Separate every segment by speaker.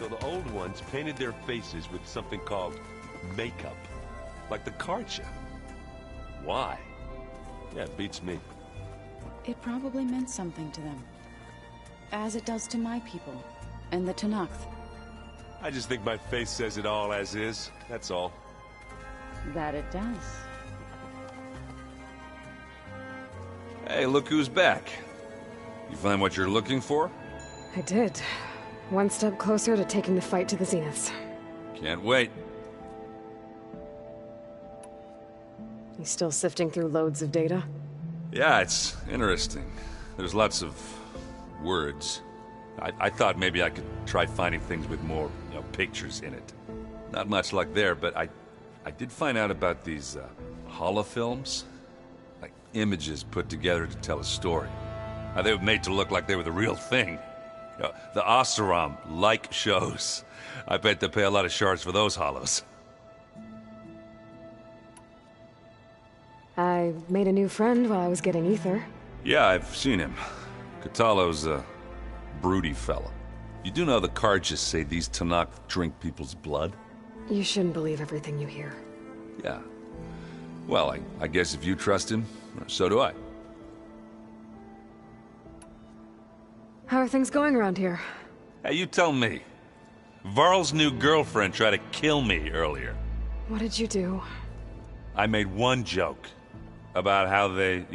Speaker 1: So the old ones painted their faces with something called makeup. Like the Karcha. Why? Yeah, it beats me.
Speaker 2: It probably meant something to them. As it does to my people, and the Tenakth.
Speaker 1: I just think my face says it all as is, that's all.
Speaker 2: That it does.
Speaker 3: Hey, look who's back. You find what you're looking for?
Speaker 4: I did. One step closer to taking the fight to the Zeniths.
Speaker 3: Can't wait.
Speaker 4: You still sifting through loads of data?
Speaker 3: Yeah, it's interesting. There's lots of words. I thought maybe I could try finding things with more, pictures in it. Not much luck there, but I did find out about these holofilms. Like images put together to tell a story. They were made to look like they were the real thing. The Oseram like shows. I bet they pay a lot of shards for those holos.
Speaker 4: I made a new friend while I was getting ether.
Speaker 3: Yeah, I've seen him. Kotallo's a broody fella. You do know the Karjas say these Tenakth drink people's blood?
Speaker 4: You shouldn't believe everything you hear.
Speaker 3: Yeah. Well, I guess if you trust him, so do I.
Speaker 4: How are things going around here?
Speaker 3: Hey, you tell me. Varl's new girlfriend tried to kill me earlier.
Speaker 4: What did you do?
Speaker 3: I made one joke about how they,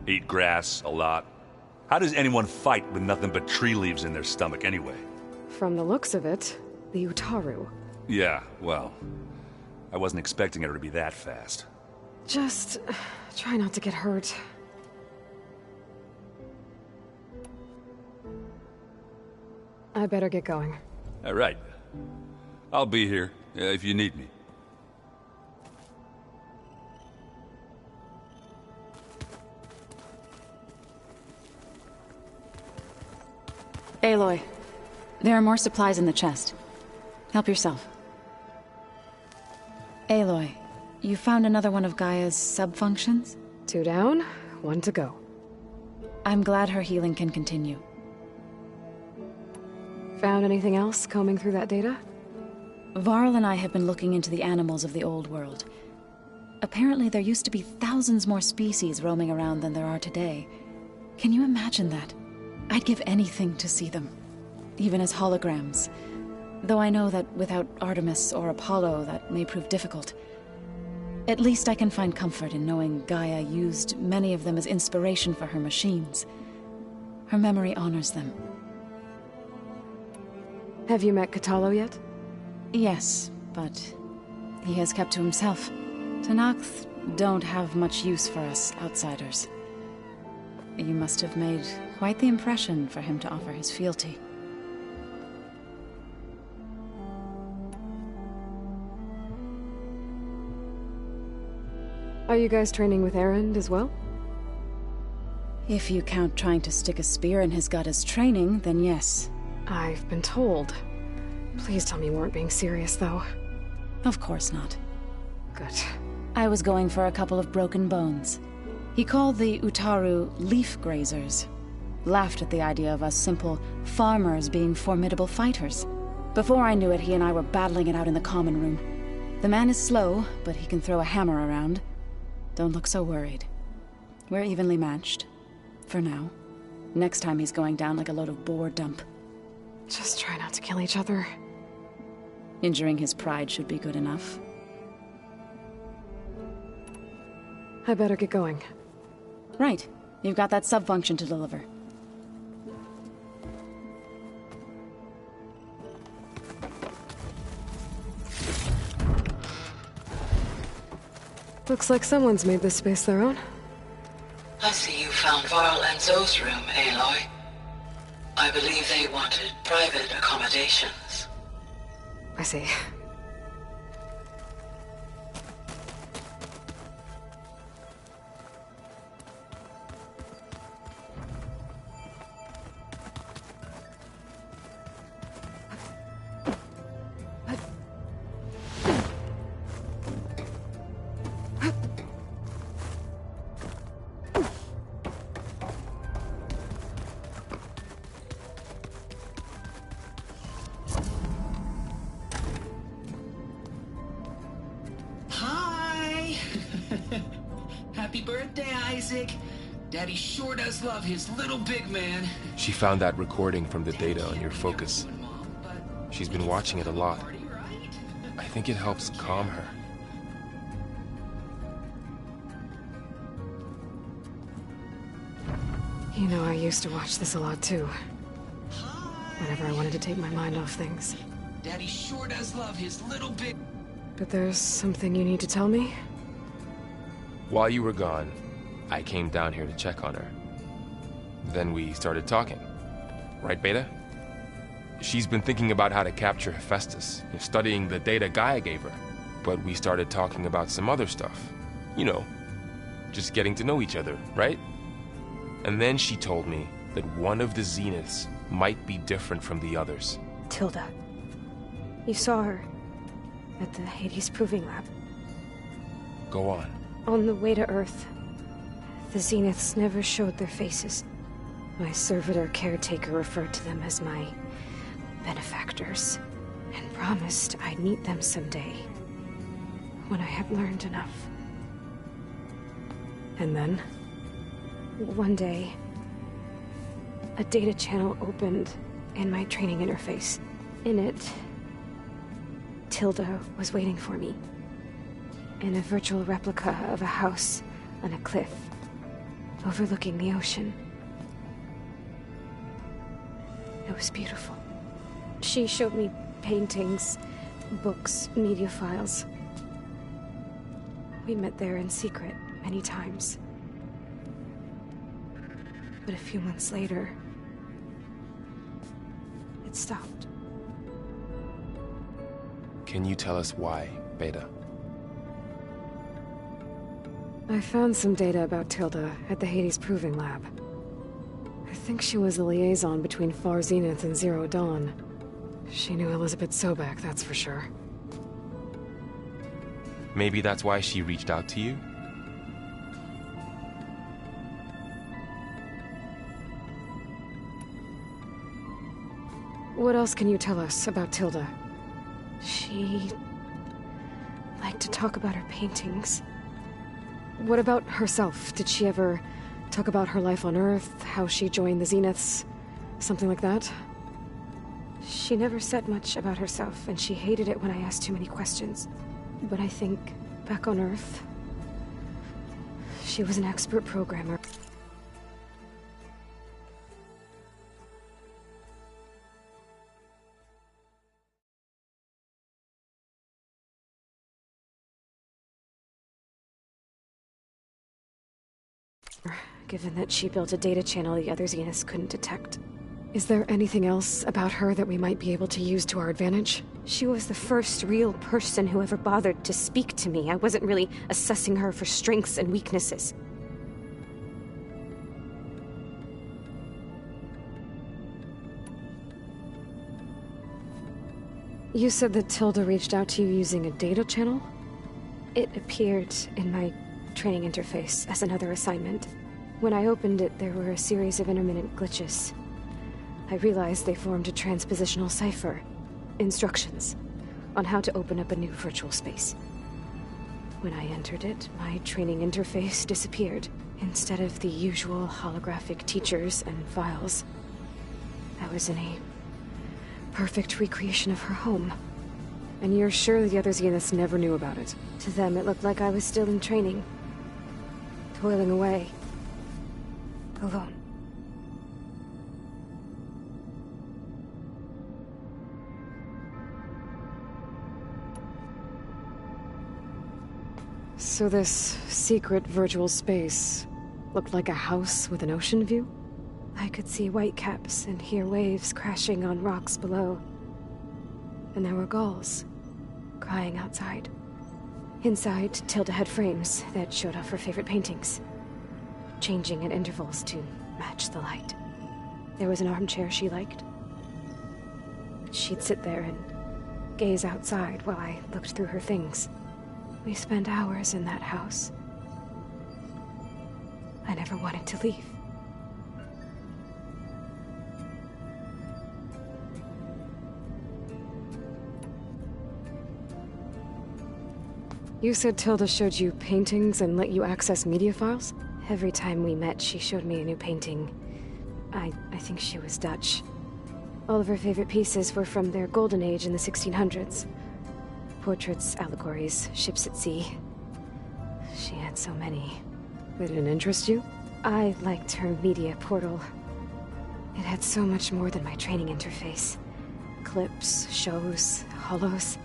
Speaker 3: eat grass a lot. How does anyone fight with nothing but tree leaves in their stomach anyway?
Speaker 4: From the looks of it, the Utaru.
Speaker 3: Yeah, well, I wasn't expecting her to be that fast.
Speaker 4: Just try not to get hurt. I better get going.
Speaker 3: All right. I'll be here if you need me.
Speaker 2: Aloy, there are more supplies in the chest. Help yourself. Aloy, you found another one of Gaia's sub-functions?
Speaker 4: 2 down, 1 to go.
Speaker 2: I'm glad her healing can continue.
Speaker 4: Found anything else combing through that data?
Speaker 2: Varl and I have been looking into the animals of the old world. Apparently there used to be thousands more species roaming around than there are today. Can you imagine that? I'd give anything to see them, even as holograms. Though I know that without Artemis or Apollo, that may prove difficult. At least I can find comfort in knowing Gaia used many of them as inspiration for her machines. Her memory honors them.
Speaker 4: Have you met Kotallo yet?
Speaker 2: Yes, but he has kept to himself. Tenakth don't have much use for us outsiders. You must have made quite the impression for him to offer his fealty.
Speaker 4: Are you guys training with Erend as well?
Speaker 2: If you count trying to stick a spear in his gut as training, then yes.
Speaker 4: I've been told. Please tell me you weren't being serious, though.
Speaker 2: Of course not.
Speaker 4: Good.
Speaker 2: I was going for a couple of broken bones. He called the Utaru leaf grazers. Laughed at the idea of us simple farmers being formidable fighters. Before I knew it, he and I were battling it out in the common room. The man is slow, but he can throw a hammer around. Don't look so worried. We're evenly matched. For now. Next time he's going down like a load of boar dump.
Speaker 4: Just try not to kill each other.
Speaker 2: Injuring his pride should be good enough.
Speaker 4: I better get going.
Speaker 2: Right. You've got that sub-function to deliver.
Speaker 4: Looks like someone's made this space their own.
Speaker 5: I see you found Varl and Zoe's room, Aloy. I believe they wanted private accommodations.
Speaker 4: I see.
Speaker 6: Happy birthday, Isaac. Daddy sure does love his little big man.
Speaker 7: She found that recording from the data on your focus. She's been watching it a lot. I think it helps calm her.
Speaker 4: You know, I used to watch this a lot too. Whenever I wanted to take my mind off things.
Speaker 6: Daddy sure does love his little big...
Speaker 4: But there's something you need to tell me?
Speaker 7: While you were gone, I came down here to check on her. Then we started talking. Right, Beta? She's been thinking about how to capture Hephaestus, studying the data Gaia gave her. But we started talking about some other stuff. You know, just getting to know each other, right? And then she told me that one of the Zeniths might be different from the others.
Speaker 8: Tilda. You saw her at the Hades Proving Lab.
Speaker 7: Go on.
Speaker 8: On the way to Earth, the Zeniths never showed their faces. My servitor caretaker referred to them as my benefactors, and promised I'd meet them someday, when I had learned enough.
Speaker 4: And then?
Speaker 8: One day, a data channel opened in my training interface. In it, Tilda was waiting for me, in a virtual replica of a house on a cliff, overlooking the ocean. It was beautiful. She showed me paintings, books, media files. We met there in secret many times. But a few months later, it stopped.
Speaker 7: Can you tell us why, Beta?
Speaker 4: I found some data about Tilda at the Hades Proving Lab. I think she was the liaison between Far Zenith and Zero Dawn. She knew Elizabeth Sobek, that's for sure.
Speaker 7: Maybe that's why she reached out to you?
Speaker 4: What else can you tell us about Tilda?
Speaker 8: She liked to talk about her paintings.
Speaker 4: What about herself? Did she ever talk about her life on Earth, how she joined the Zeniths, something like that?
Speaker 8: She never said much about herself, and she hated it when I asked too many questions. But I think, back on Earth, she was an expert programmer. Given that she built a data channel the other Zeniths couldn't detect.
Speaker 4: Is there anything else about her that we might be able to use to our advantage?
Speaker 8: She was the first real person who ever bothered to speak to me. I wasn't really assessing her for strengths and weaknesses.
Speaker 4: You said that Tilda reached out to you using a data channel?
Speaker 8: It appeared in my training interface as another assignment. When I opened it, there were a series of intermittent glitches. I realized they formed a transpositional cipher. Instructions on how to open up a new virtual space. When I entered it, my training interface disappeared. Instead of the usual holographic teachers and files, I was in a perfect recreation of her home.
Speaker 4: And you're sure the other Zeniths never knew about it?
Speaker 8: To them, it looked like I was still in training. Toiling away. Alone.
Speaker 4: So this secret virtual space looked like a house with an ocean view?
Speaker 8: I could see whitecaps and hear waves crashing on rocks below. And there were gulls crying outside. Inside, Tilda had frames that showed off her favorite paintings, changing at intervals to match the light. There was an armchair she liked. She'd sit there and gaze outside while I looked through her things. We spent hours in that house. I never wanted to leave.
Speaker 4: You said Tilda showed you paintings and let you access media files?
Speaker 8: Every time we met, she showed me a new painting. I think she was Dutch. All of her favorite pieces were from their golden age in the 1600s. Portraits, allegories, ships at sea. She had so many.
Speaker 4: They didn't interest you?
Speaker 8: I liked her media portal. It had so much more than my training interface. Clips, shows, holos.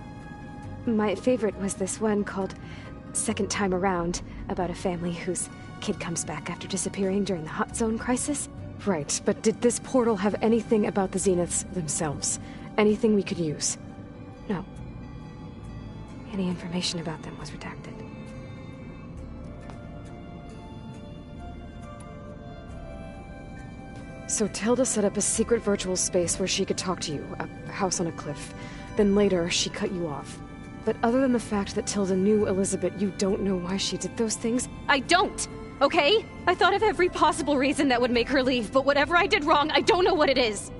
Speaker 8: My favorite was this one called Second Time Around, about a family whose kid comes back after disappearing during the Hot Zone crisis.
Speaker 4: Right, but did this portal have anything about the Zeniths themselves? Anything we could use?
Speaker 8: No. Any information about them was redacted.
Speaker 4: So Tilda set up a secret virtual space where she could talk to you, a house on a cliff. Then later, she cut you off. But other than the fact that Tilda knew Elizabeth, you don't know why she did those things?
Speaker 8: I don't! Okay? I thought of every possible reason that would make her leave, but whatever I did wrong, I don't know what it is!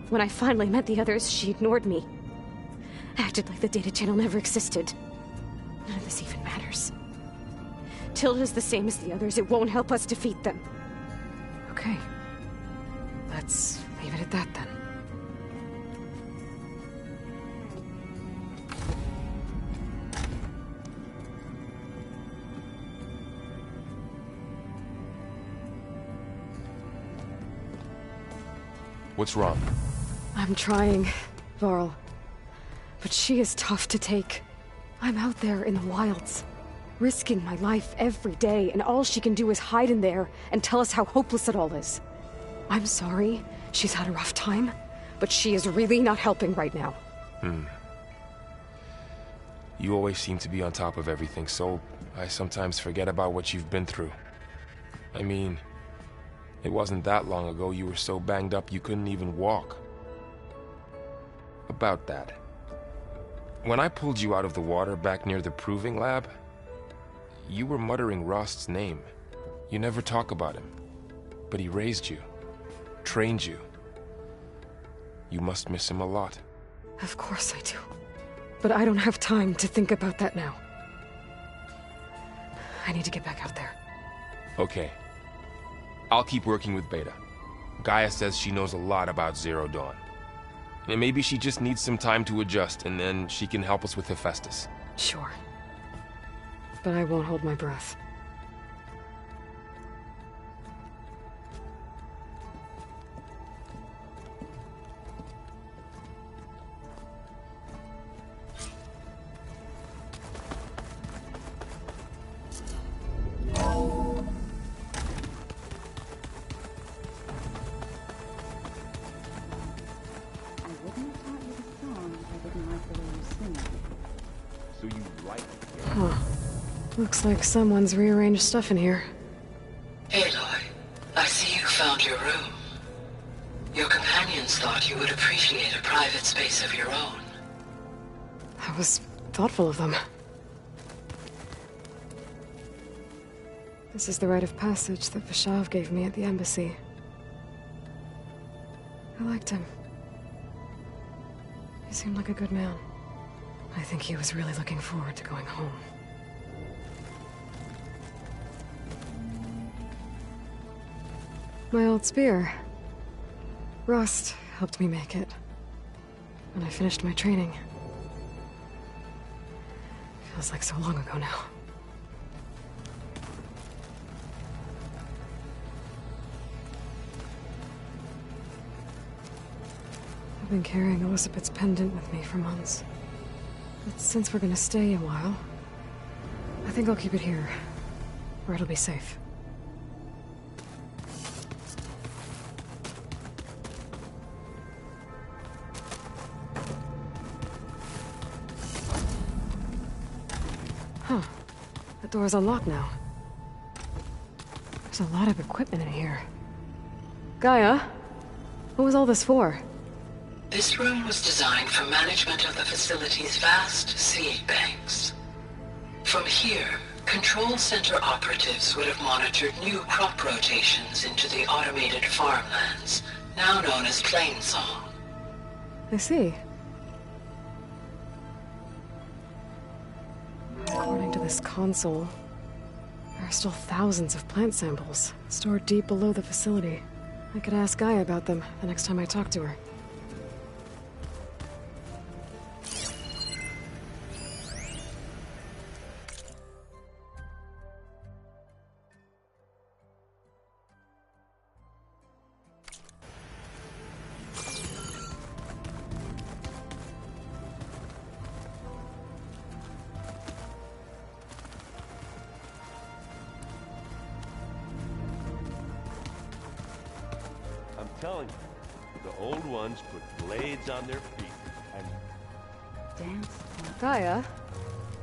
Speaker 8: When I finally met the others, she ignored me. Acted like the data channel never existed. None of this even matters. Tilda's the same as the others. It won't help us defeat them.
Speaker 4: Okay. Let's leave it at that then.
Speaker 7: What's wrong?
Speaker 4: I'm trying, Varl. But she is tough to take. I'm out there in the wilds, risking my life every day, and all she can do is hide in there and tell us how hopeless it all is. I'm sorry, she's had a rough time, but she is really not helping right now.
Speaker 7: You always seem to be on top of everything, so I sometimes forget about what you've been through. I mean, it wasn't that long ago you were so banged up you couldn't even walk. About that. When I pulled you out of the water back near the proving lab, you were muttering Rost's name. You never talk about him. But he raised you. Trained you. You must miss him a lot.
Speaker 4: Of course I do. But I don't have time to think about that now. I need to get back out there.
Speaker 7: Okay. I'll keep working with Beta. Gaia says she knows a lot about Zero Dawn. And maybe she just needs some time to adjust, and then she can help us with Hephaestus.
Speaker 4: Sure. But I won't hold my breath. Looks like someone's rearranged stuff in here.
Speaker 5: Aloy, I see you found your room. Your companions thought you would appreciate a private space of your own.
Speaker 4: That was thoughtful of them. This is the rite of passage that Vashav gave me at the embassy. I liked him. He seemed like a good man. I think he was really looking forward to going home. My old spear. Rost helped me make it. When I finished my training. Feels like so long ago now. I've been carrying Elizabeth's pendant with me for months. But since we're gonna stay a while, I think I'll keep it here, where it'll be safe. Huh. The door's unlocked now. There's a lot of equipment in here. Gaia, what was all this for?
Speaker 5: This room was designed for management of the facility's vast seed banks. From here, Control Center operatives would have monitored new crop rotations into the automated farmlands, now known as Plainsong.
Speaker 4: I see. According to the this console. There are still thousands of plant samples stored deep below the facility. I could ask Gaia about them the next time I talk to her.
Speaker 1: Telling you, the old ones put blades on their feet and
Speaker 2: Dance.
Speaker 4: Gaia,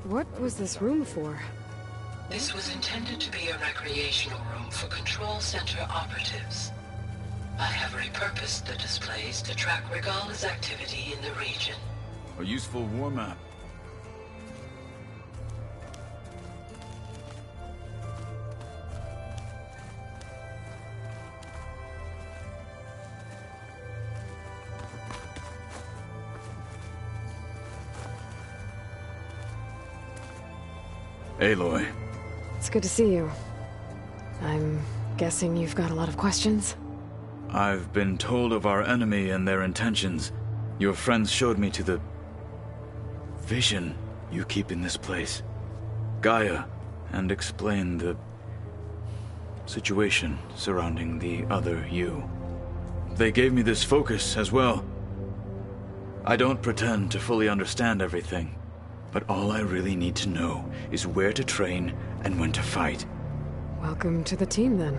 Speaker 4: what was this room for?
Speaker 5: This was intended to be a recreational room for Control Center operatives. I have repurposed the displays to track Regala's activity in the region.
Speaker 9: A useful war map. Aloy.
Speaker 4: It's good to see you. I'm guessing you've got a lot of questions?
Speaker 9: I've been told of our enemy and their intentions. Your friends showed me to the vision you keep in this place, Gaia, and explained the situation surrounding the other you. They gave me this focus as well. I don't pretend to fully understand everything, but all I really need to know is where to train and when to fight.
Speaker 4: Welcome to the team, then.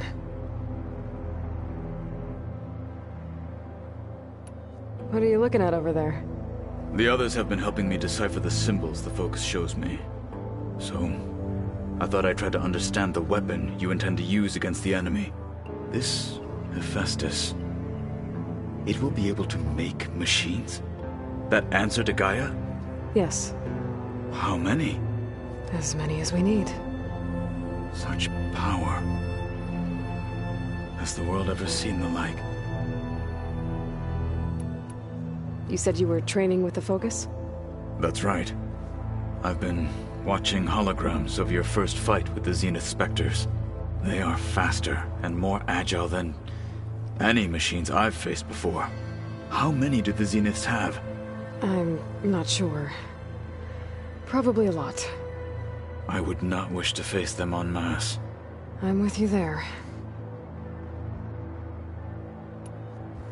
Speaker 4: What are you looking at over there?
Speaker 9: The others have been helping me decipher the symbols the focus shows me. So, I thought I'd try to understand the weapon you intend to use against the enemy. This Hephaestus, it will be able to make machines that answer to Gaia?
Speaker 4: Yes.
Speaker 9: How many?
Speaker 4: As many as we need.
Speaker 9: Such power. Has the world ever seen the like?
Speaker 4: You said you were training with the Focus?
Speaker 9: That's right. I've been watching holograms of your first fight with the Zenith Spectres. They are faster and more agile than any machines I've faced before. How many do the Zeniths have?
Speaker 4: I'm not sure. Probably a lot.
Speaker 9: I would not wish to face them en masse.
Speaker 4: I'm with you there.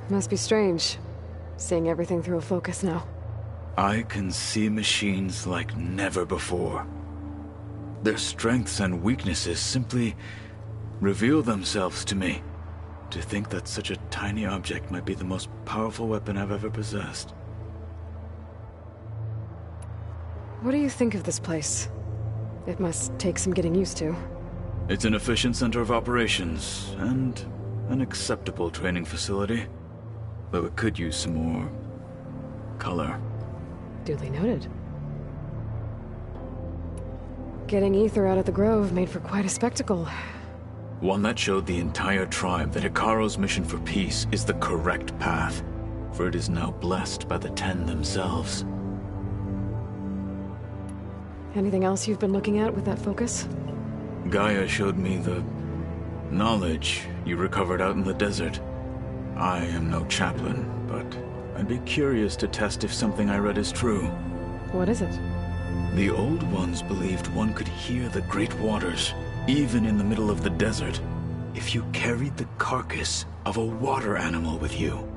Speaker 4: Must be strange, seeing everything through a focus now.
Speaker 9: I can see machines like never before. Their strengths and weaknesses simply reveal themselves to me. To think that such a tiny object might be the most powerful weapon I've ever possessed.
Speaker 4: What do you think of this place? It must take some getting used to.
Speaker 9: It's an efficient center of operations, and an acceptable training facility. Though it could use some more color.
Speaker 4: Duly noted. Getting Ether out of the Grove made for quite a spectacle.
Speaker 9: One that showed the entire tribe that Hekarro's mission for peace is the correct path, for it is now blessed by the Ten themselves.
Speaker 4: Anything else you've been looking at with that focus?
Speaker 9: Gaia showed me the knowledge you recovered out in the desert. I am no chaplain, but I'd be curious to test if something I read is true.
Speaker 4: What is it?
Speaker 9: The Old Ones believed one could hear the great waters, even in the middle of the desert, if you carried the carcass of a water animal with you.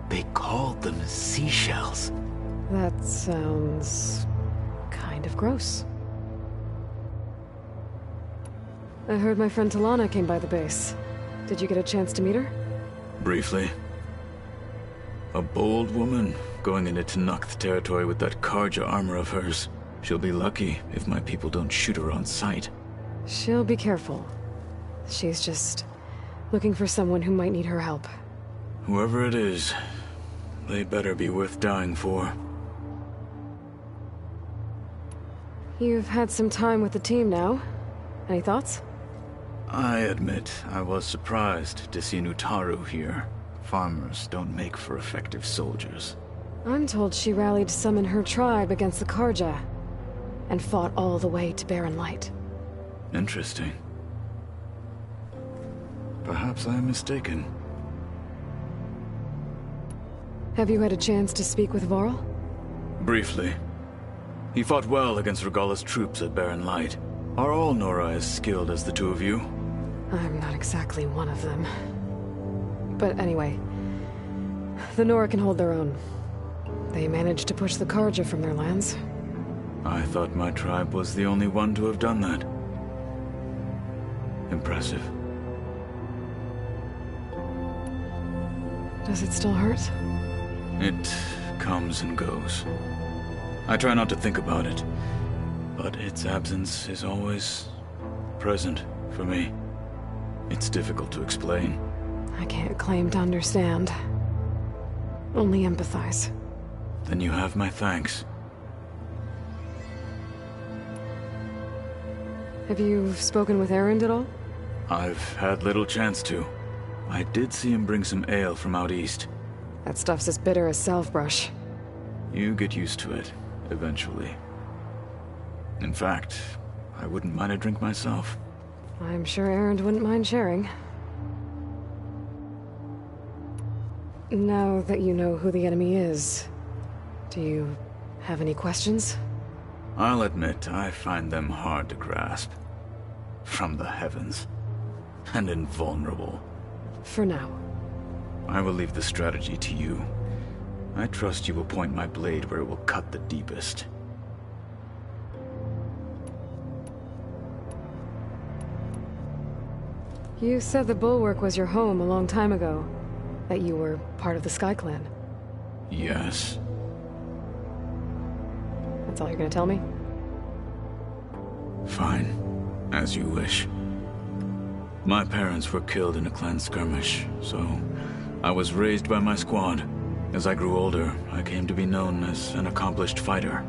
Speaker 9: They called them seashells.
Speaker 4: That sounds kind of gross. I heard my friend Talana came by the base. Did you get a chance to meet her?
Speaker 9: Briefly. A bold woman going into Tenakth territory with that Karja armor of hers. She'll be lucky if my people don't shoot her on sight.
Speaker 4: She'll be careful. She's just looking for someone who might need her help.
Speaker 9: Whoever it is, they better be worth dying for.
Speaker 4: You've had some time with the team now. Any thoughts?
Speaker 9: I admit I was surprised to see Nutaru here. Farmers don't make for effective soldiers.
Speaker 4: I'm told she rallied some in her tribe against the Karja. and fought all the way to Barren Light.
Speaker 9: Interesting. Perhaps I am mistaken.
Speaker 4: Have you had a chance to speak with Varl?
Speaker 9: Briefly. He fought well against Regalla's troops at Barren Light. Are all Nora as skilled as the two of you?
Speaker 4: I'm not exactly one of them. But anyway, the Nora can hold their own. They managed to push the Carja from their lands.
Speaker 9: I thought my tribe was the only one to have done that. Impressive.
Speaker 4: Does it still hurt?
Speaker 9: It comes and goes. I try not to think about it, but its absence is always present for me. It's difficult to explain.
Speaker 4: I can't claim to understand. Only empathize.
Speaker 9: Then you have my thanks.
Speaker 4: Have you spoken with Erend at all?
Speaker 9: I've had little chance to. I did see him bring some ale from out east.
Speaker 4: That stuff's as bitter as salve-brush.
Speaker 9: You get used to it, eventually. In fact, I wouldn't mind a drink myself.
Speaker 4: I'm sure Erend wouldn't mind sharing. Now that you know who the enemy is, do you have any questions?
Speaker 9: I'll admit, I find them hard to grasp. From the heavens. And invulnerable.
Speaker 4: For now.
Speaker 9: I will leave the strategy to you. I trust you will point my blade where it will cut the deepest.
Speaker 4: You said the Bulwark was your home a long time ago. That you were part of the Sky Clan.
Speaker 9: Yes.
Speaker 4: That's all you're gonna tell me?
Speaker 9: Fine. As you wish. My parents were killed in a clan skirmish, so I was raised by my squad. As I grew older, I came to be known as an accomplished fighter.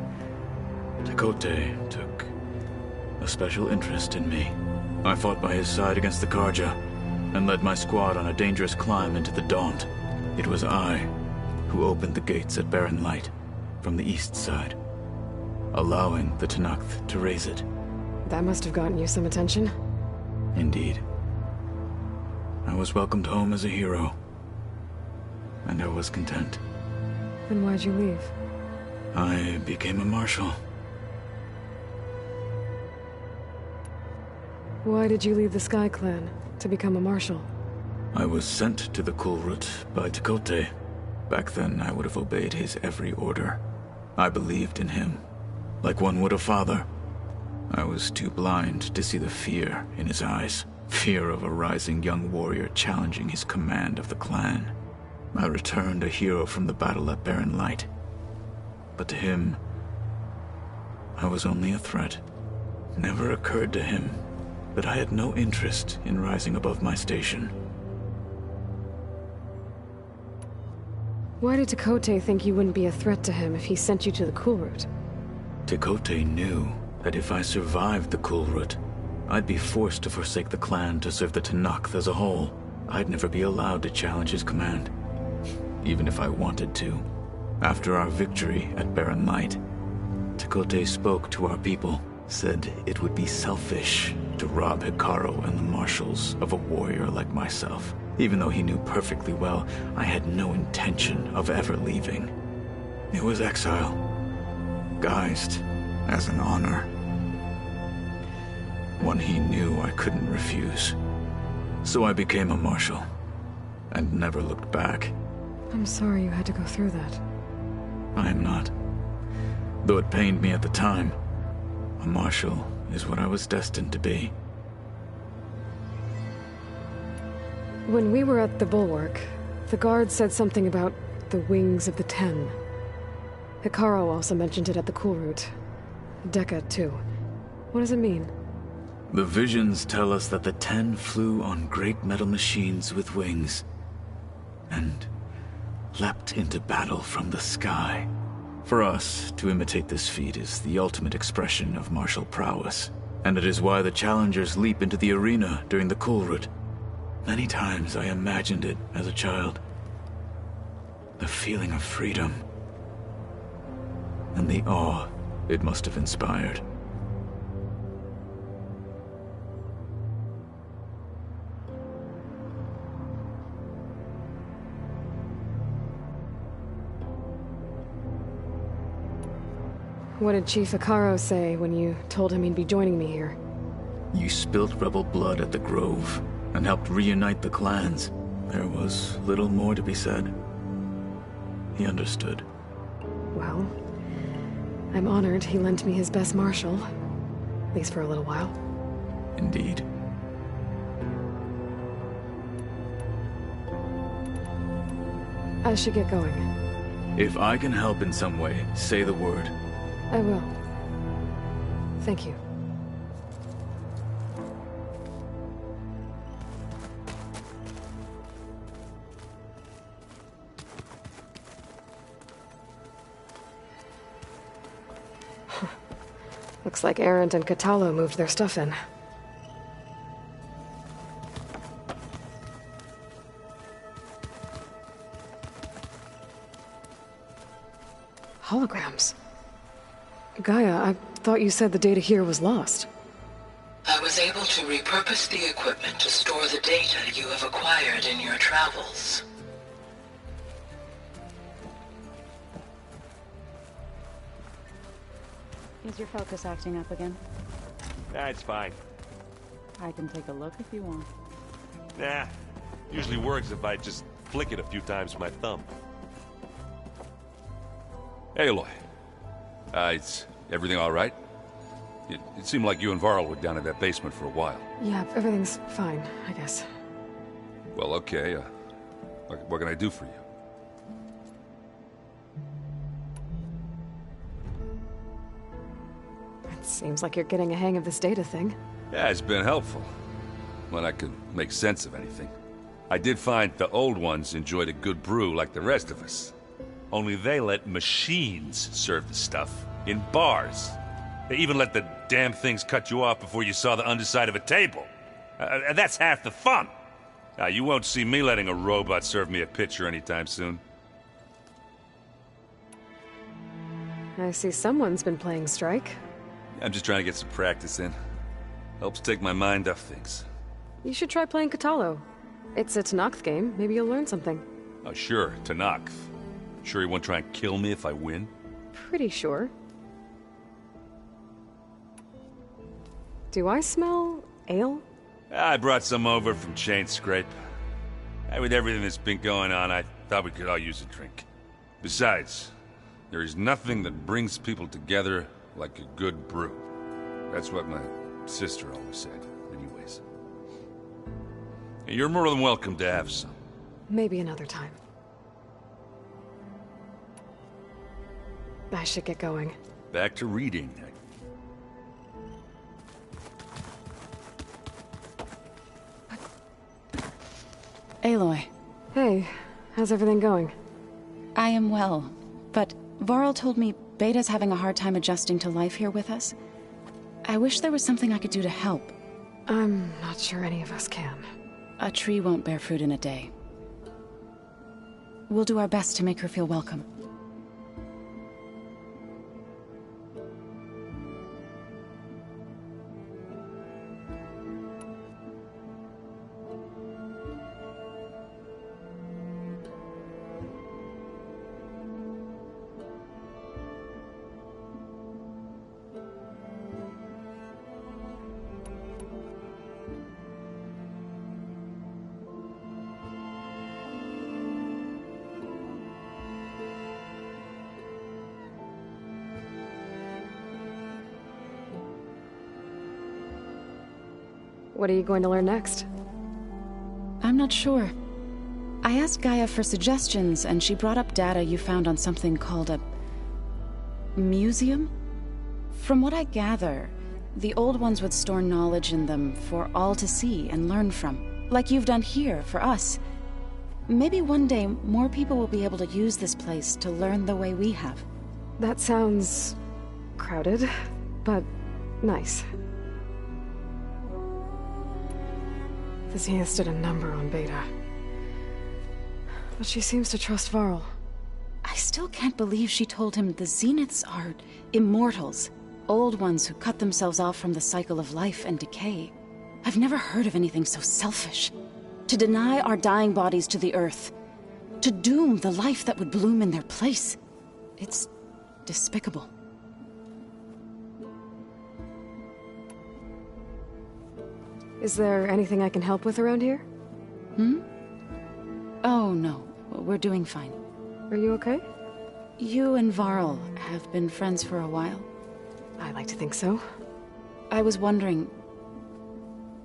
Speaker 9: Tekotteh took a special interest in me. I fought by his side against the Carja, and led my squad on a dangerous climb into the Daunt. It was I who opened the gates at Barren Light from the east side, allowing the Tenakth to raise it.
Speaker 4: That must have gotten you some attention.
Speaker 9: Indeed. I was welcomed home as a hero, and I was content.
Speaker 4: Then why'd you leave?
Speaker 9: I became a marshal.
Speaker 4: Why did you leave the Sky Clan to become a marshal?
Speaker 9: I was sent to the Kulrut by Tekotteh. Back then, I would have obeyed his every order. I believed in him, like one would a father. I was too blind to see the fear in his eyes. Fear of a rising young warrior challenging his command of the clan. I returned a hero from the battle at Barren Light. But to him, I was only a threat. It never occurred to him that I had no interest in rising above my station.
Speaker 4: Why did Tekotteh think you wouldn't be a threat to him if he sent you to the Kulrut?
Speaker 9: Tekotteh knew that if I survived the Kulrut, I'd be forced to forsake the clan to serve the Tenakth as a whole. I'd never be allowed to challenge his command, even if I wanted to. After our victory at Barren Light, Tekotteh spoke to our people, said it would be selfish to rob Hekarro and the marshals of a warrior like myself, even though he knew perfectly well I had no intention of ever leaving. It was exile, guised as an honor. One he knew I couldn't refuse. So I became a marshal, and never looked back.
Speaker 4: I'm sorry you had to go through that.
Speaker 9: I am not. Though it pained me at the time, a marshal is what I was destined to be.
Speaker 4: When we were at the Bulwark, the guard said something about the Wings of the Ten. Hekarro also mentioned it at the Kulrut. Dekka, too. What does it mean?
Speaker 9: The visions tell us that the Ten flew on great metal machines with wings, and leapt into battle from the sky. For us, to imitate this feat is the ultimate expression of martial prowess, and it is why the challengers leap into the arena during the Kulrut. Many times I imagined it as a child. The feeling of freedom, and the awe it must have inspired.
Speaker 4: What did Chief Ikaro say when you told him he'd be joining me here?
Speaker 9: You spilt rebel blood at the Grove and helped reunite the clans. There was little more to be said. He understood.
Speaker 4: Well, I'm honored he lent me his best martial. At least for a little while.
Speaker 9: Indeed.
Speaker 4: I should get going.
Speaker 9: If I can help in some way, say the word.
Speaker 4: I will. Thank you. Looks like Erend and Kotallo moved their stuff in. Holograms. Gaia, I thought you said the data here was lost.
Speaker 5: I was able to repurpose the equipment to store the data you have acquired in your travels.
Speaker 2: Is your focus acting up again?
Speaker 1: It's fine.
Speaker 2: I can take a look if you want.
Speaker 1: Nah, usually works if I just flick it a few times with my thumb.
Speaker 3: Aloy. Is everything all right? It seemed like you and Varl were down in that basement for a while.
Speaker 4: Yeah, everything's fine, I guess.
Speaker 3: Well, okay. What can I do for you?
Speaker 4: It seems like you're getting a hang of this data thing.
Speaker 3: Yeah, it's been helpful. When I could make sense of anything. I did find the old ones enjoyed a good brew like the rest of us. Only they let machines serve the stuff. In bars. They even let the damn things cut you off before you saw the underside of a table. And that's half the fun. You won't see me letting a robot serve me a pitcher anytime soon.
Speaker 4: I see someone's been playing Strike.
Speaker 3: I'm just trying to get some practice in. Helps take my mind off things.
Speaker 4: You should try playing Kotallo. It's a Tenakth game. Maybe you'll learn something.
Speaker 3: Oh, sure, Tenakth. Sure he won't try and kill me if I win?
Speaker 4: Pretty sure. Do I smell ale?
Speaker 3: I brought some over from Chain Scrape. With everything that's been going on, I thought we could all use a drink. Besides, there is nothing that brings people together like a good brew. That's what my sister always said, anyways. You're more than welcome to have some.
Speaker 4: Maybe another time. I should get going.
Speaker 3: Back to reading.
Speaker 2: Aloy.
Speaker 4: Hey, how's everything going?
Speaker 2: I am well, but Varl told me Beta's having a hard time adjusting to life here with us. I wish there was something I could do to help.
Speaker 4: I'm not sure any of us can.
Speaker 2: A tree won't bear fruit in a day. We'll do our best to make her feel welcome.
Speaker 4: What are you going to learn next?
Speaker 2: I'm not sure. I asked Gaia for suggestions, and she brought up data you found on something called a museum? From what I gather, the old ones would store knowledge in them for all to see and learn from, like you've done here for us. Maybe one day more people will be able to use this place to learn the way we have.
Speaker 4: That sounds crowded, but nice. The Zeniths did a number on Beta. But she seems to trust Varl.
Speaker 2: I still can't believe she told him the Zeniths are immortals. Old ones who cut themselves off from the cycle of life and decay. I've never heard of anything so selfish. To deny our dying bodies to the earth. To doom the life that would bloom in their place. It's despicable.
Speaker 4: Is there anything I can help with around here?
Speaker 2: Hmm? Oh, no. We're doing fine.
Speaker 4: Are you okay?
Speaker 2: You and Varl have been friends for a while.
Speaker 4: I like to think so.
Speaker 2: I was wondering,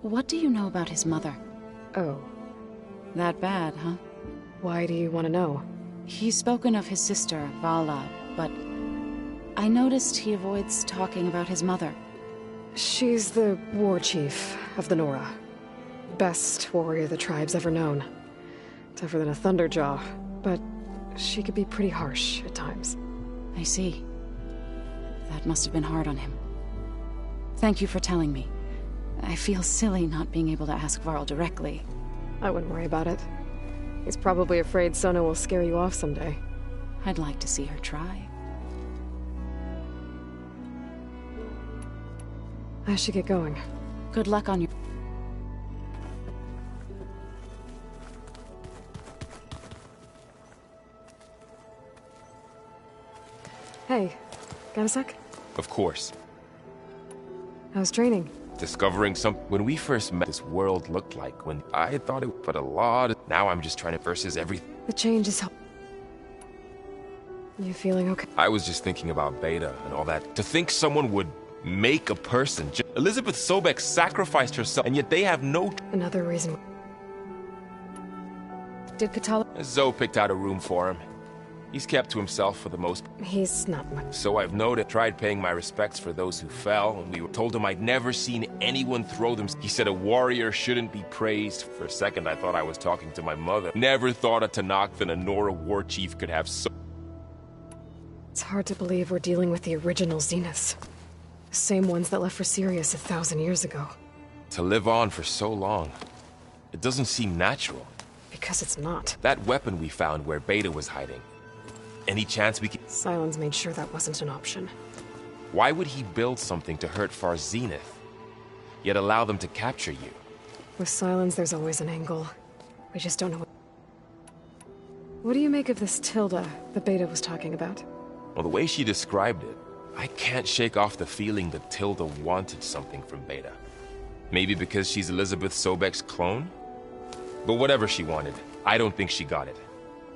Speaker 2: what do you know about his mother?
Speaker 4: Oh.
Speaker 2: That bad, huh?
Speaker 4: Why do you want to know?
Speaker 2: He's spoken of his sister, Vala, but I noticed he avoids talking about his mother.
Speaker 4: She's the war chief of the Nora. Best warrior the tribe's ever known. Tougher than a Thunderjaw, but she could be pretty harsh at times.
Speaker 2: I see. That must have been hard on him. Thank you for telling me. I feel silly not being able to ask Varl directly.
Speaker 4: I wouldn't worry about it. He's probably afraid Sona will scare you off someday.
Speaker 2: I'd like to see her try.
Speaker 4: I should get going.
Speaker 2: Good luck on your...
Speaker 4: Hey, got a sec?
Speaker 7: Of course.
Speaker 4: How's training?
Speaker 7: Discovering some... When we first met, this world looked like when I thought it, but a lot. Now I'm just trying to versus everything.
Speaker 4: The change is help. You feeling okay?
Speaker 7: I was just thinking about Beta and all that. To think someone would make a person. Elizabeth Sobek sacrificed herself, and yet they have no...
Speaker 4: Another reason. Did Katala...
Speaker 7: Zoe picked out a room for him. He's kept to himself for the most...
Speaker 4: He's not much.
Speaker 7: So I've noted, tried paying my respects for those who fell, and we were told him I'd never seen anyone throw them. He said a warrior shouldn't be praised. For a second, I thought I was talking to my mother. Never thought a Tenakth and a Nora war chief could have so...
Speaker 4: It's hard to believe we're dealing with the original Zeniths. The same ones that left for Sirius 1,000 years ago.
Speaker 7: To live on for so long, it doesn't seem natural.
Speaker 4: Because it's not.
Speaker 7: That weapon we found where Beta was hiding. Any chance we could...
Speaker 4: Sylens made sure that wasn't an option.
Speaker 7: Why would he build something to hurt Far Zenith, yet allow them to capture you?
Speaker 4: With Sylens, there's always an angle. We just don't know what... What do you make of this Tilda that Beta was talking about?
Speaker 7: Well, the way she described it, I can't shake off the feeling that Tilda wanted something from Beta. Maybe because she's Elizabeth Sobek's clone? But whatever she wanted, I don't think she got it.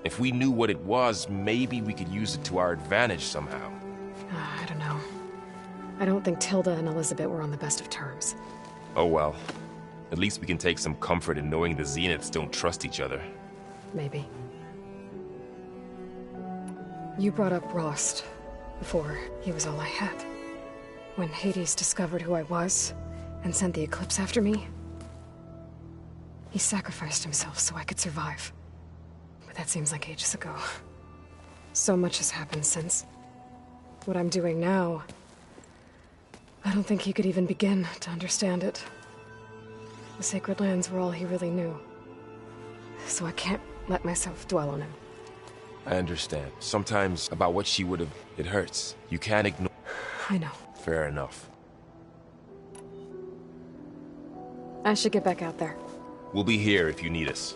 Speaker 7: If we knew what it was, maybe we could use it to our advantage somehow.
Speaker 4: I don't know. I don't think Tilda and Elizabeth were on the best of terms.
Speaker 7: Oh well. At least we can take some comfort in knowing the Zeniths don't trust each other.
Speaker 4: Maybe. You brought up Rost before. He was all I had. When Hades discovered who I was and sent the Eclipse after me, he sacrificed himself so I could survive. But that seems like ages ago. So much has happened since. What I'm doing now, I don't think he could even begin to understand it. The Sacred Lands were all he really knew. So I can't let myself dwell on him.
Speaker 7: I understand. Sometimes about what she would have, it hurts. You can't ignore...
Speaker 4: I know.
Speaker 7: Fair enough.
Speaker 4: I should get back out there.
Speaker 7: We'll be here if you need us.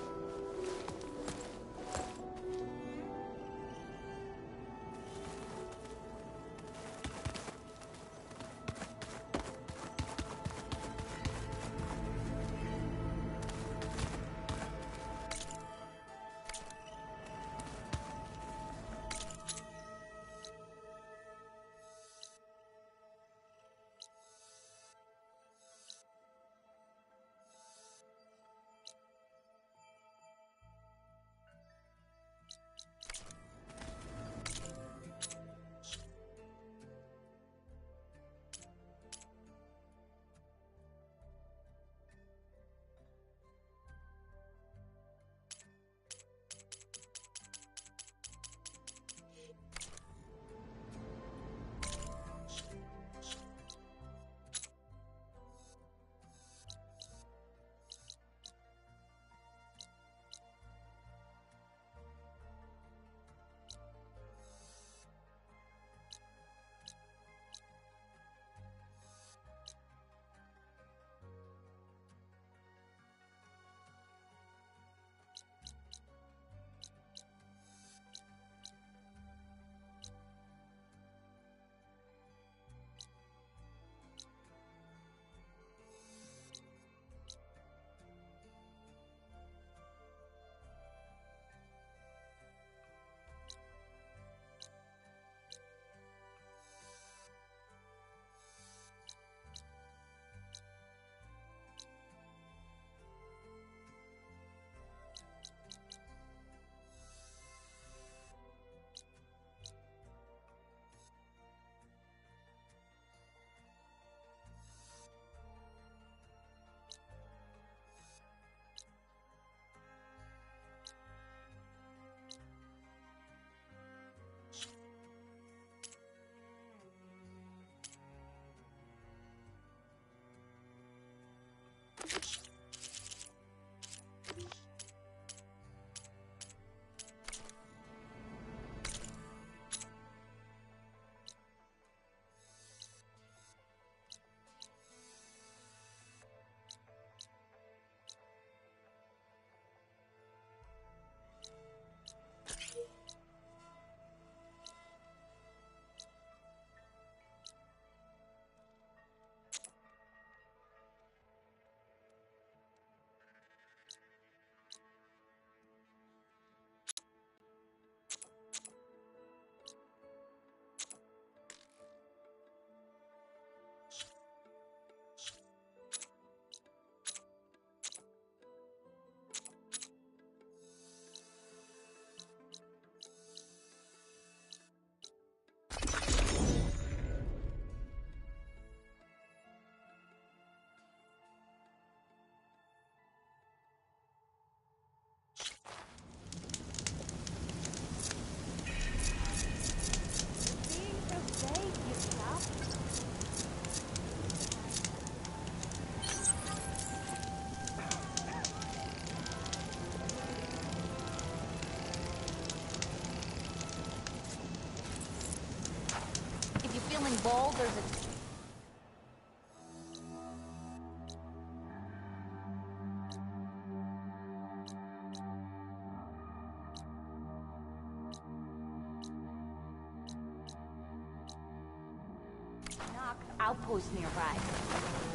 Speaker 10: outpost nearby.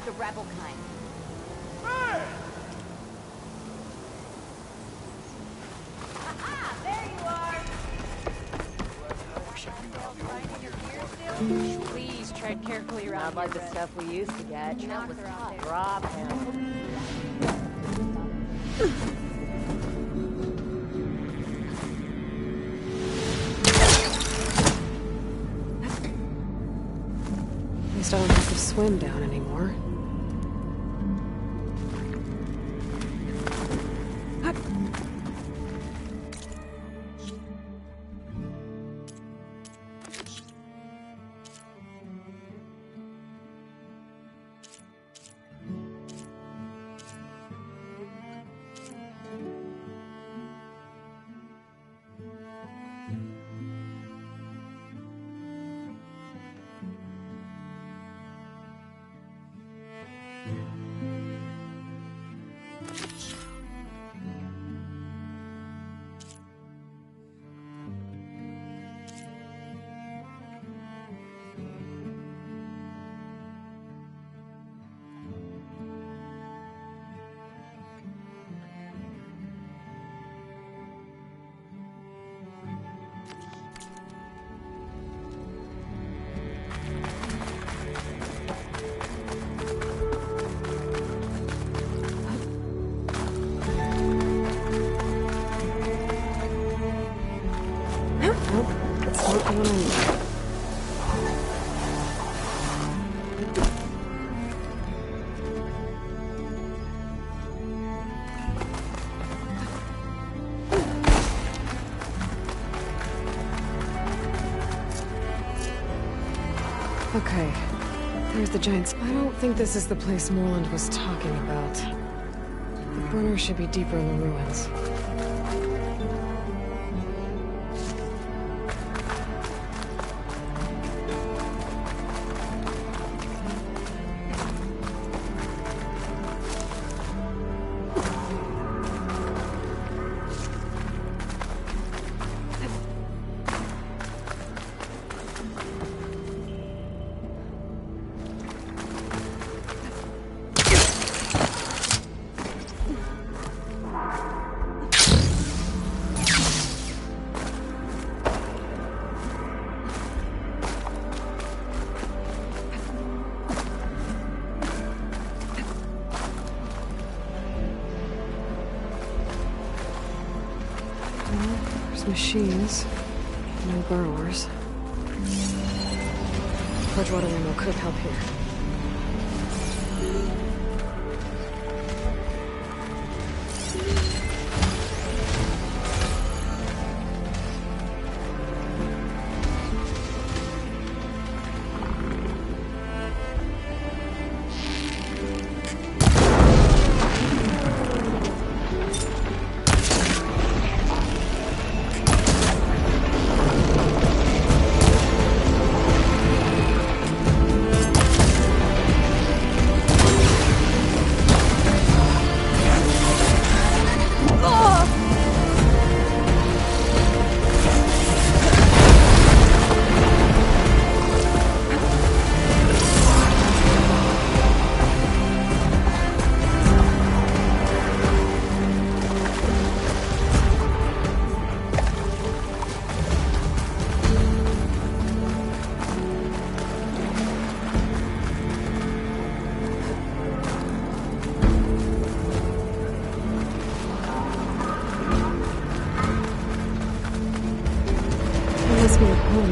Speaker 10: The rebel kind. Aha! There you are! Please tread carefully around.
Speaker 11: Not like the stuff we used to get. That was drop him.
Speaker 4: At least I don't have to swim down anymore. Okay, there's the giant I don't think this is the place Morland was talking about. The burner should be deeper in the ruins. Machines. No burrowers. Bridgewater ammo could help here.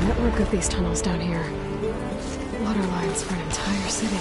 Speaker 4: Network of these tunnels down here. Water lines for an entire city.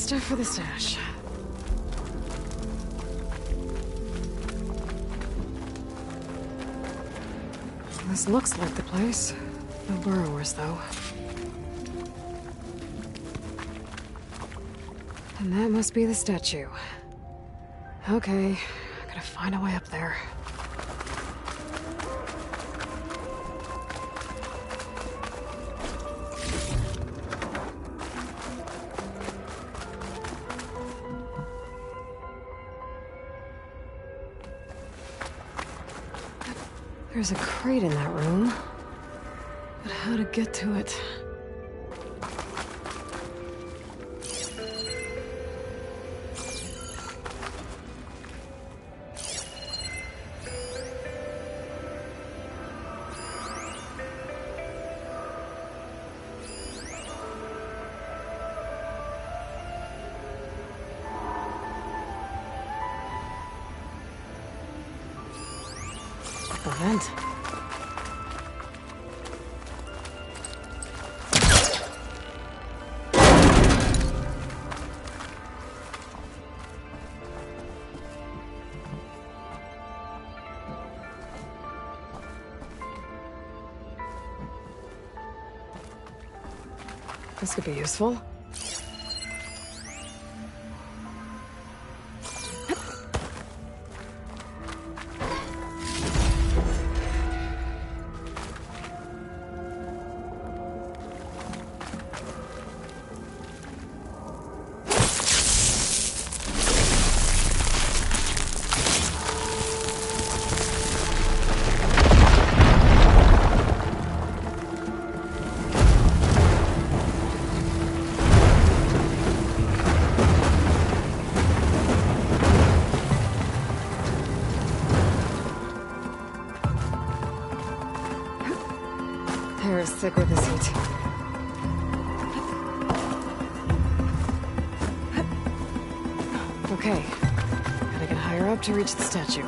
Speaker 4: stuff for the stash. This looks like the place. No burrowers, though. And that must be the statue. Okay, I gotta find a way up there. There's a crate in that room. But how to get to it? A vent. This could be useful. Hair is thick with this heat. Okay, gotta get higher up to reach the statue.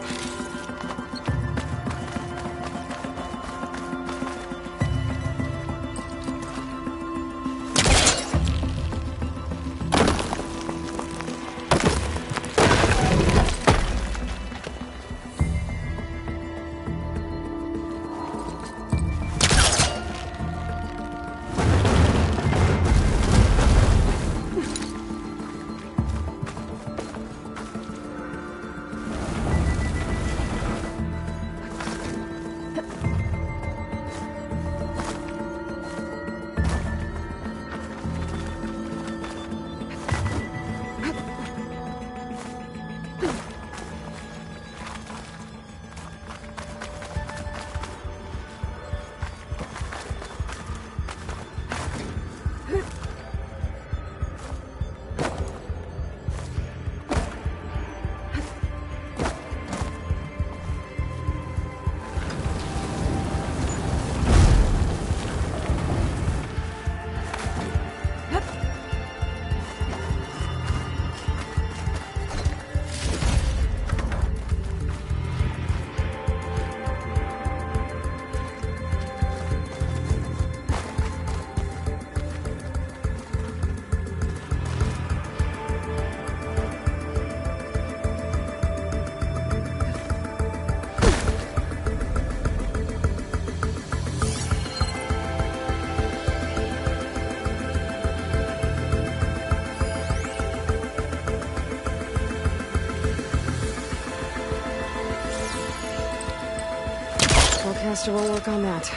Speaker 4: Spellcaster will work on that.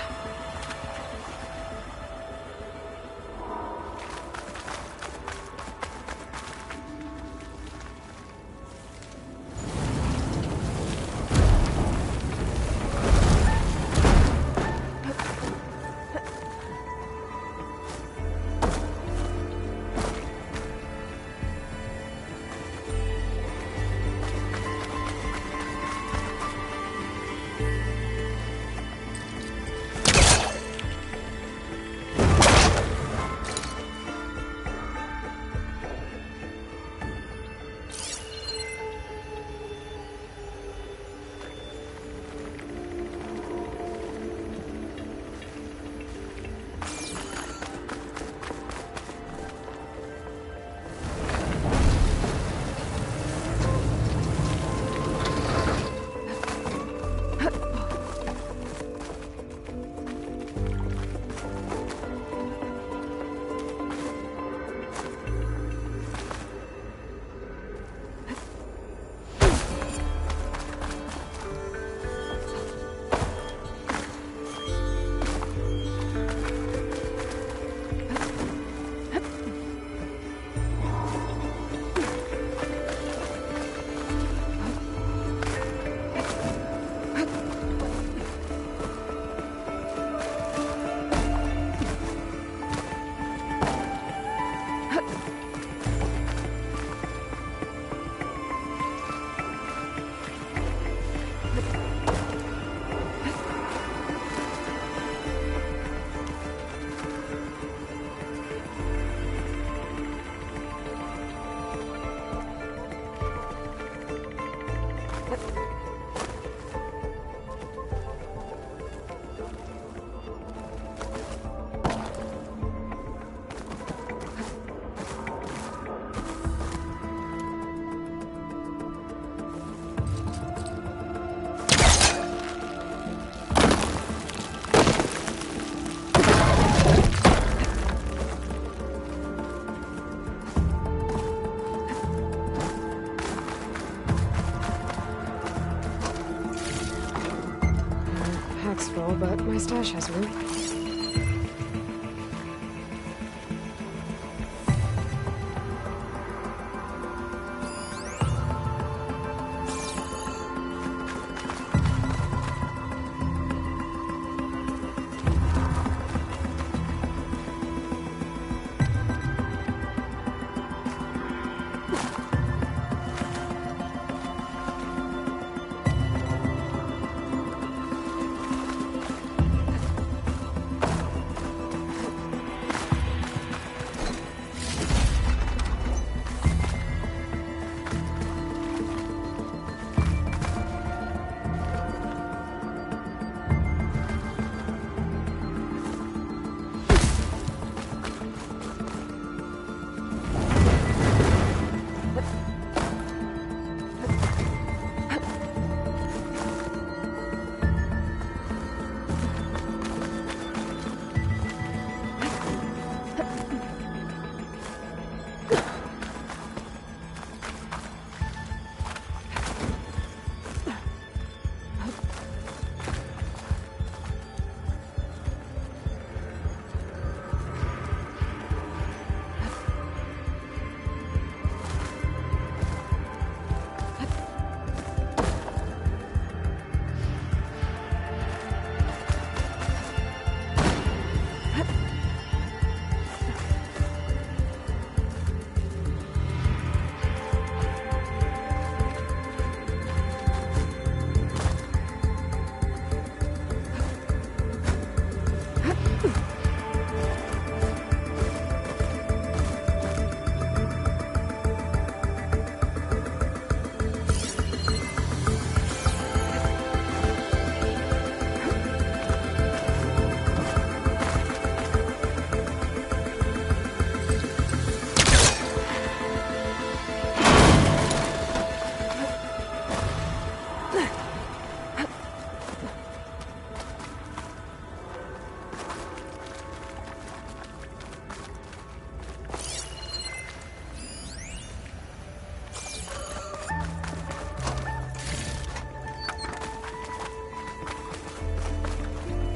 Speaker 4: Pack's full, but my stash has room.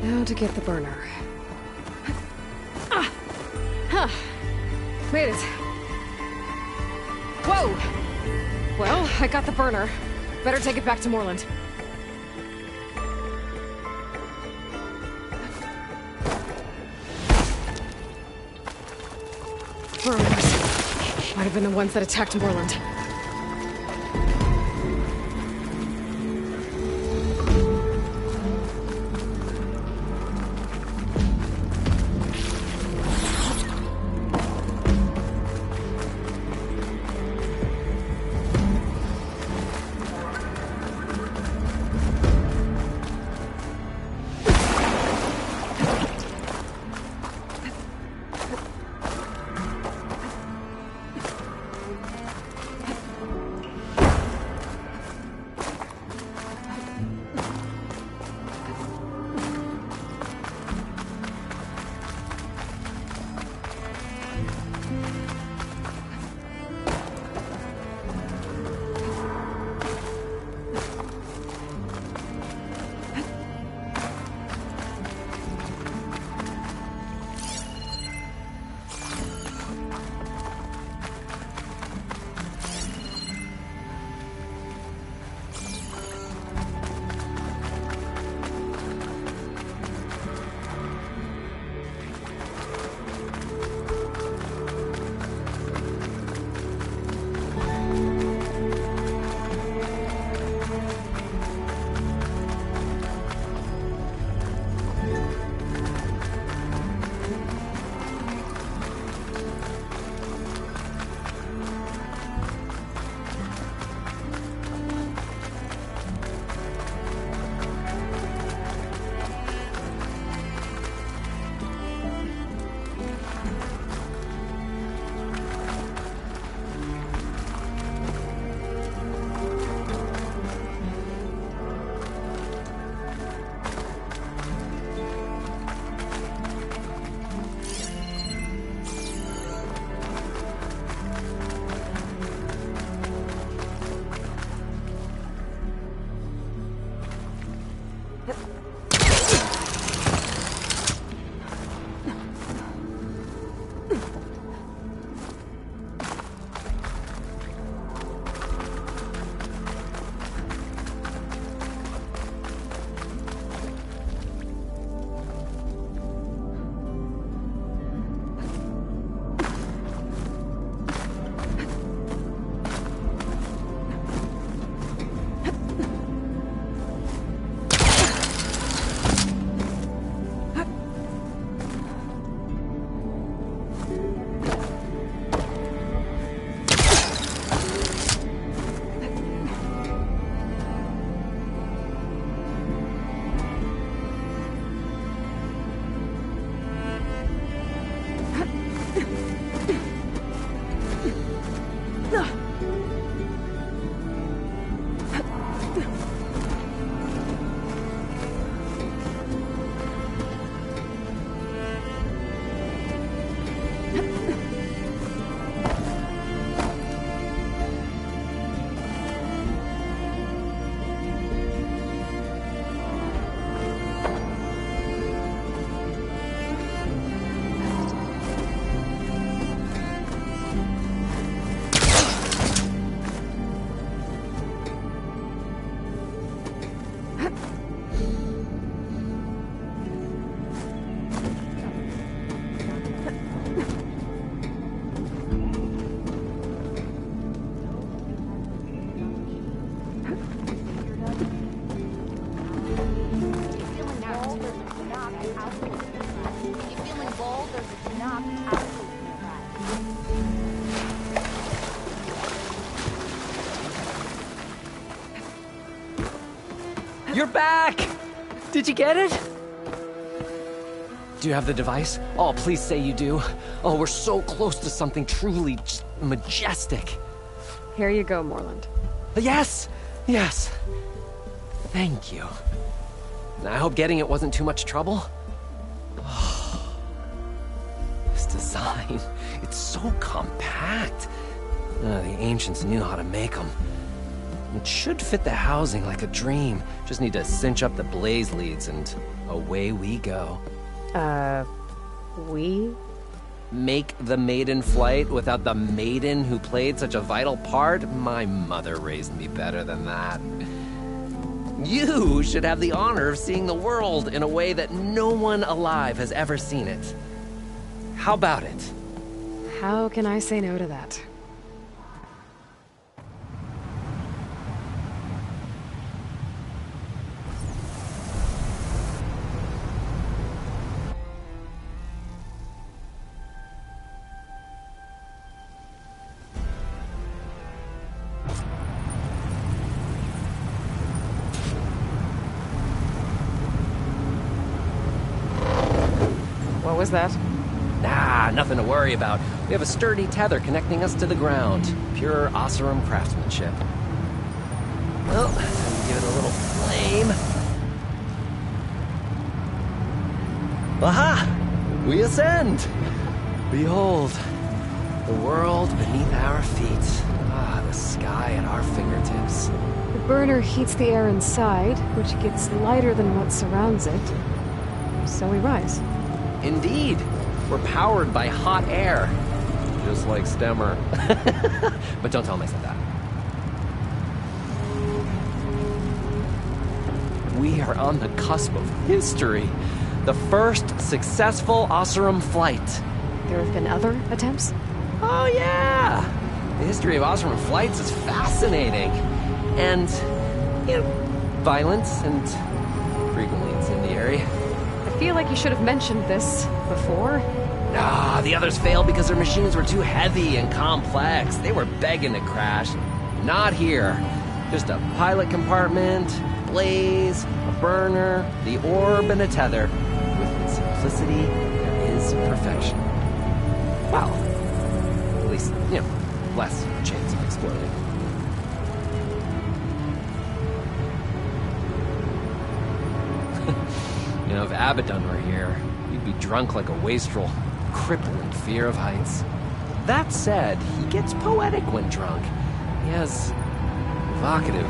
Speaker 4: Now to get the burner. Made it. Whoa! Well, I got the burner. Better take it back to Moreland. Burners. Might have been the ones that attacked Moreland.
Speaker 12: You're back! Did you get it? Do you have the device? Oh, please say you do. Oh, we're so close to something truly just majestic.
Speaker 4: Here you go, Morland.
Speaker 12: Yes! Yes! Thank you. I hope getting it wasn't too much trouble. Oh, this design, it's so compact. The ancients knew how to make them. It should fit the housing like a dream. Just need to cinch up the blaze leads and away we go.
Speaker 4: We?
Speaker 12: Make the maiden flight without the maiden who played such a vital part? My mother raised me better than that. You should have the honor of seeing the world in a way that no one alive has ever seen it. How about it?
Speaker 4: How can I say no to that? What was that?
Speaker 12: Nah, nothing to worry about. We have a sturdy tether connecting us to the ground. Pure Oseram craftsmanship. Well, time to give it a little flame. Aha! We ascend! Behold, the world beneath our feet. Ah, the sky at our fingertips.
Speaker 4: The burner heats the air inside, which gets lighter than what surrounds it. So we rise.
Speaker 12: Indeed. We're powered by hot air. Just like Stemmer. But don't tell him I said that. We are on the cusp of history. The first successful Oseram flight.
Speaker 4: There have been other attempts?
Speaker 12: Oh yeah! The history of Oseram flights is fascinating. And, you know, violent and frequently incendiary.
Speaker 4: I feel like you should have mentioned this before.
Speaker 12: Ah, the others failed because their machines were too heavy and complex. They were begging to crash. Not here. Just a pilot compartment, blaze, a burner, the orb, and a tether. With simplicity, there is perfection. Well, at least, you know, less chance of exploding. You know, if Abaddon were here, you'd be drunk like a wastrel, crippled in fear of heights. That said, he gets poetic when drunk. He has evocative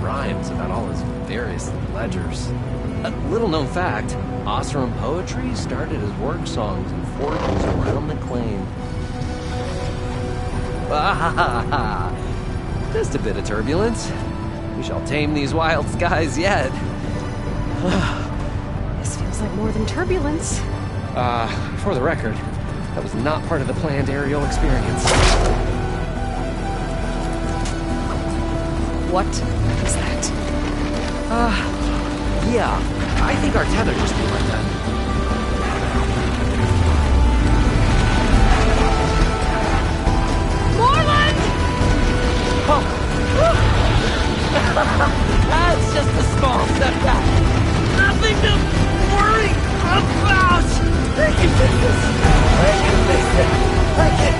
Speaker 12: rhymes about all his various ledgers. A little-known fact, Oseram poetry started as work songs in forges around the claim. Just a bit of turbulence. We shall tame these wild skies yet.
Speaker 4: This feels like more than turbulence.
Speaker 12: For the record, that was not part of the planned aerial experience.
Speaker 4: What was that?
Speaker 12: Yeah, I think our tether just came undone.
Speaker 4: Morland!
Speaker 12: Oh. That's just a small setback. Nothing to worry about. I can fix this. I can fix it. I can.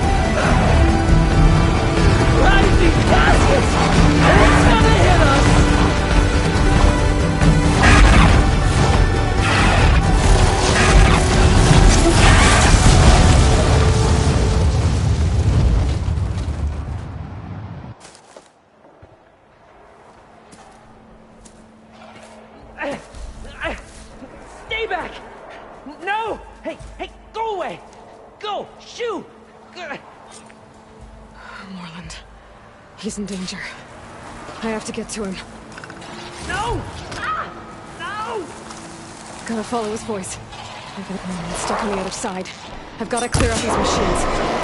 Speaker 12: back! No! Hey, go away! Go! Shoo!
Speaker 4: Morland. He's in danger. I have to get to him.
Speaker 12: No! Ah! No!
Speaker 4: Gotta follow his voice. I'm stuck on the other side. I've gotta clear out these machines.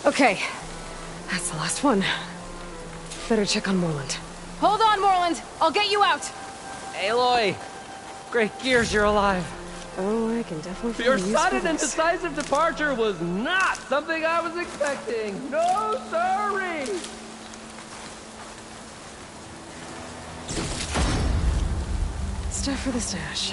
Speaker 4: Okay, that's the last one. Better check on Morland.
Speaker 10: Hold on, Morland. I'll get you out.
Speaker 12: Aloy! Great gears you're alive.
Speaker 4: Oh, I can definitely
Speaker 12: Your
Speaker 4: find use for
Speaker 12: sudden and
Speaker 4: this.
Speaker 12: decisive departure was not something I was expecting. No, sorry.
Speaker 4: Stuff for the stash.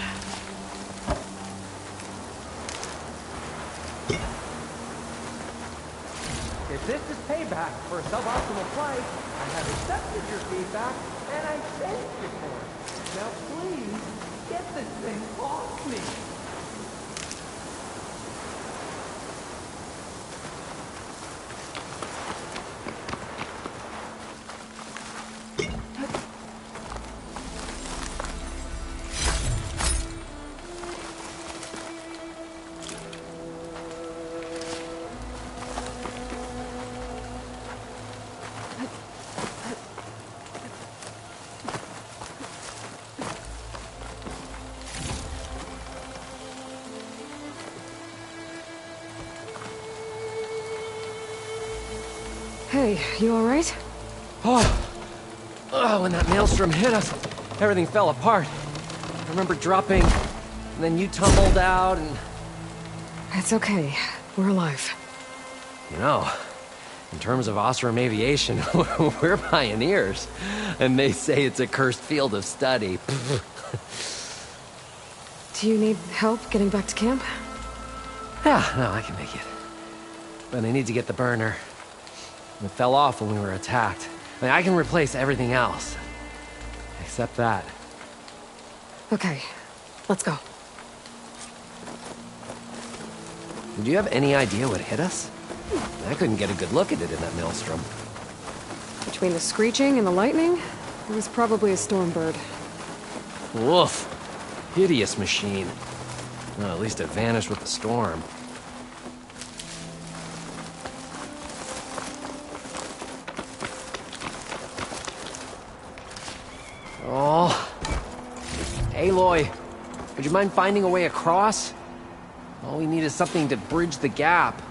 Speaker 12: If this is payback for a suboptimal flight, I have accepted your feedback, and I thank you for it. Now please, get this thing off me.
Speaker 4: Hey, you alright?
Speaker 12: Oh, when that maelstrom hit us, everything fell apart. I remember dropping, and then you tumbled out, and...
Speaker 4: It's okay. We're alive.
Speaker 12: You know, in terms of Osram aviation, we're pioneers. And they say it's a cursed field of study.
Speaker 4: Do you need help getting back to camp?
Speaker 12: Yeah, no, I can make it. But I need to get the burner. It fell off when we were attacked. I mean, I can replace everything else. Except that.
Speaker 4: Okay, let's go.
Speaker 12: Do you have any idea what hit us? I couldn't get a good look at it in that maelstrom.
Speaker 4: Between the screeching and the lightning, it was probably a storm bird.
Speaker 12: Woof. Hideous machine. Well, at least it vanished with the storm. Oh. Aloy, would you mind finding a way across? All we need is something to bridge the gap.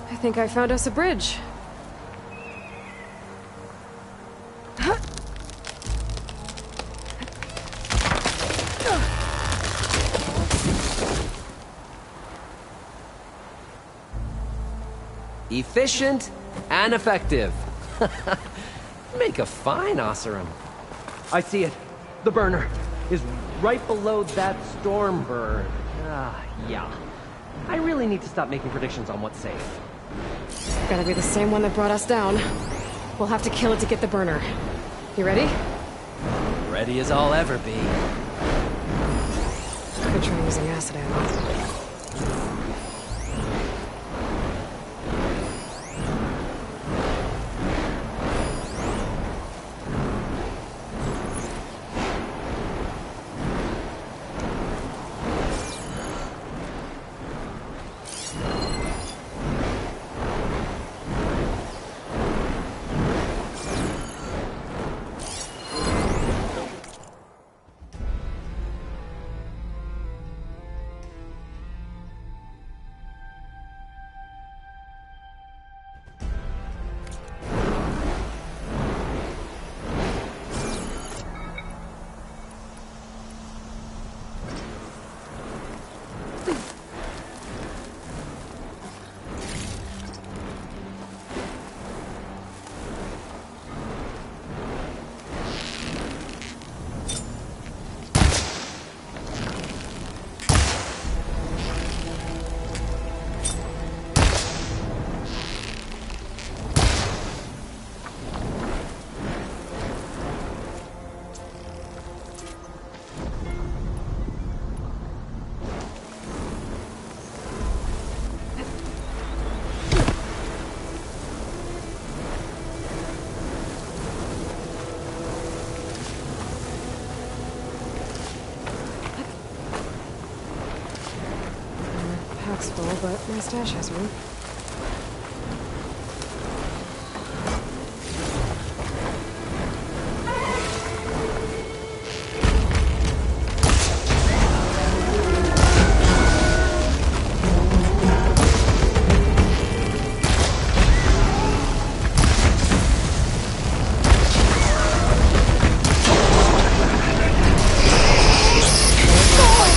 Speaker 4: I think I found us a bridge.
Speaker 12: Efficient and effective. Make a fine Oseram. I see it. The burner is right below that storm burn. Yeah. I really need to stop making predictions on what's safe.
Speaker 4: Gotta be the same one that brought us down. We'll have to kill it to get the burner. You ready?
Speaker 12: Ready as I'll ever be.
Speaker 4: Could try using acid ammo. Pack's full, but my stash has room.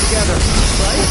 Speaker 12: Together, right?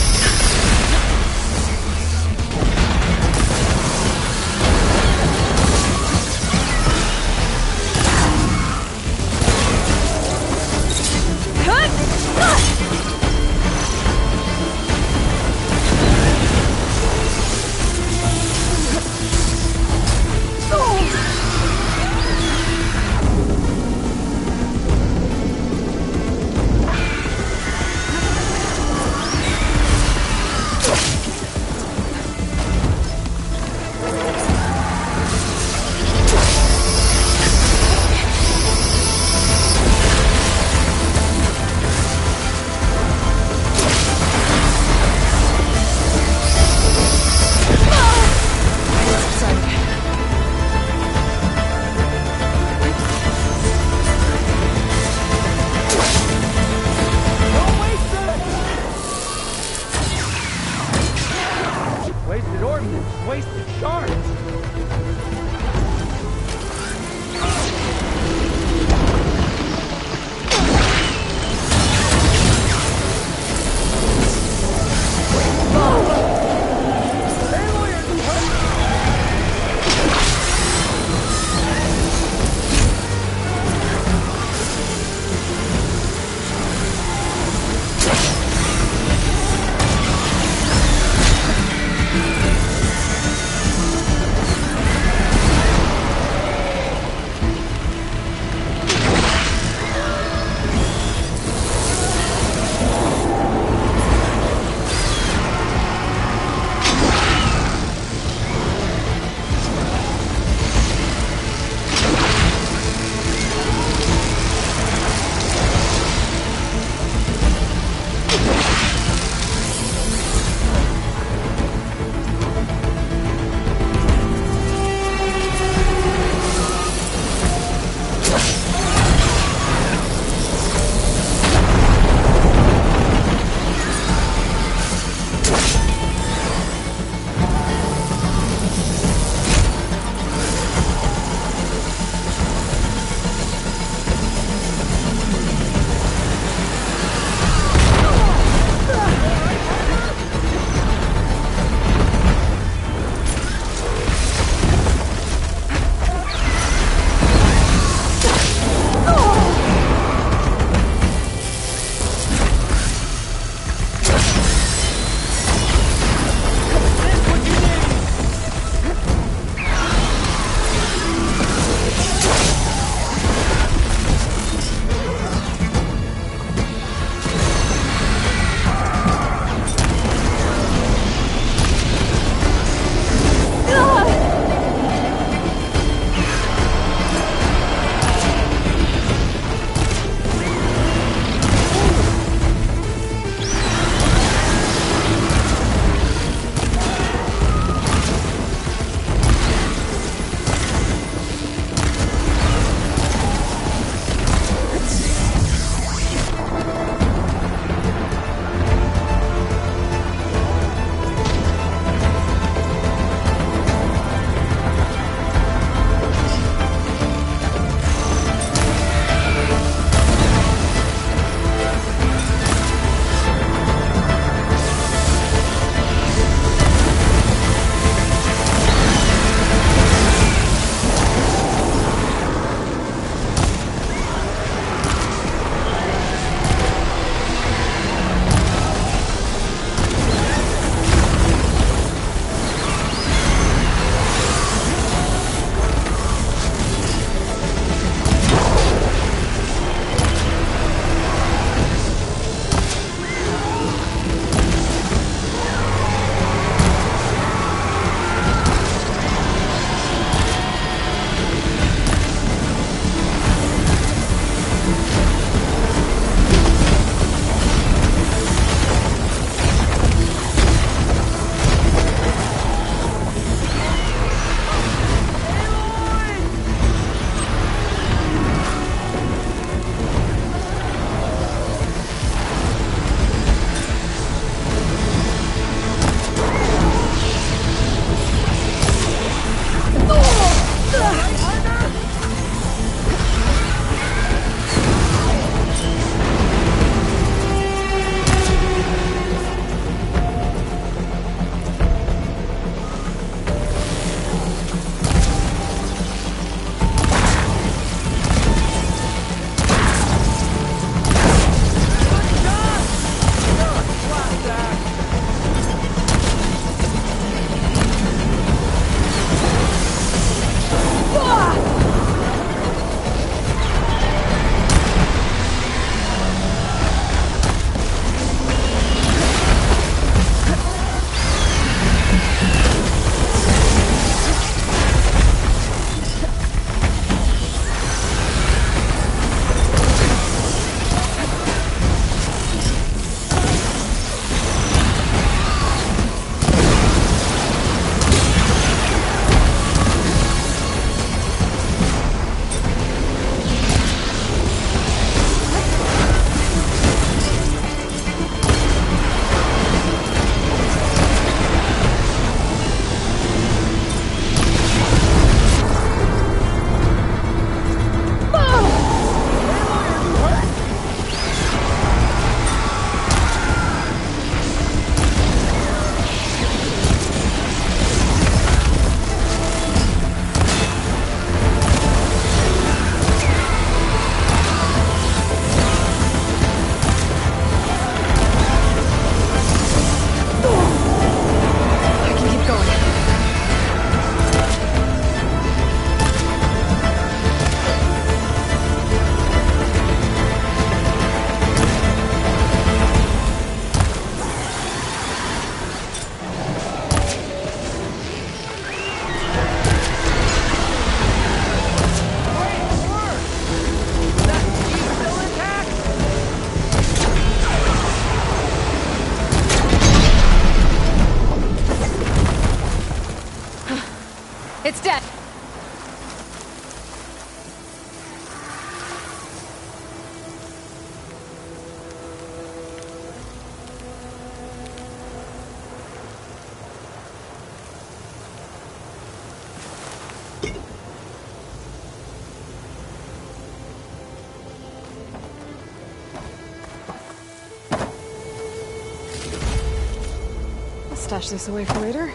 Speaker 4: stash this away for later.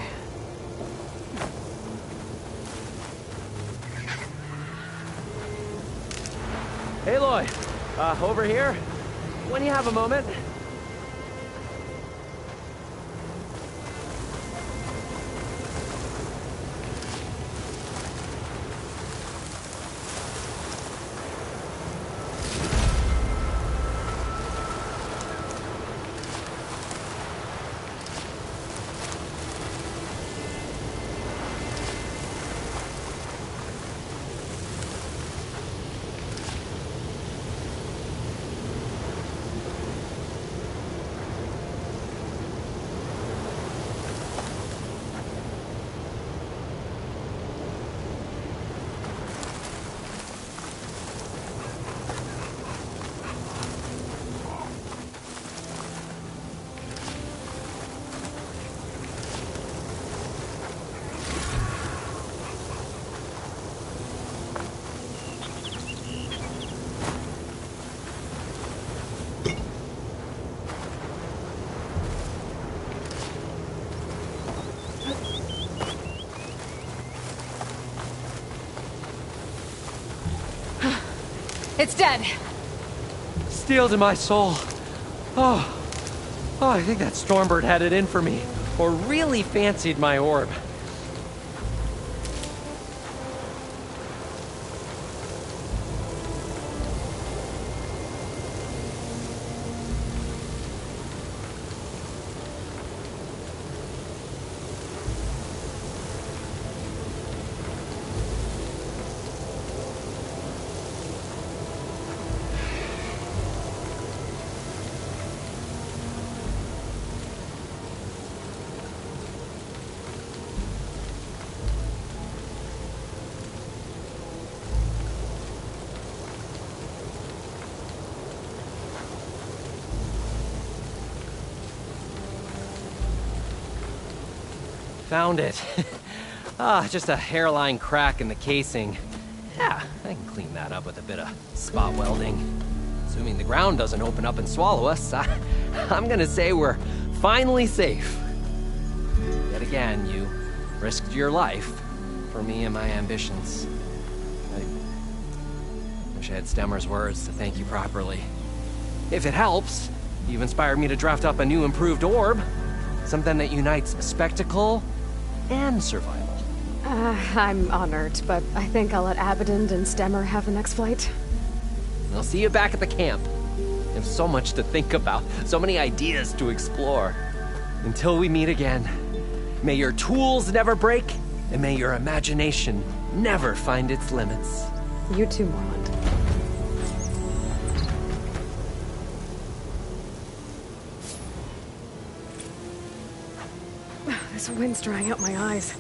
Speaker 12: Hey, Aloy. Over here. When you have a moment.
Speaker 10: It's dead.
Speaker 12: Steel to my soul. Oh, I think that Stormbird had it in for me, or really fancied my orb. Found it. Just a hairline crack in the casing. Yeah, I can clean that up with a bit of spot welding. Assuming the ground doesn't open up and swallow us, I'm gonna say we're finally safe. Yet again, you risked your life for me and my ambitions. I wish I had Stemmer's words to thank you properly. If it helps, you've inspired me to draft up a new improved orb. Something that unites spectacle and survival.
Speaker 4: I'm honored, but I think I'll let Abaddon and Stemmer have the next flight.
Speaker 12: I'll see you back at the camp. I have so much to think about, so many ideas to explore. Until we meet again, may your tools never break, and may your imagination never find its limits.
Speaker 4: You too, Morland. This wind's drying out my eyes.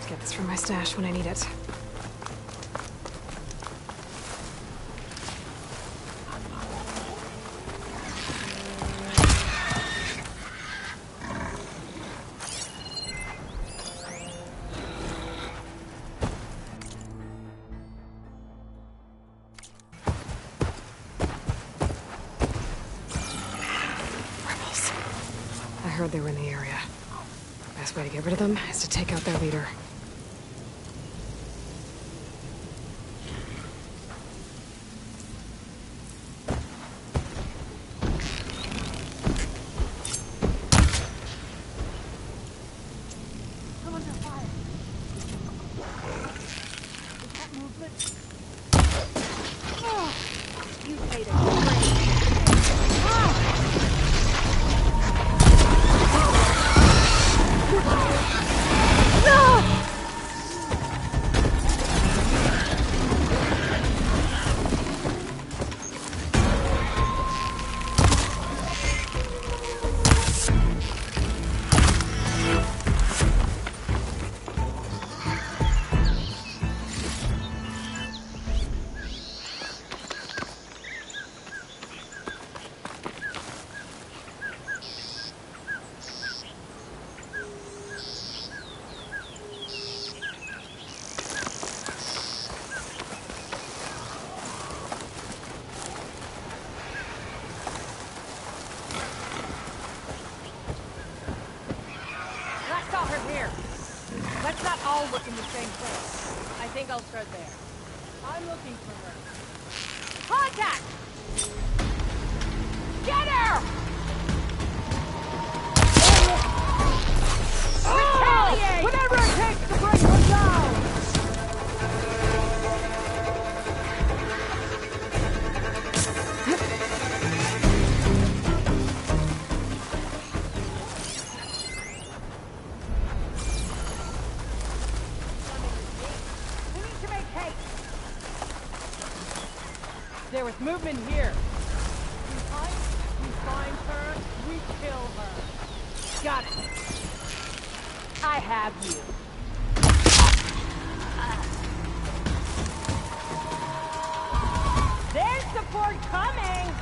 Speaker 4: Get this from my stash when I need it. heard they were in the area. Best way to get rid of them is to take out their leader.
Speaker 11: I'll start there. I'm looking for her. Contact! Get her! Retaliate! Whatever it takes to bring her down! There was movement here. We find her, we kill her. Got it. I have you. There's support coming!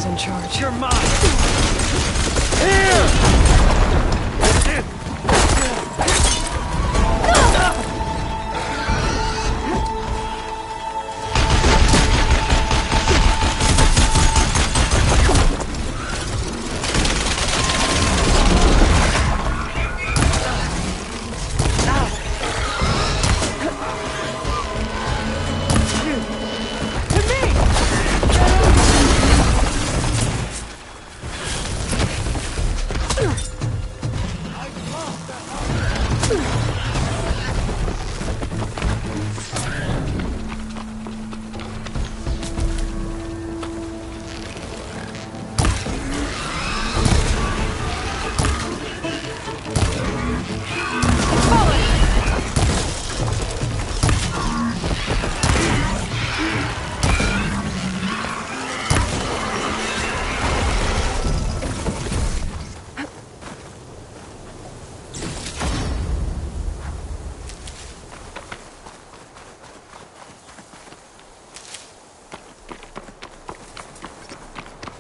Speaker 4: was in charge.
Speaker 13: You're mine! Here!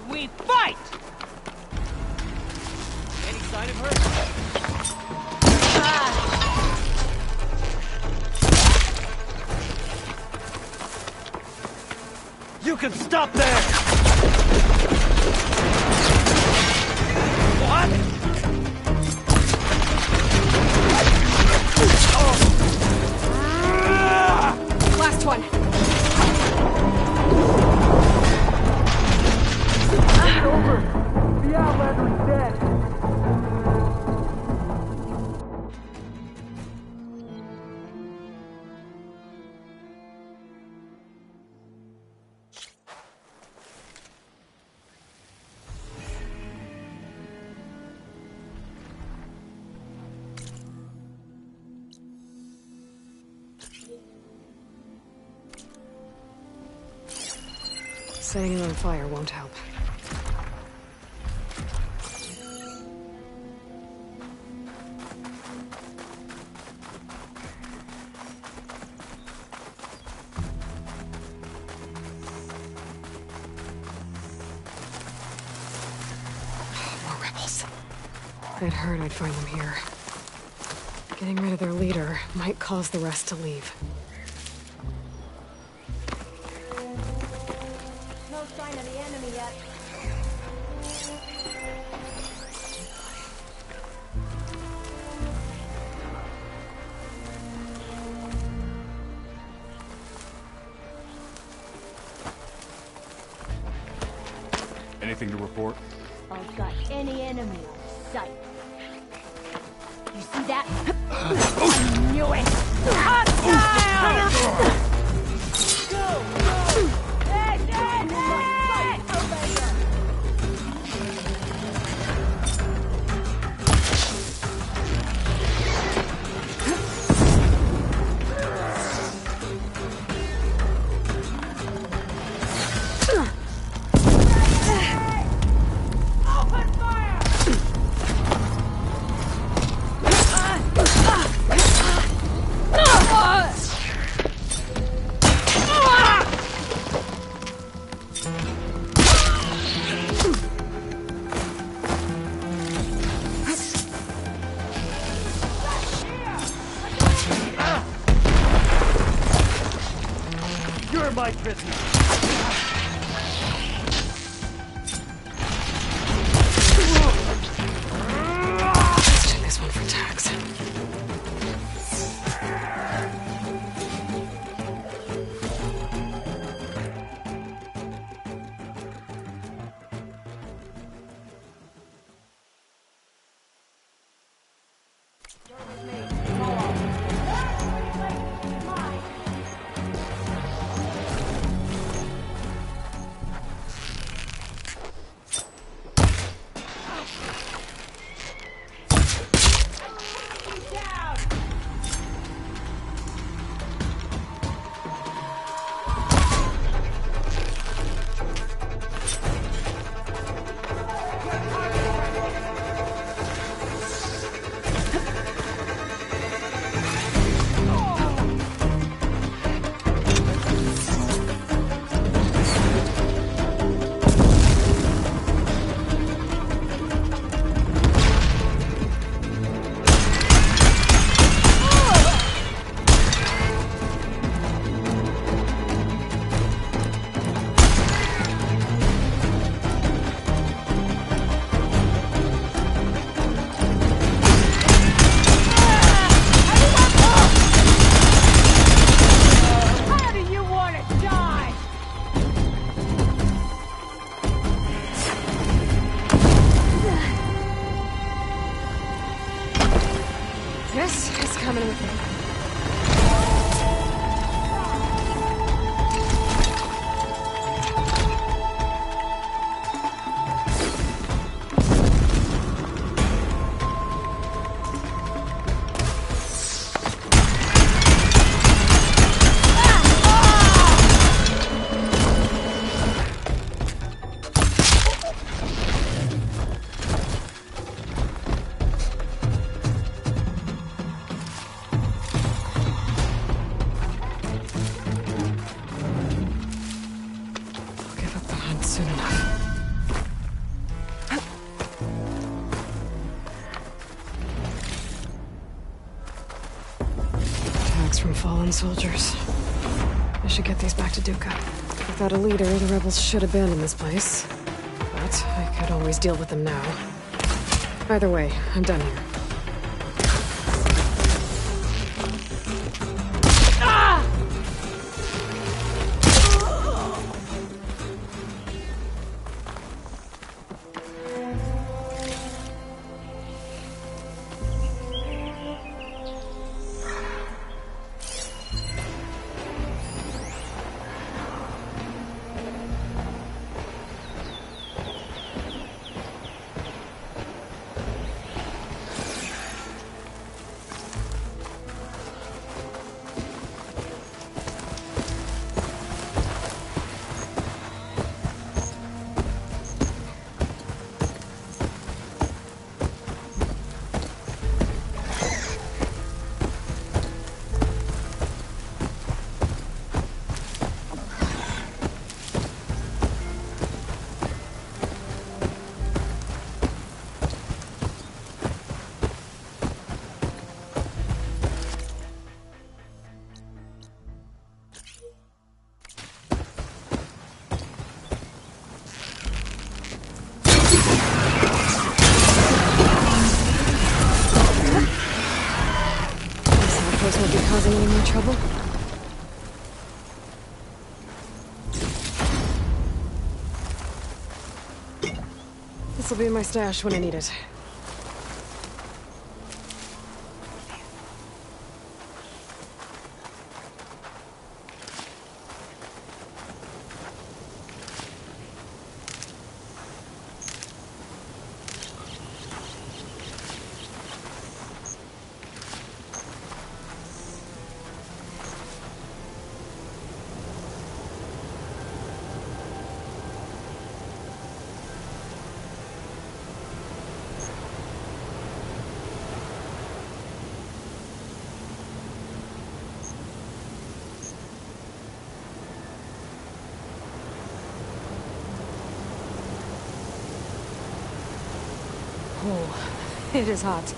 Speaker 13: We fight! Any sign of her? You can stop there! What?
Speaker 10: Last one.
Speaker 13: It's over. The Outlander is dead.
Speaker 4: Setting it on fire won't help. More rebels. I'd heard I'd find them here. Getting rid of their leader might cause the rest to leave.
Speaker 11: No sign of the enemy yet.
Speaker 14: Anything to report?
Speaker 11: I've got any enemy in sight. You see that? I knew it! Hostile! Go! Hey, hey, hey! Open fire!
Speaker 13: You're my prisoner.
Speaker 4: Let's check this one for tags. coming with me. From fallen soldiers. I should get these back to Duca. Without a leader, the rebels should abandon this place. But I could always deal with them now. Either way, I'm done here. Won't be causing any more trouble? This'll be in my stash when I need it. Oh, it is hot.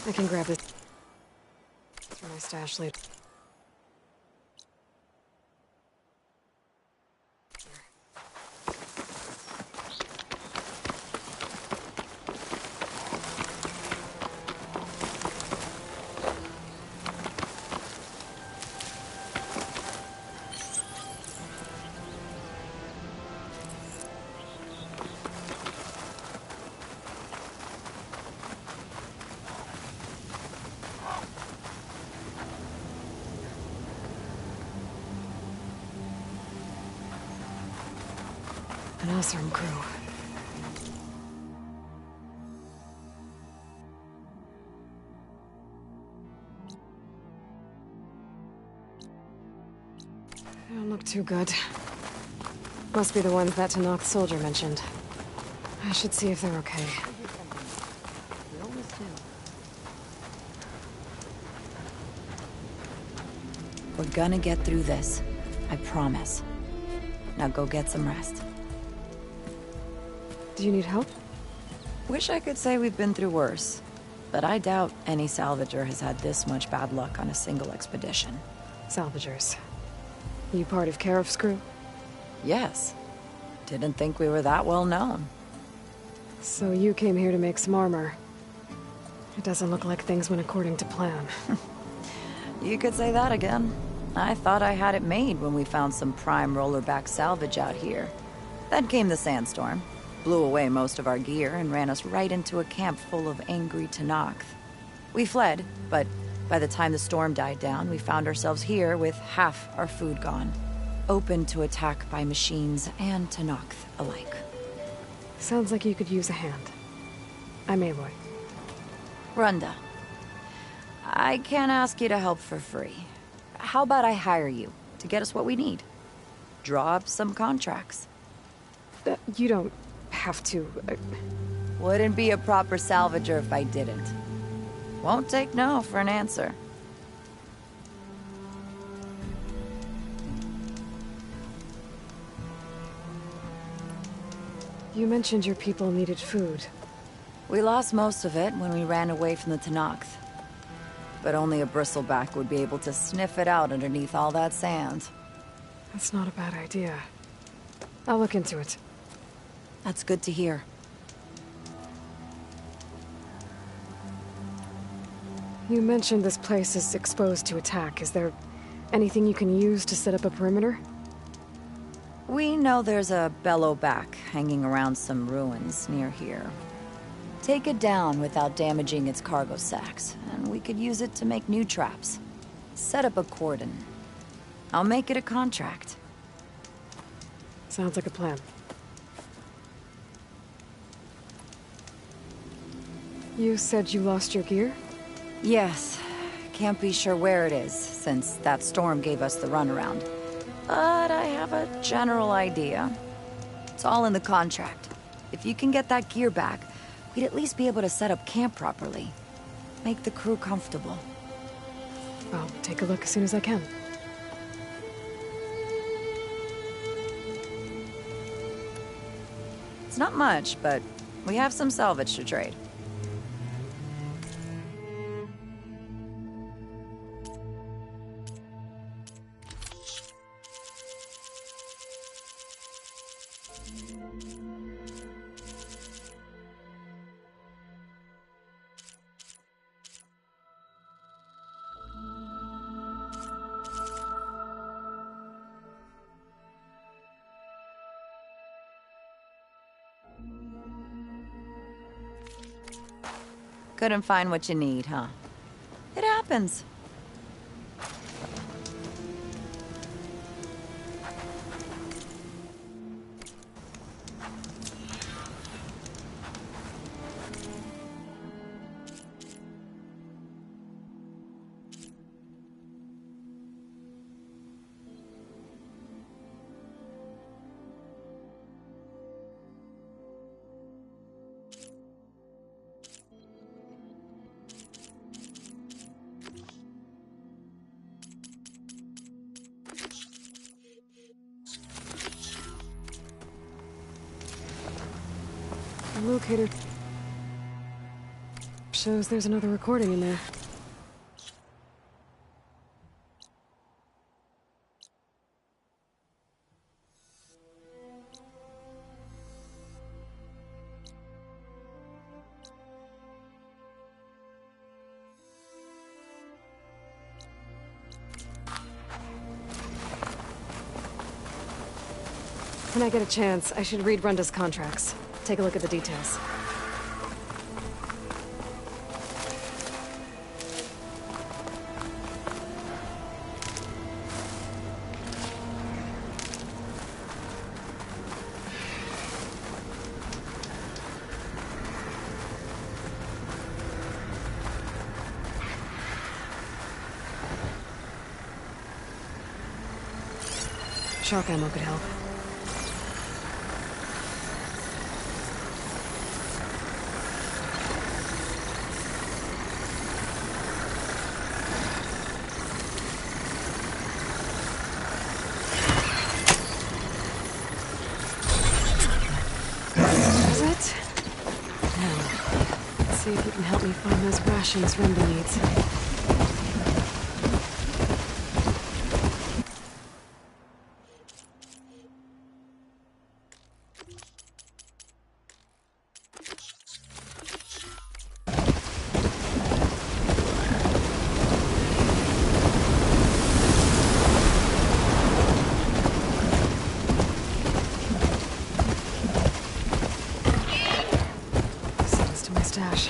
Speaker 4: I can grab it from my stash later. An Oseram crew. They don't look too good. Must be the ones that Tanakh soldier mentioned. I should see if they're okay.
Speaker 2: We're gonna get through this. I promise. Now go get some rest.
Speaker 4: Do you need help?
Speaker 2: Wish I could say we've been through worse, but I doubt any salvager has had this much bad luck on a single expedition.
Speaker 4: Salvagers. You part of Karif's crew?
Speaker 2: Yes. Didn't think we were that well known.
Speaker 4: So you came here to make some armor. It doesn't look like things went according to plan.
Speaker 2: You could say that again. I thought I had it made when we found some prime rollerback salvage out here. Then came the sandstorm. Blew away most of our gear and ran us right into a camp full of angry Tenakth. We fled, but by the time the storm died down, we found ourselves here with half our food gone. Open to attack by machines and Tenakth alike.
Speaker 4: Sounds like you could use a hand. I'm Aloy.
Speaker 2: Runda. I can't ask you to help for free. How about I hire you to get us what we need?
Speaker 15: draw up some contracts.
Speaker 4: You don't have to...
Speaker 15: Wouldn't be a proper salvager if I didn't. Won't take no for an answer.
Speaker 4: You mentioned your people needed food.
Speaker 15: We lost most of it when we ran away from the Tenakth. But only a bristleback would be able to sniff it out underneath all that sand.
Speaker 4: That's not a bad idea. I'll look into it.
Speaker 15: That's good to hear.
Speaker 4: You mentioned this place is exposed to attack. Is there anything you can use to set up a perimeter?
Speaker 15: We know there's a bellowback hanging around some ruins near here. Take it down without damaging its cargo sacks, and we could use it to make new traps. Set up a cordon. I'll make it a contract.
Speaker 4: Sounds like a plan. You said you lost your gear?
Speaker 15: Yes. Can't be sure where it is, since that storm gave us the runaround. But I have a general idea. It's all in the contract. If you can get that gear back, we'd at least be able to set up camp properly. Make the crew comfortable.
Speaker 4: I'll take a look as soon as I can.
Speaker 15: It's not much, but we have some salvage to trade. Couldn't find what you need, huh? It happens.
Speaker 4: The locator shows there's another recording in there. When I get a chance, I should read Runda's contracts. Take a look at the details. Shock ammo could help. See if you can help me find those rations Runda needs. Sounds to my stash.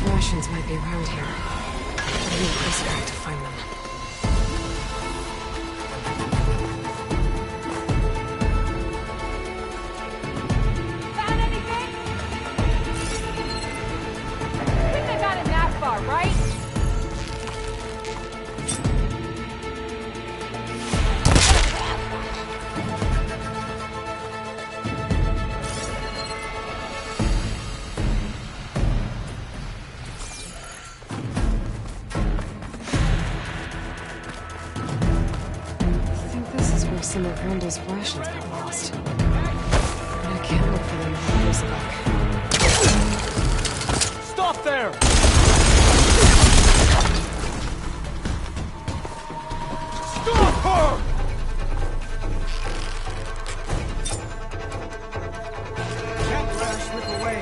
Speaker 4: Rations might be around here. I need Chris back to find them.
Speaker 11: Found anything? Couldn't have gotten that far, right?
Speaker 4: Some of Randall's rations got lost. And I can't look for them in the book.
Speaker 13: Stop there! Stop her! Can't let her slip away.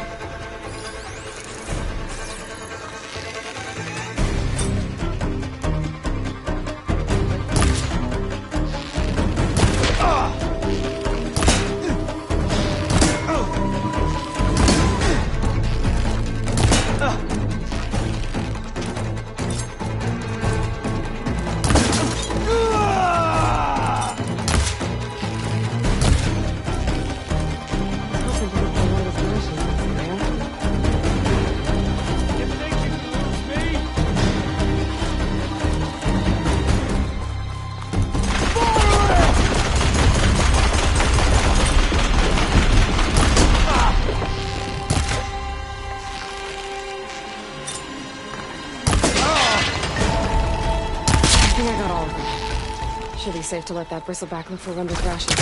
Speaker 4: Should be safe to let that bristleback look for Randall's rations.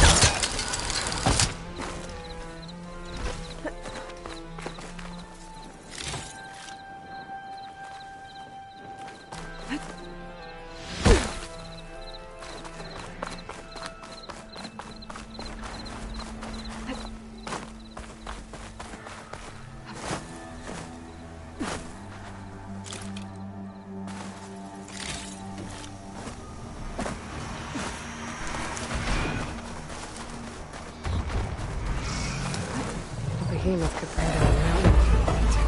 Speaker 4: behemoth could bring down a mountain if he wanted to.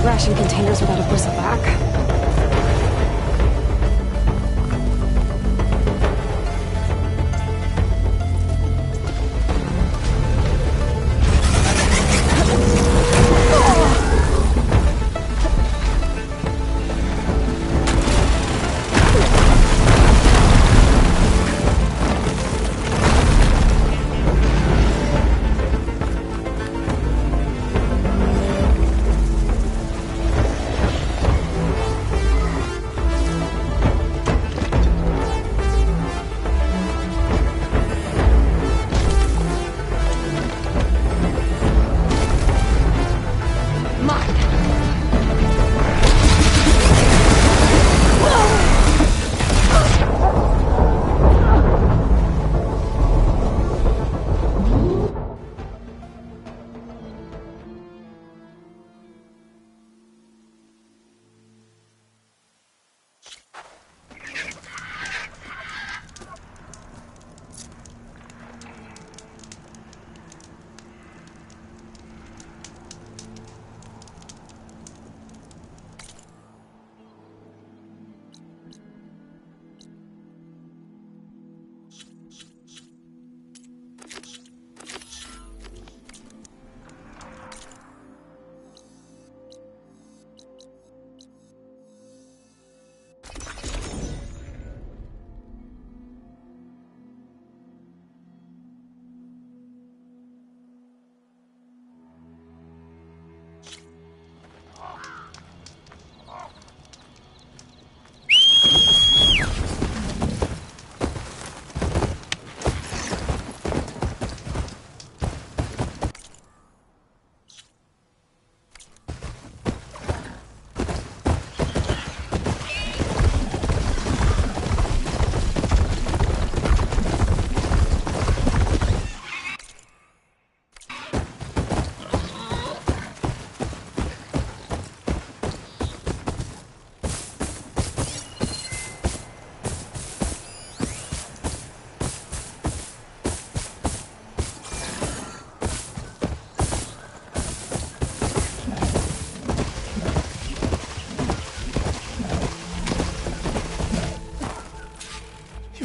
Speaker 4: Ration containers without a bristleback.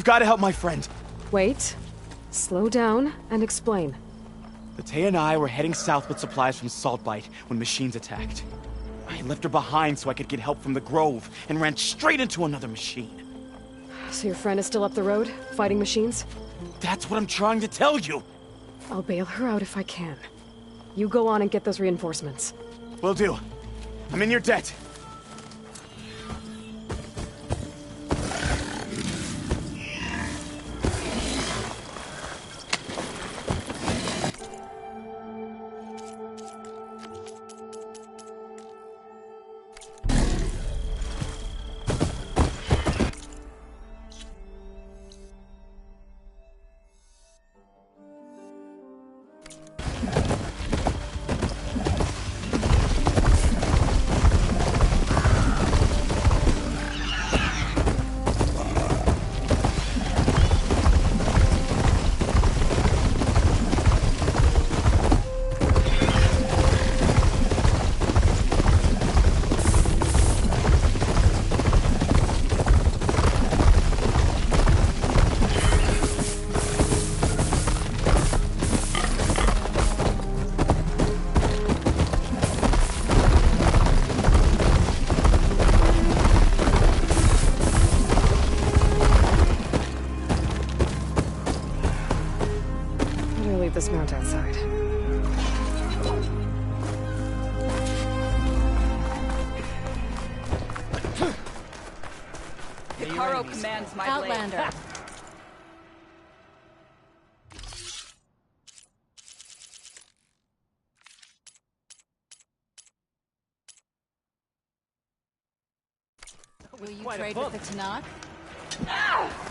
Speaker 16: Gotta help my friend.
Speaker 4: Wait. Slow down and explain.
Speaker 16: Batea and I were heading south with supplies from Saltbite when machines attacked. I left her behind so I could get help from the Grove and ran straight into another machine.
Speaker 4: So your friend is still up the road, fighting machines?
Speaker 16: That's what I'm trying to tell you.
Speaker 4: I'll bail her out if I can. You go on and get those reinforcements.
Speaker 16: Will do. I'm in your debt.
Speaker 4: leave this mount outside.
Speaker 11: Hikaru commands my Outlander. Blade. Will you trade with the Tanakh? Ah!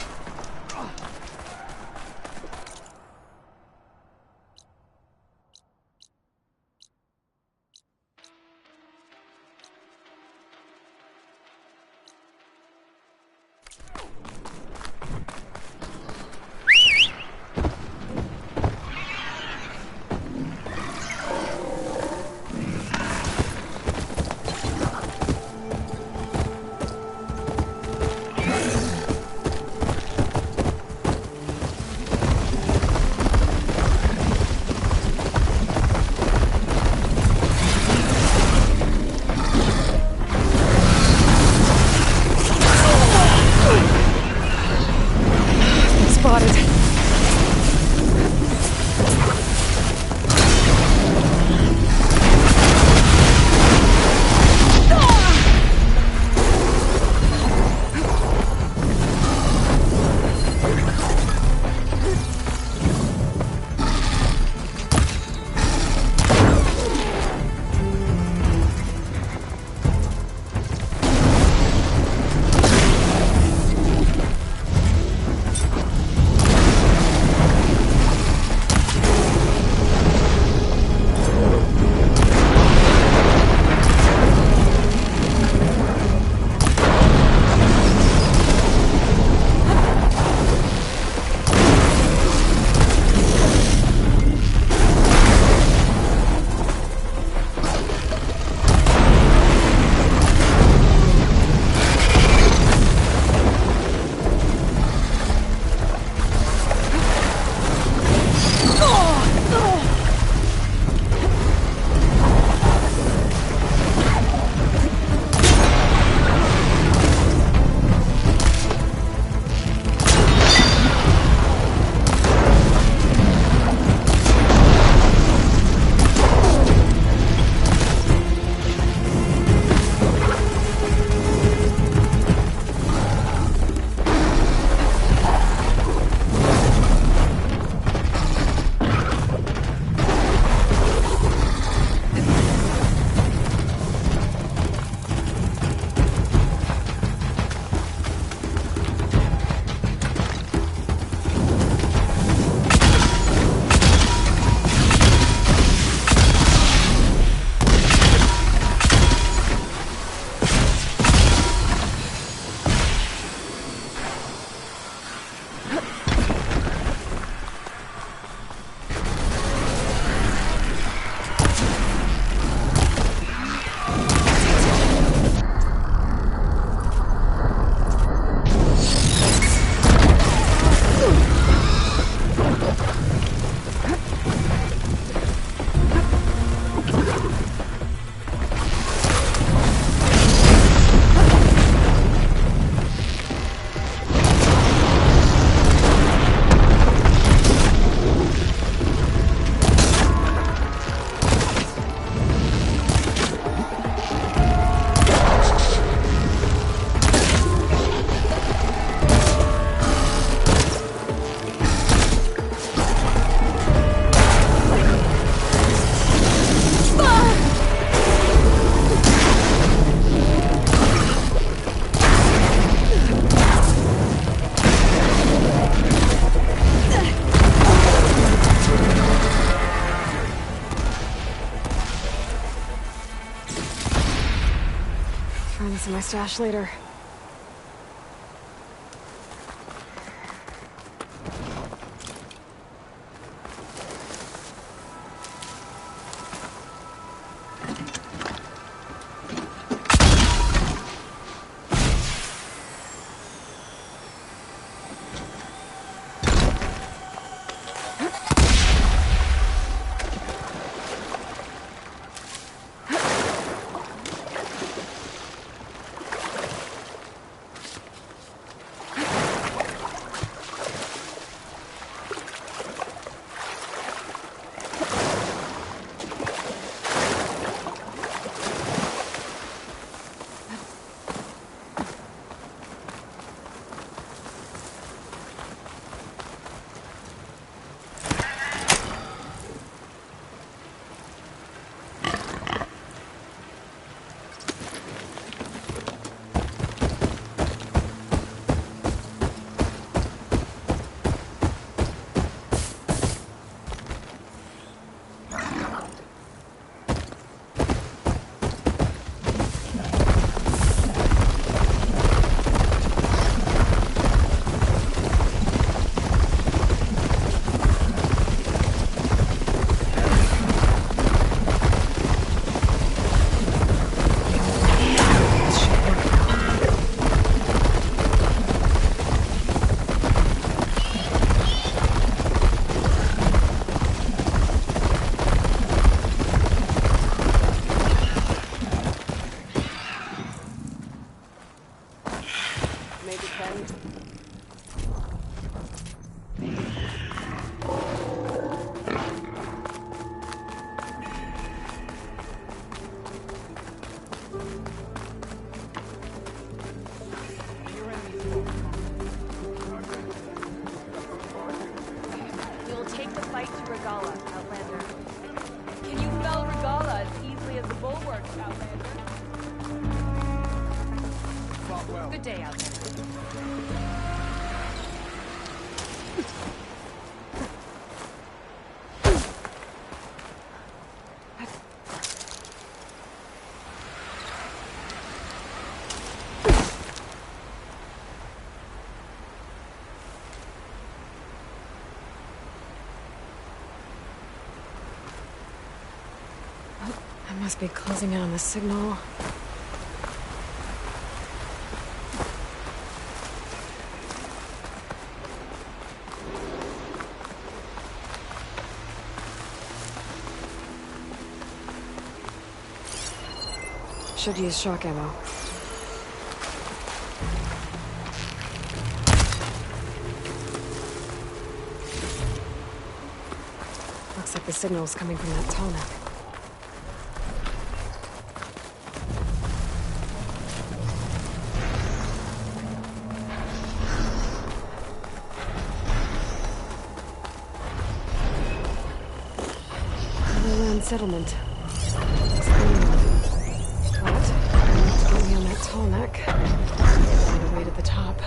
Speaker 4: To my stash later.
Speaker 11: day out there.
Speaker 4: I must be closing in on the signal. Should use shock ammo. Looks like the signal's coming from that tall neck. Settlement. But I need to get me on that tall neck. Find a way to the top.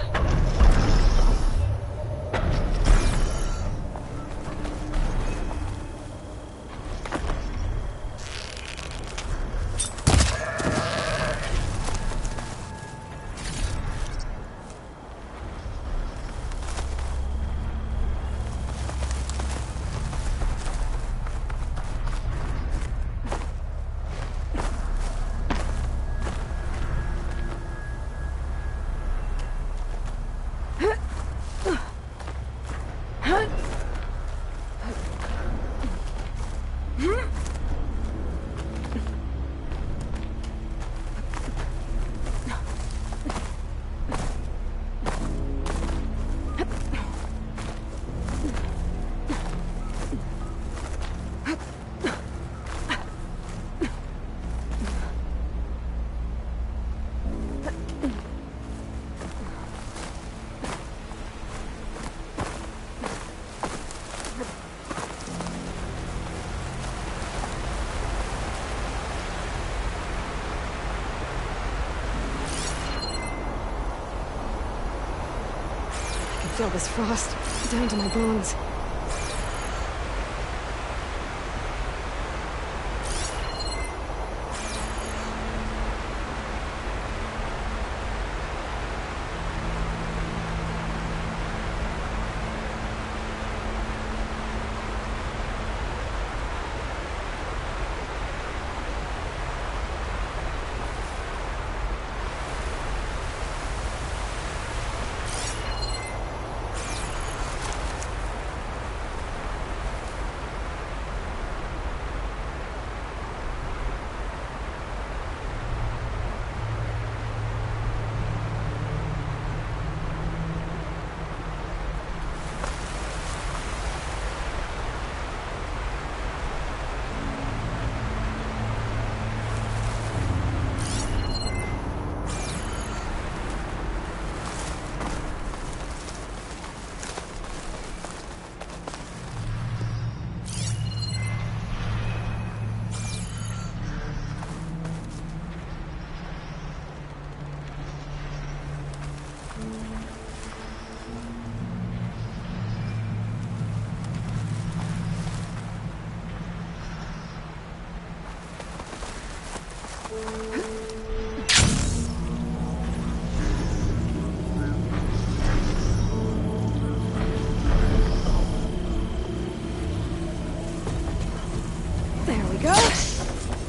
Speaker 4: Feel this frost down to my bones.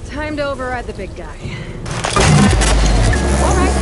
Speaker 4: Time to override the big guy. All right.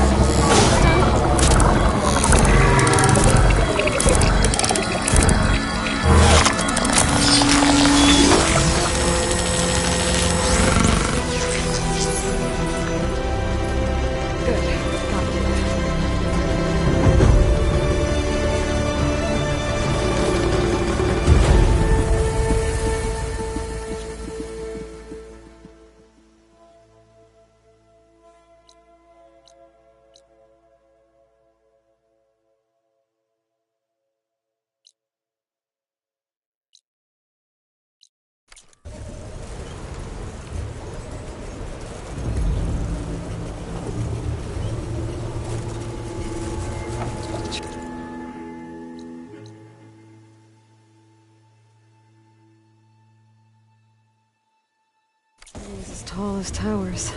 Speaker 4: As tall as towers.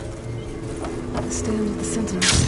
Speaker 4: The stand of the Sentinels.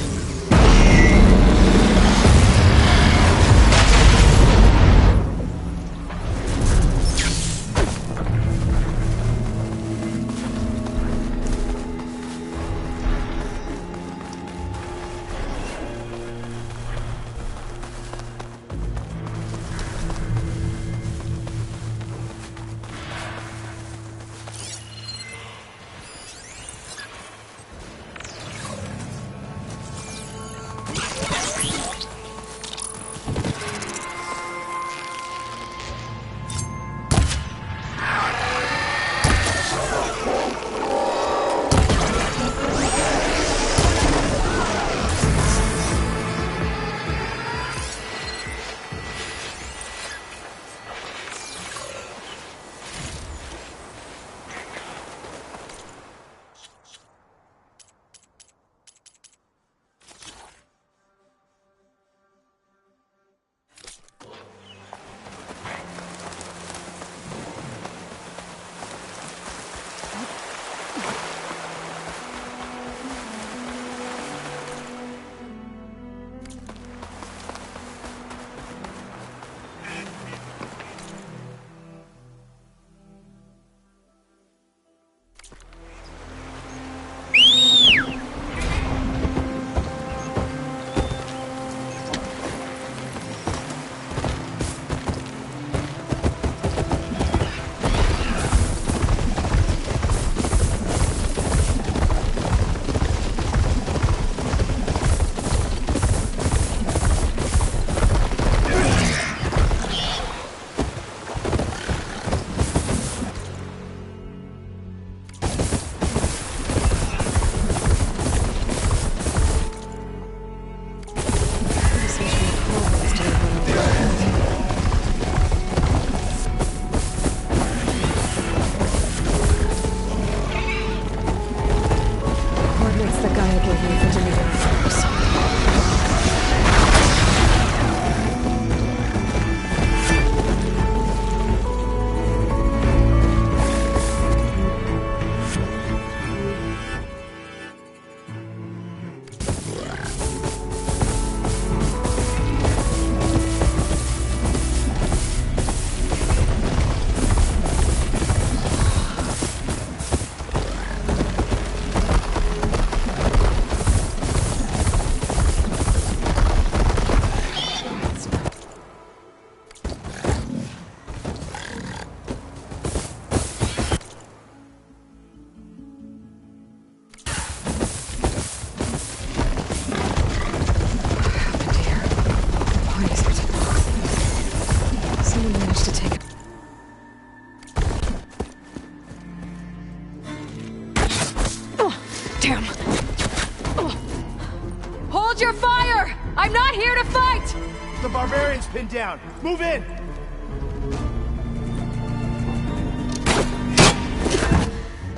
Speaker 13: Pinned down. Move in!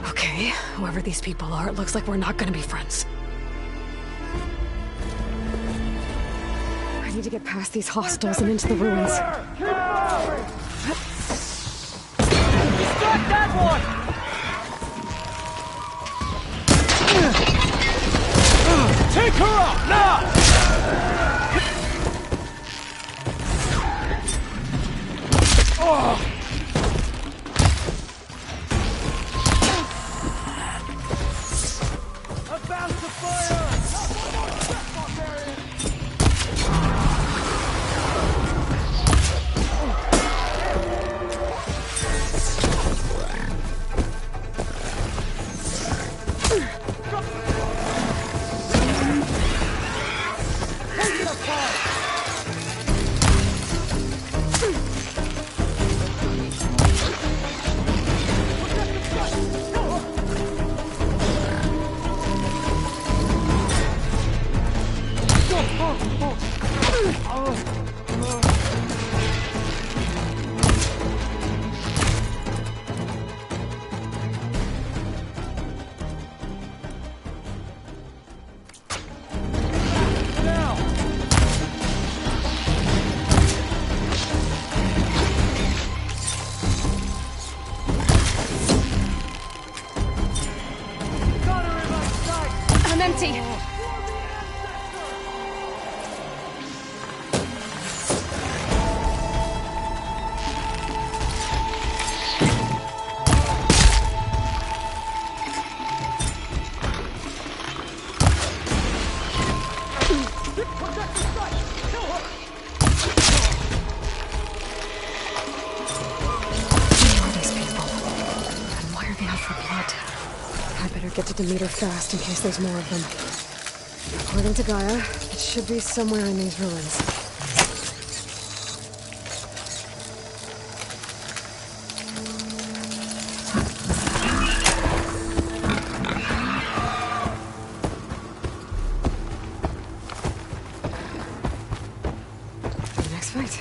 Speaker 4: Okay, whoever these people are, it looks like we're not gonna be friends. I need to get past these hostiles and into the ruins.
Speaker 13: Start that one! Take her out, now! Oh! About to fire!
Speaker 4: I better get to Demeter fast in case there's more of them. According to Gaia, it should be somewhere in these ruins. Next fight.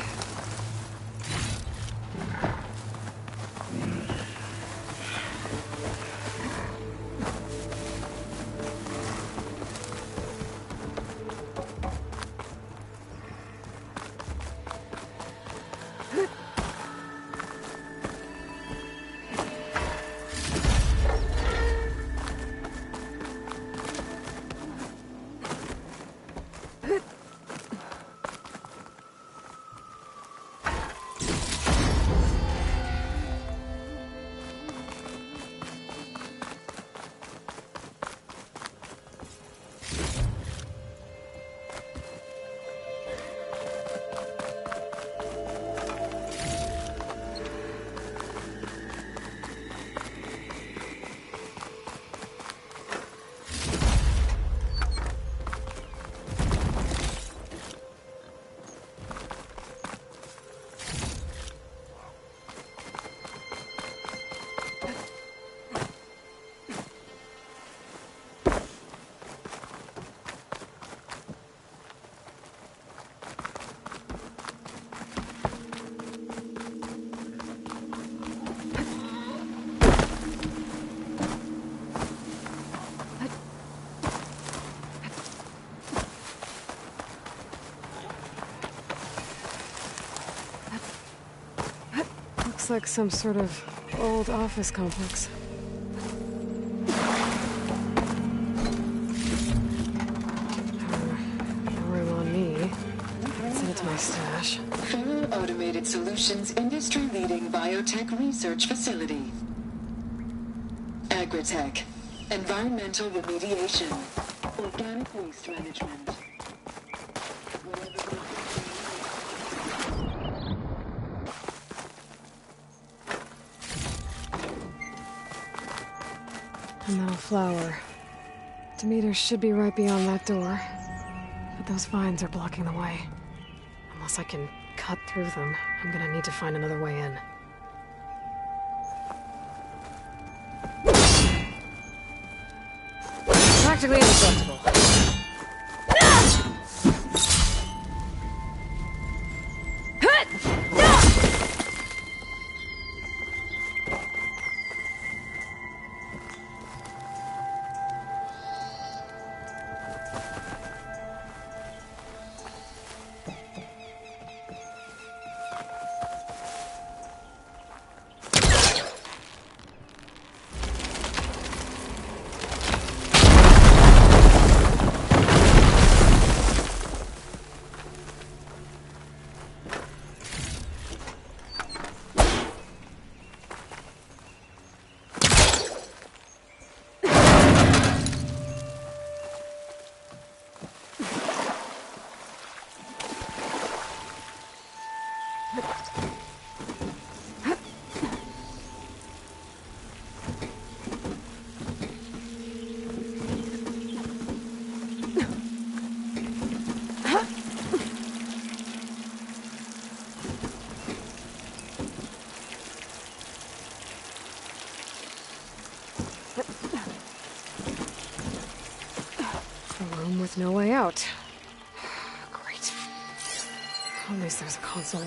Speaker 4: Looks like some sort of old office complex. No room on me. Send it to my stash.
Speaker 5: Faro Automated Solutions industry-leading biotech research facility. Agritech. Environmental remediation. Organic waste management.
Speaker 4: A metal flower. Demeter should be right beyond that door. But those vines are blocking the way. Unless I can cut through them, I'm gonna need to find another way in. Practically indestructible. With no way out. Great. At least there's a console.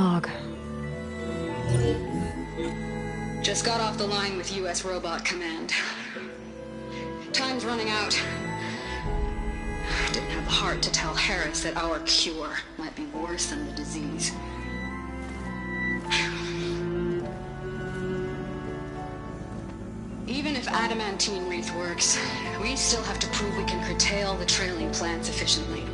Speaker 4: log.
Speaker 17: Just got off the line with US Robot Command. Time's running out. Didn't have the heart to tell Harris that our cure might be worse than the disease. Even if adamantine wreath works, we still have to prove we can curtail the trailing plants efficiently.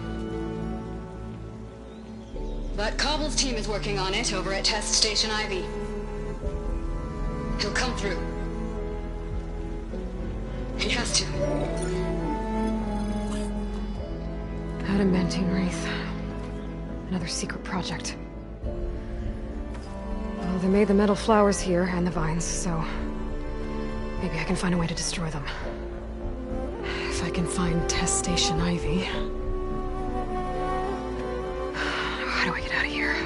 Speaker 17: But Cobble's team is working on it over at Test Station Ivy. He'll come through. He has to.
Speaker 4: Adamantine Wreath. Another secret project. Well, they made the metal flowers here and the vines, so maybe I can find a way to destroy them. If I can find Test Station Ivy. How do I get out of here?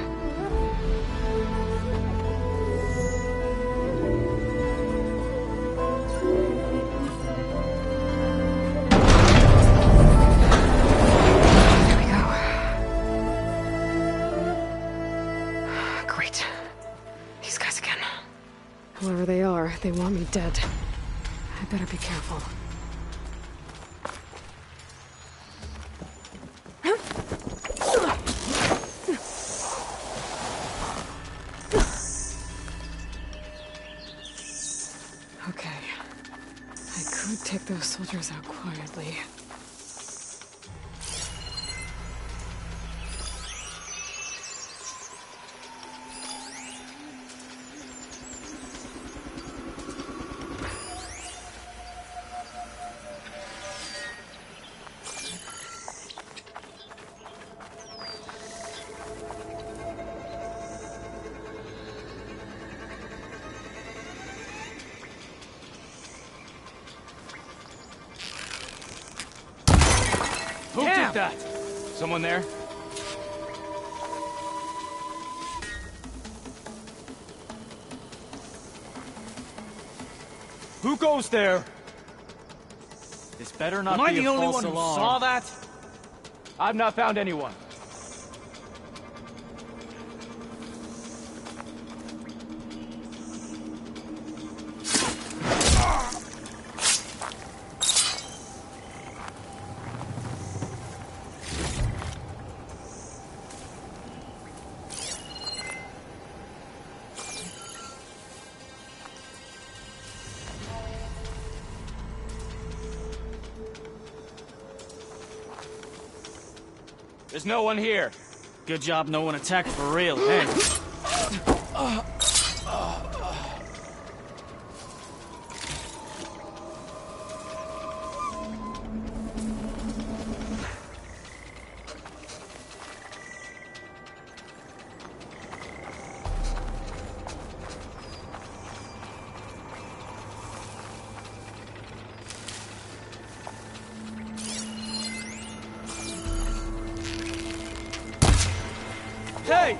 Speaker 4: Whoever they are, they want me dead. I better be careful. Okay. I could take those soldiers out quietly.
Speaker 16: Who did that? Someone there? Who goes there? This better not be a false alarm. Am I the only one who saw that? I've not found anyone. There's no one here. Good job no one attacked for real. Hey. Hey!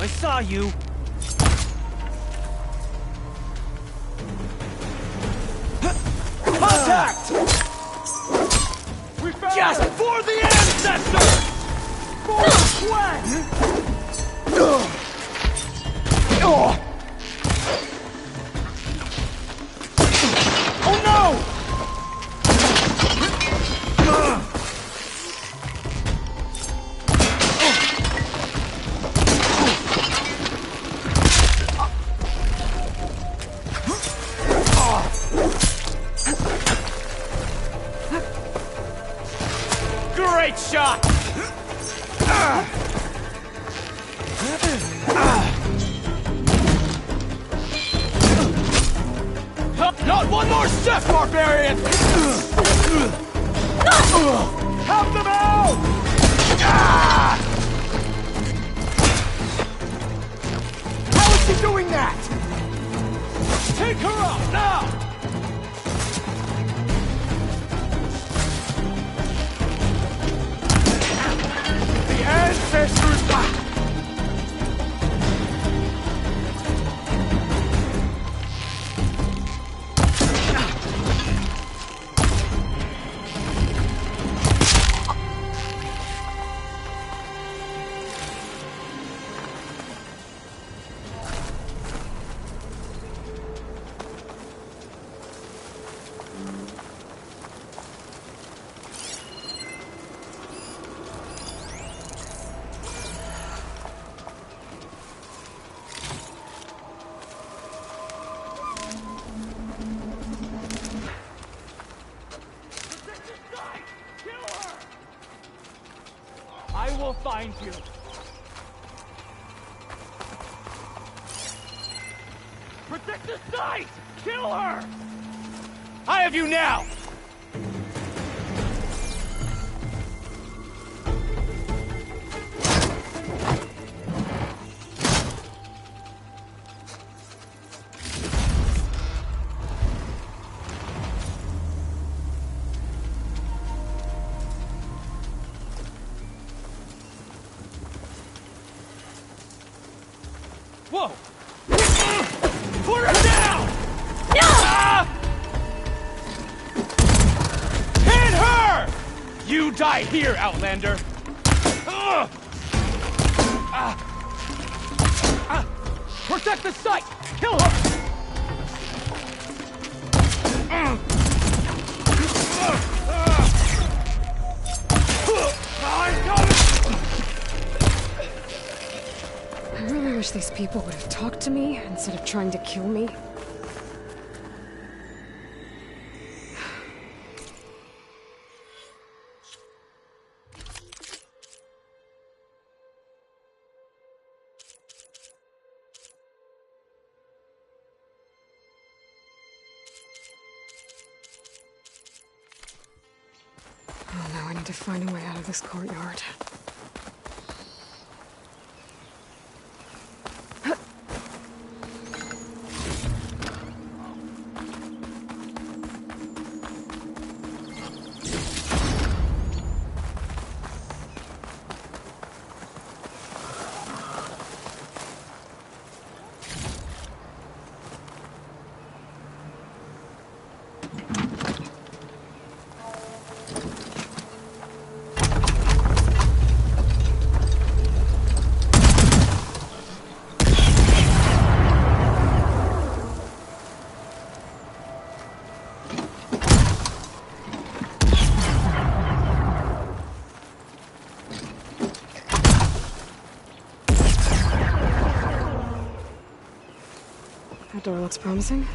Speaker 16: I saw you! Contact! We found just it. For the ancestors! For the clan! Oh no! Great shot! Not one more step, barbarian! Help them out! How is she doing that? Take her up, now! The ancestors... behind you! Protect the site! Kill her! I have you now! Whoa! Put her down! No! Hit her! You die here, Outlander! Protect the site! Kill her!
Speaker 4: I really wish these people would have talked to me instead of trying to kill me. Oh, now I need to find a way out of this courtyard. That door looks promising.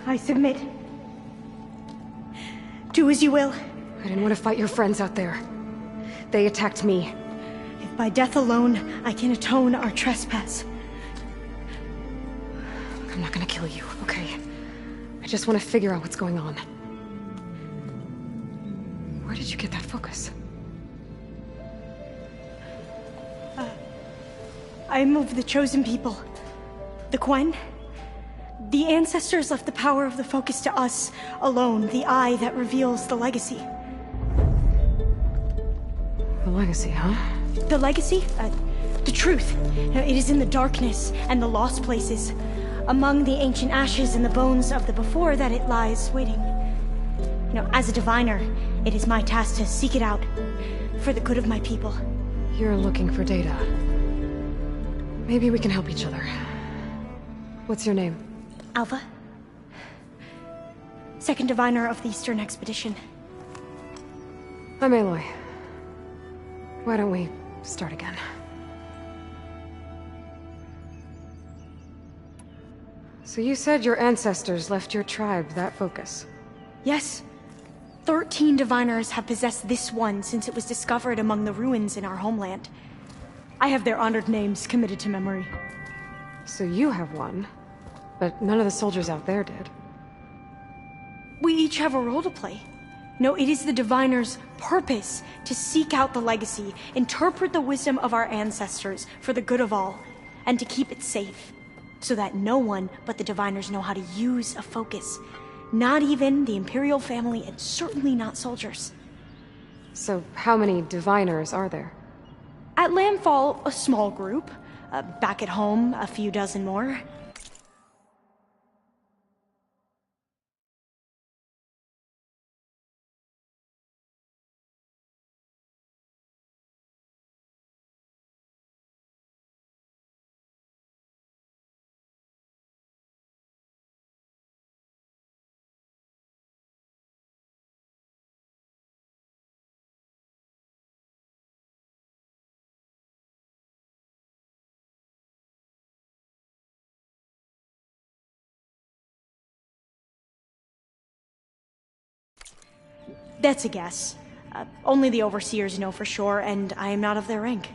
Speaker 18: I submit. Do as you will.
Speaker 4: I didn't want to fight your friends out there. They attacked me.
Speaker 18: If by death alone I can atone our trespass.
Speaker 4: I'm not gonna kill you, okay? I just want to figure out what's going on. Where did you get that focus?
Speaker 18: I am of the chosen people. The Quen. The ancestors left the power of the focus to us alone, the eye that reveals the legacy.
Speaker 4: The legacy, huh?
Speaker 18: The legacy? The truth. It is in the darkness and the lost places, among the ancient ashes and the bones of the before that it lies waiting. As a diviner, it is my task to seek it out, for the good of my people.
Speaker 4: You're looking for data. Maybe we can help each other. What's your name?
Speaker 18: Alpha. Second diviner of the Eastern Expedition.
Speaker 4: I'm Aloy. Why don't we start again? So you said your ancestors left your tribe that focus?
Speaker 18: Yes. 13 diviners have possessed this one since it was discovered among the ruins in our homeland. I have their honored names committed to memory.
Speaker 4: So you have one, but none of the soldiers out there did.
Speaker 18: We each have a role to play. No, it is the diviner's purpose to seek out the legacy, interpret the wisdom of our ancestors for the good of all, and to keep it safe, so that no one but the diviners know how to use a focus. Not even the Imperial family, and certainly not soldiers.
Speaker 4: So how many diviners are there?
Speaker 18: At Landfall, a small group. Back at home, a few dozen more. That's a guess. Only the Overseers know for sure, and I am not of their rank.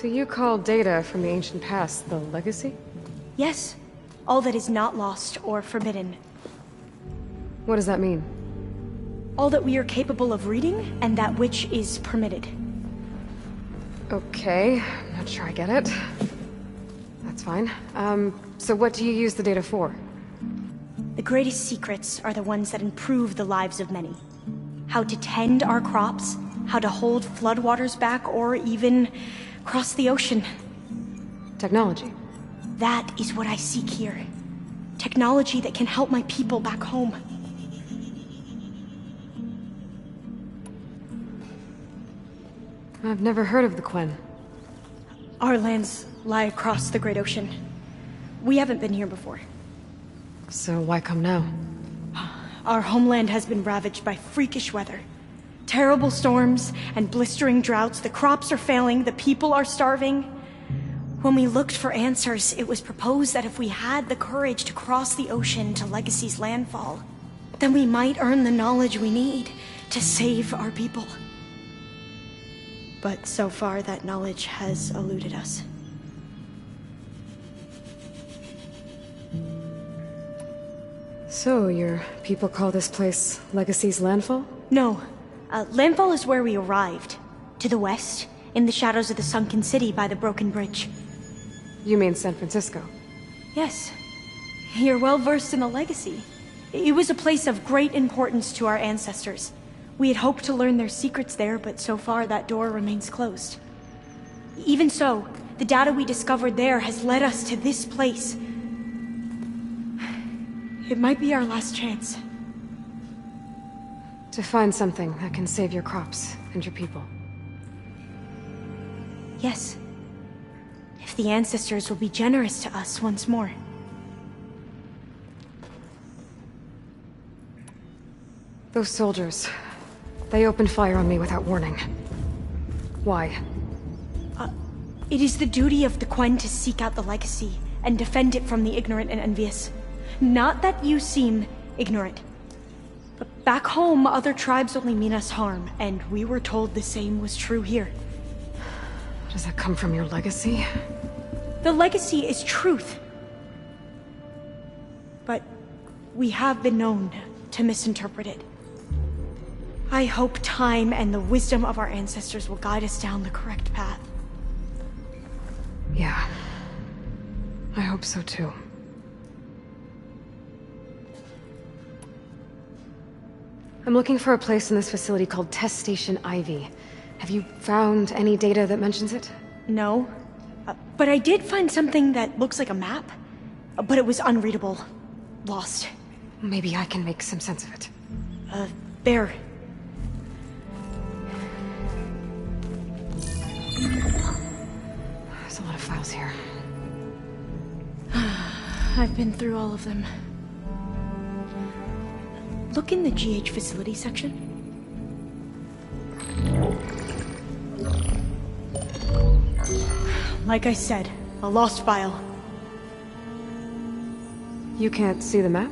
Speaker 4: So you call data from the ancient past the legacy?
Speaker 18: Yes. All that is not lost or forbidden.
Speaker 4: What does that mean?
Speaker 18: All that we are capable of reading, and that which is permitted.
Speaker 4: Okay, I'm not sure I get it. That's fine. So what do you use the data for?
Speaker 18: The greatest secrets are the ones that improve the lives of many. How to tend our crops, how to hold floodwaters back, or even cross the ocean.
Speaker 4: Technology.
Speaker 18: That is what I seek here. Technology that can help my people back home.
Speaker 4: I've never heard of the Quen.
Speaker 18: Our lands lie across the Great Ocean. We haven't been here before.
Speaker 4: So why come now?
Speaker 18: Our homeland has been ravaged by freakish weather. Terrible storms and blistering droughts. The crops are failing, the people are starving. When we looked for answers, it was proposed that if we had the courage to cross the ocean to Legacy's landfall, then we might earn the knowledge we need to save our people. But so far, that knowledge has eluded us.
Speaker 4: So, your people call this place Legacy's landfall?
Speaker 18: No. Landfall is where we arrived. To the west, in the shadows of the sunken city by the broken bridge.
Speaker 4: You mean San Francisco?
Speaker 18: Yes. You're well versed in the Legacy. It was a place of great importance to our ancestors. We had hoped to learn their secrets there, but so far that door remains closed. Even so, the data we discovered there has led us to this place. It might be our last chance.
Speaker 4: To find something that can save your crops and your people.
Speaker 18: Yes. If the ancestors will be generous to us once more.
Speaker 4: Those soldiers, they opened fire on me without warning. Why?
Speaker 18: It is the duty of the Quen to seek out the Legacy and defend it from the ignorant and envious. Not that you seem ignorant. But back home, other tribes only mean us harm, and we were told the same was true here.
Speaker 4: Does that come from your legacy?
Speaker 18: The Legacy is truth. But we have been known to misinterpret it. I hope time and the wisdom of our ancestors will guide us down the correct path.
Speaker 4: Yeah. I hope so too. I'm looking for a place in this facility called Test Station Ivy. Have you found any data that mentions it?
Speaker 18: No. But I did find something that looks like a map. But it was unreadable. Lost.
Speaker 4: Maybe I can make some sense of it.
Speaker 18: There.
Speaker 4: There's a lot of files here.
Speaker 18: I've been through all of them. Look in the GH facility section. Like I said, a lost file.
Speaker 4: You can't see the map?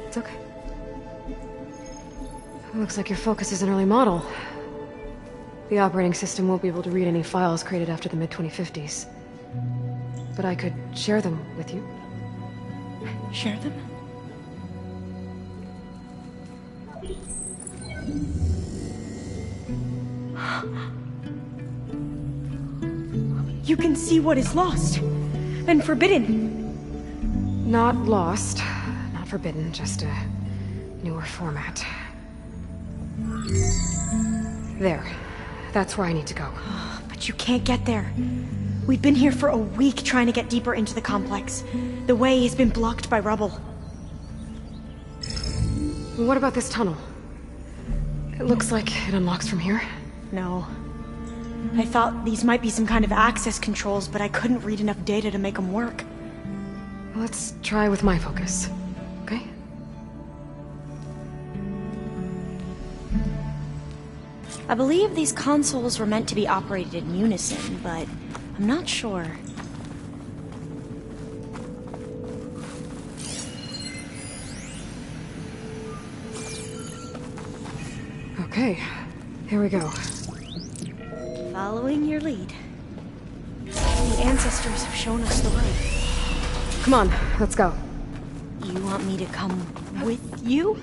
Speaker 4: It's okay. It looks like your focus is an early model. The operating system won't be able to read any files created after the mid-2050s. But I could share them with you.
Speaker 18: Share them? You can see what is lost and forbidden.
Speaker 4: Not lost, not forbidden, just a newer format. There. That's where I need to go.
Speaker 18: But you can't get there. We've been here for a week trying to get deeper into the complex. The way has been blocked by rubble.
Speaker 4: What about this tunnel? It looks like it unlocks from here.
Speaker 18: No. I thought these might be some kind of access controls, but I couldn't read enough data to make them work.
Speaker 4: Let's try with my focus, okay?
Speaker 18: I believe these consoles were meant to be operated in unison, but I'm not sure.
Speaker 4: Okay, here we go.
Speaker 18: Following your lead. The ancestors have shown us the way.
Speaker 4: Come on, let's go.
Speaker 18: You want me to come with you?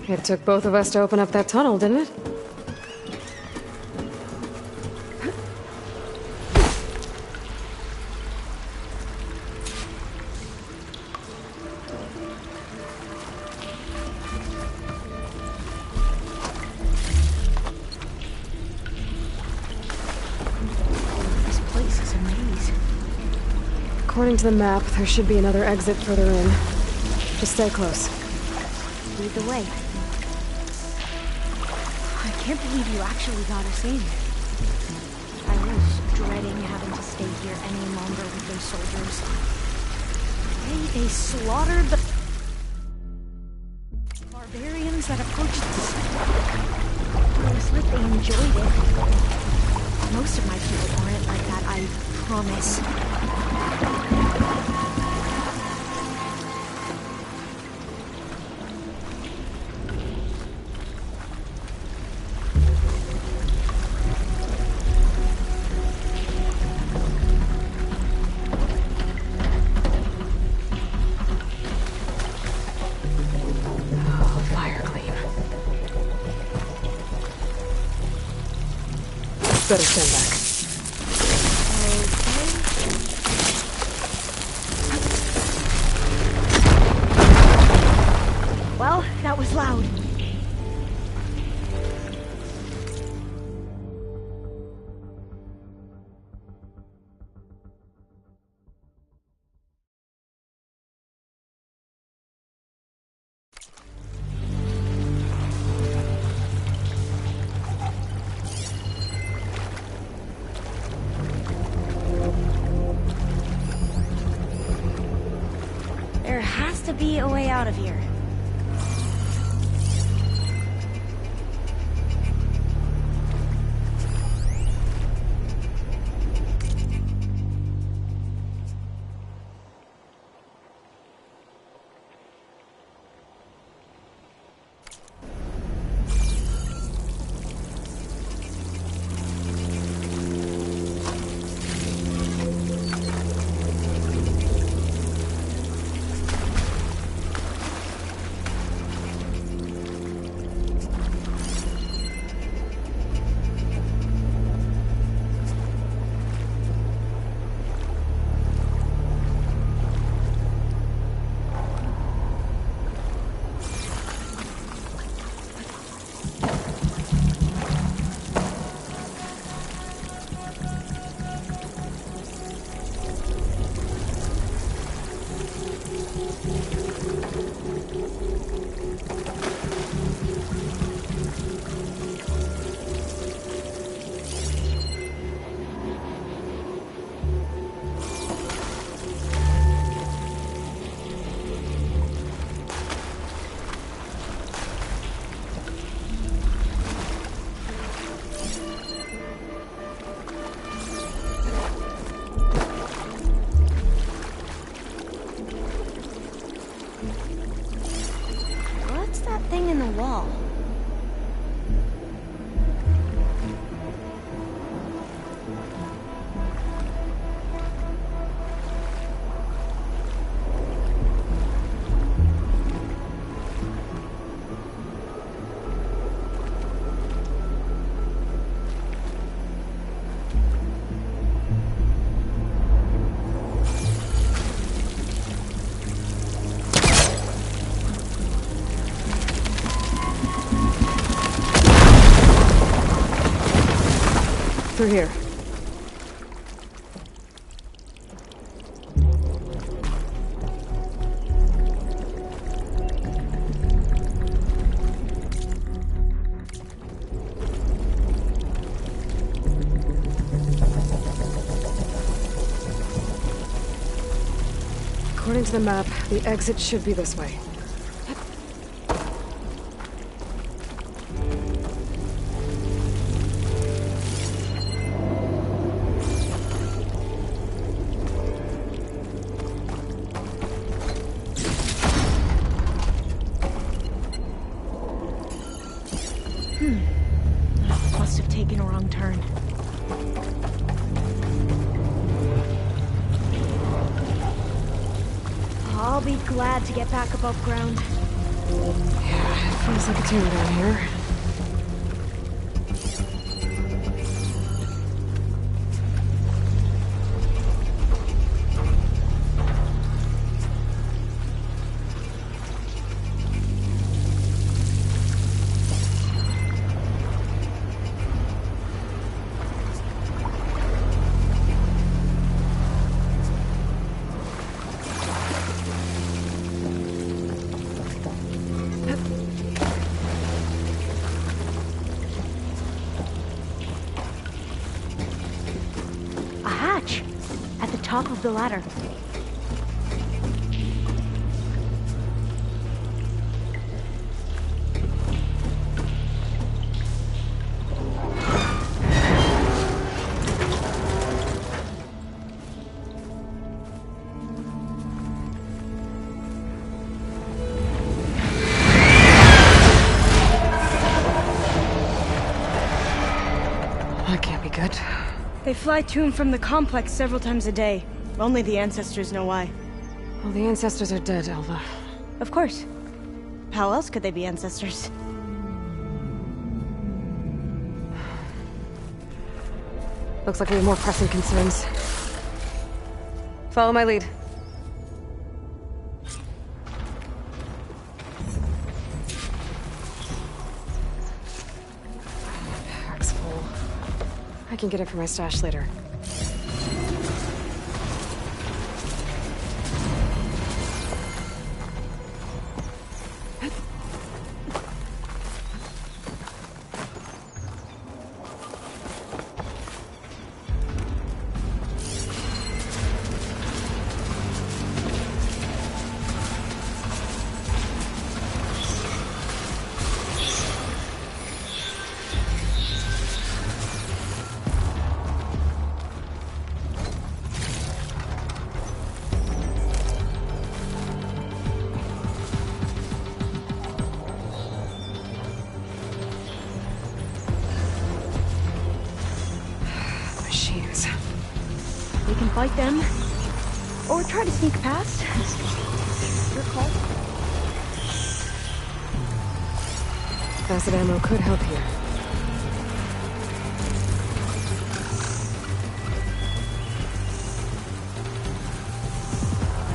Speaker 4: It took both of us to open up that tunnel, didn't it?
Speaker 18: This place is a maze.
Speaker 4: According to the map, there should be another exit further in. Just stay close.
Speaker 18: Lead the way. I can't believe you actually got us in. I was dreading having to stay here any longer with those soldiers. They slaughtered the barbarians that approached us. It was like they enjoyed it. Most of my people aren't like that, I promise.
Speaker 4: Better stand back.
Speaker 18: Okay. Well, that was loud. There has to be a way out of here. Thing in the wall.
Speaker 4: Through here. According to the map, the exit should be this way.
Speaker 18: I'll be glad to get back above ground.
Speaker 4: Yeah, it feels like a tomb down here.
Speaker 18: Top of the ladder.
Speaker 4: That can't be good.
Speaker 18: They fly to and from the complex several times a day. Only the ancestors know why.
Speaker 4: Well, the ancestors are dead, Alva.
Speaker 18: Of course. How else could they be ancestors?
Speaker 4: Looks like we have more pressing concerns. Follow my lead. Pack's full. I can get it from my stash later.
Speaker 18: We can fight them, or try to sneak past. Your call.
Speaker 4: Acid ammo could help here.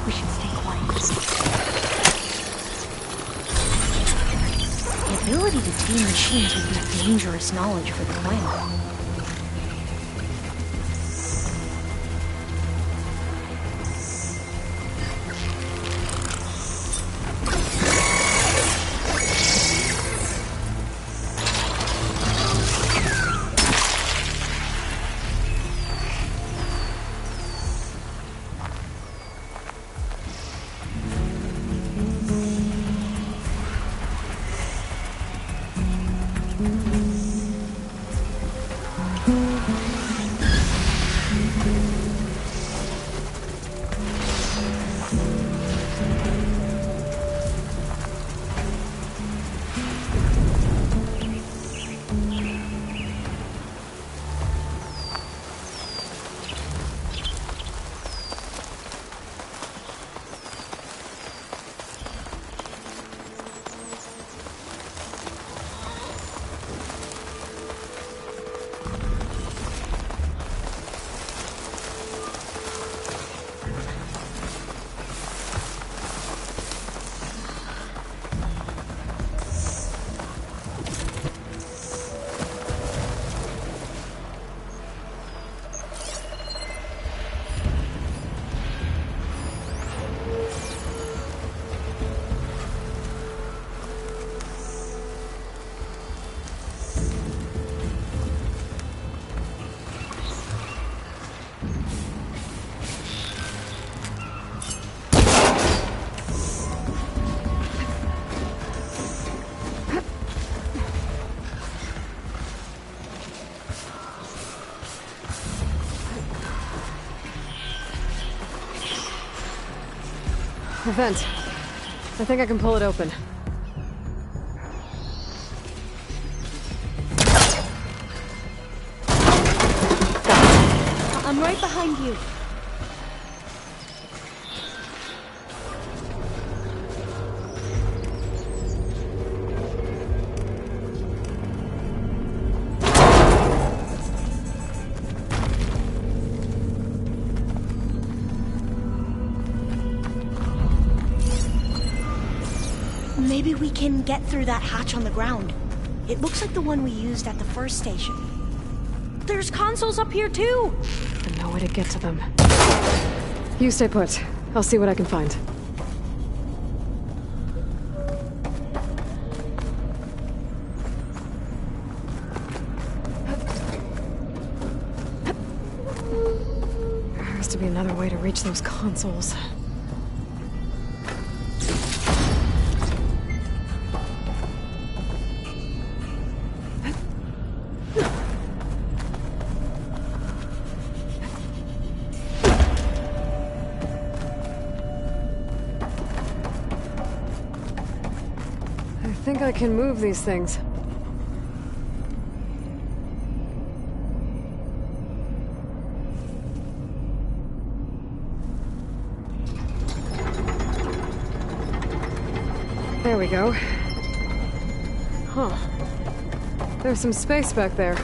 Speaker 18: We should stay quiet. The ability to tame machines would be dangerous knowledge for the clan.
Speaker 4: The vent. I think I can pull it open.
Speaker 18: I'm right behind you. Maybe we can get through that hatch on the ground. It looks like the one we used at the first station. There's consoles up here too!
Speaker 4: And no way to get to them. You stay put. I'll see what I can find. There has to be another way to reach those consoles. I think I can move these things. There we go. Huh. There's some space back there.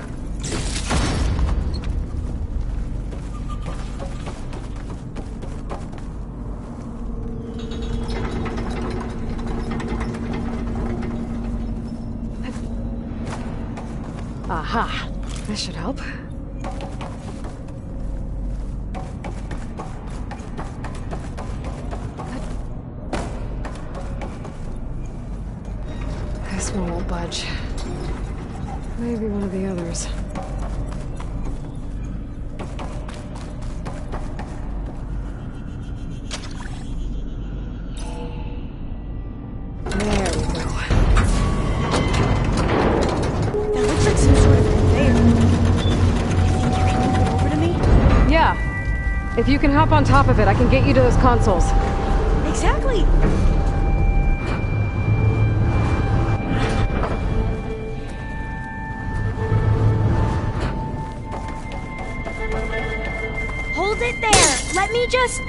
Speaker 4: Aha! This should help. This one won't budge. Maybe one of the others. If you can hop on top of it, I can get you to those consoles.
Speaker 18: Exactly! Hold it there! Let me just...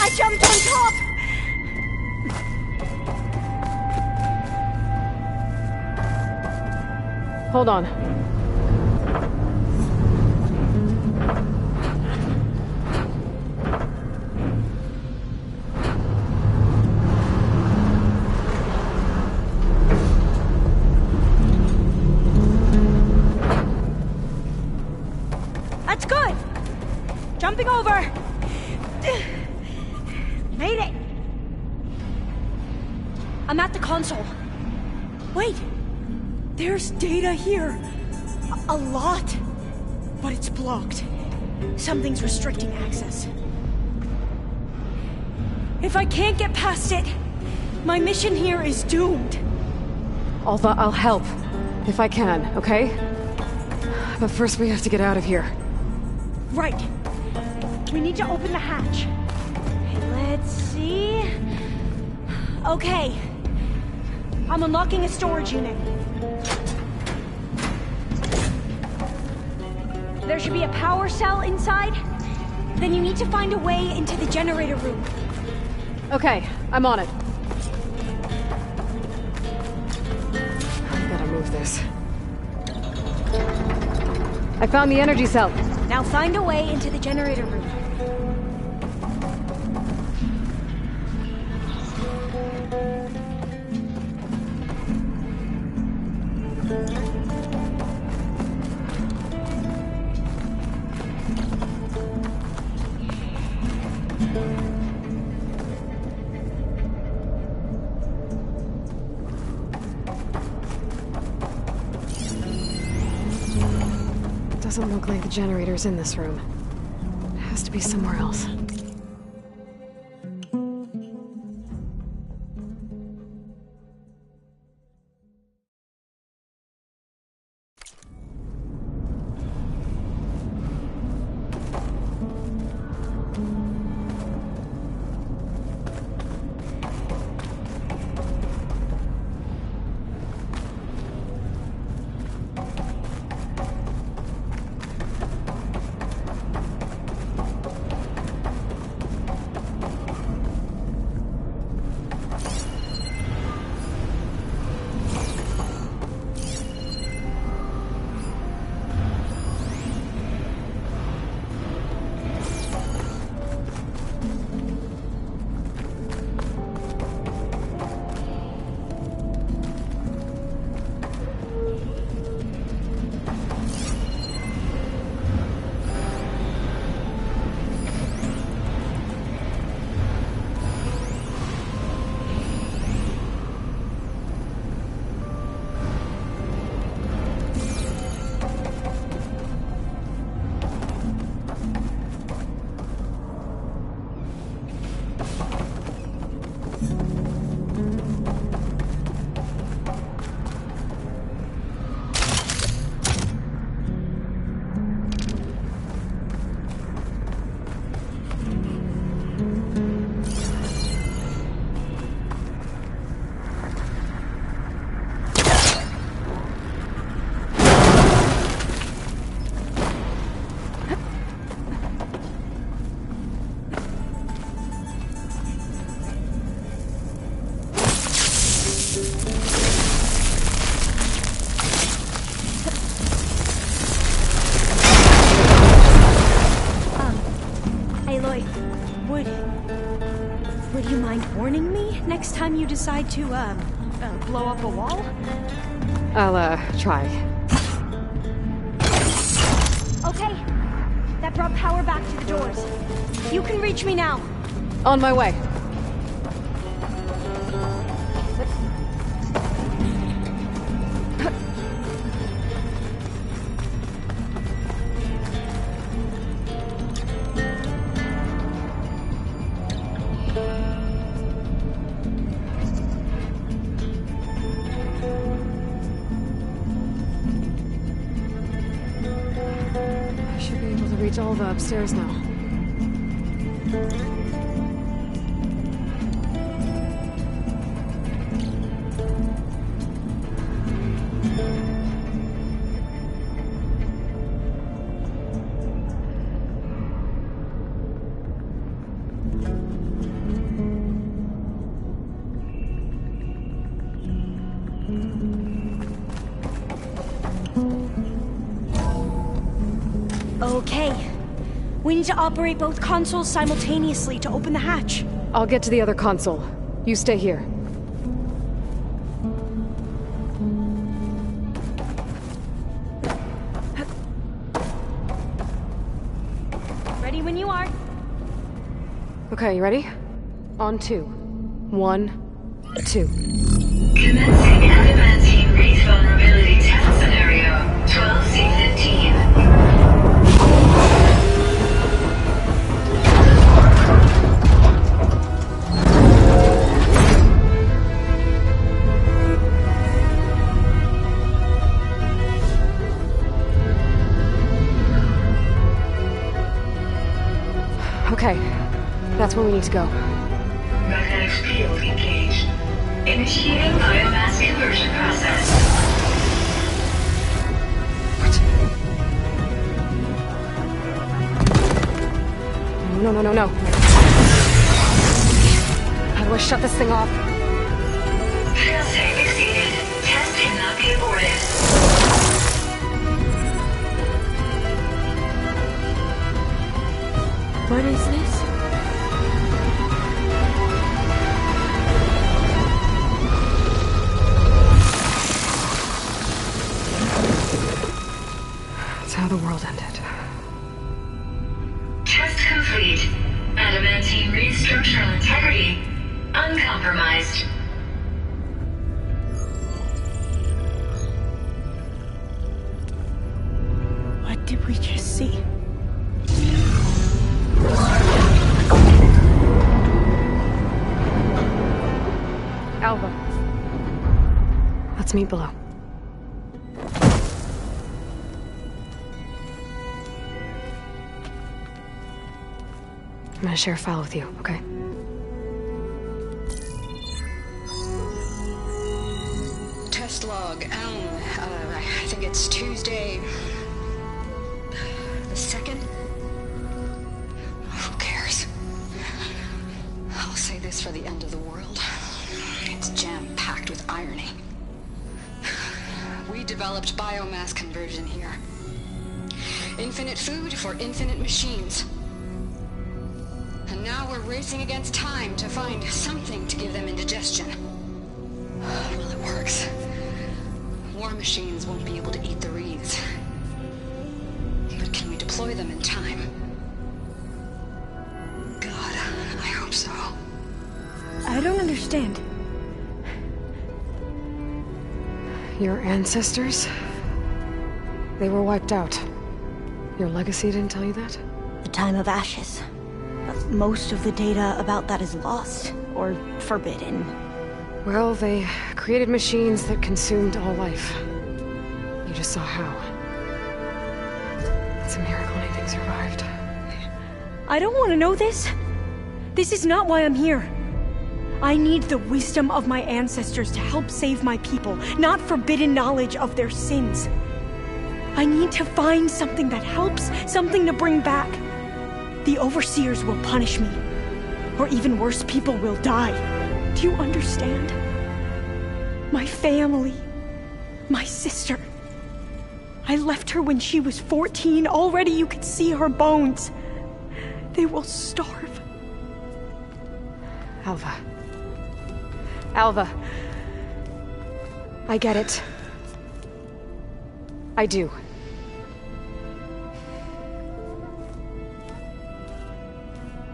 Speaker 18: I jumped on top!
Speaker 4: Hold on.
Speaker 18: Jumping over! Made it! I'm at the console. Wait! There's data here. A lot. But it's blocked. Something's restricting access. If I can't get past it, my mission here is doomed.
Speaker 4: Alva, I'll help. If I can, okay? But first we have to get out of here.
Speaker 18: Right. We need to open the hatch. Let's see... Okay. I'm unlocking a storage unit. There should be a power cell inside. Then you need to find a way into the generator room.
Speaker 4: Okay, I'm on it. I gotta move this. I found the energy cell.
Speaker 18: Now find a way into the generator room.
Speaker 4: Doesn't look like the generator's in this room. It has to be somewhere else.
Speaker 18: Would you mind warning me next time you decide to, blow up a wall?
Speaker 4: I'll, try.
Speaker 18: Okay. That brought power back to the doors. You can reach me now.
Speaker 4: On my way. All the upstairs now.
Speaker 18: Okay. We need to operate both consoles simultaneously to open the hatch.
Speaker 4: I'll get to the other console. You stay here.
Speaker 18: Ready when you are.
Speaker 4: Okay, you ready? On 2. 1, 2.
Speaker 5: Commencing adamantine wreath vulnerability test scenario 12C15.
Speaker 4: Okay, that's where we need to go.
Speaker 5: Magnetic field engaged. Initiating biomass conversion process.
Speaker 4: What? No. How do I shut this thing off?
Speaker 5: Failsafe exceeded. Test cannot be aborted.
Speaker 18: What is this?
Speaker 4: That's how the world ended.
Speaker 5: Test complete. Adamantine wreath structural integrity uncompromised.
Speaker 18: What did we just see?
Speaker 4: Alva. Let's meet below. I'm gonna share a file with you, okay?
Speaker 17: Test log, I think it's Tuesday the 2nd? Who cares? I'll say this for the end of the world. It's jam-packed with irony. We developed biomass conversion here. Infinite food for infinite machines. And now we're racing against time to find something to give them indigestion. Well, it works. War machines won't be able to eat the wreaths. But can we deploy them in time? God, I hope so.
Speaker 18: I don't understand.
Speaker 4: Your ancestors? They were wiped out. Your legacy didn't tell you that?
Speaker 18: The time of ashes. But most of the data about that is lost, or forbidden.
Speaker 4: Well, they created machines that consumed all life. You just saw how. It's a miracle anything survived.
Speaker 18: I don't want to know this. This is not why I'm here. I need the wisdom of my ancestors to help save my people, not forbidden knowledge of their sins. I need to find something that helps, something to bring back. The Overseers will punish me. Or even worse, people will die. Do you understand? My family. My sister. I left her when she was 14. Already you could see her bones. They will starve.
Speaker 4: Alva. Alva. I get it. I do.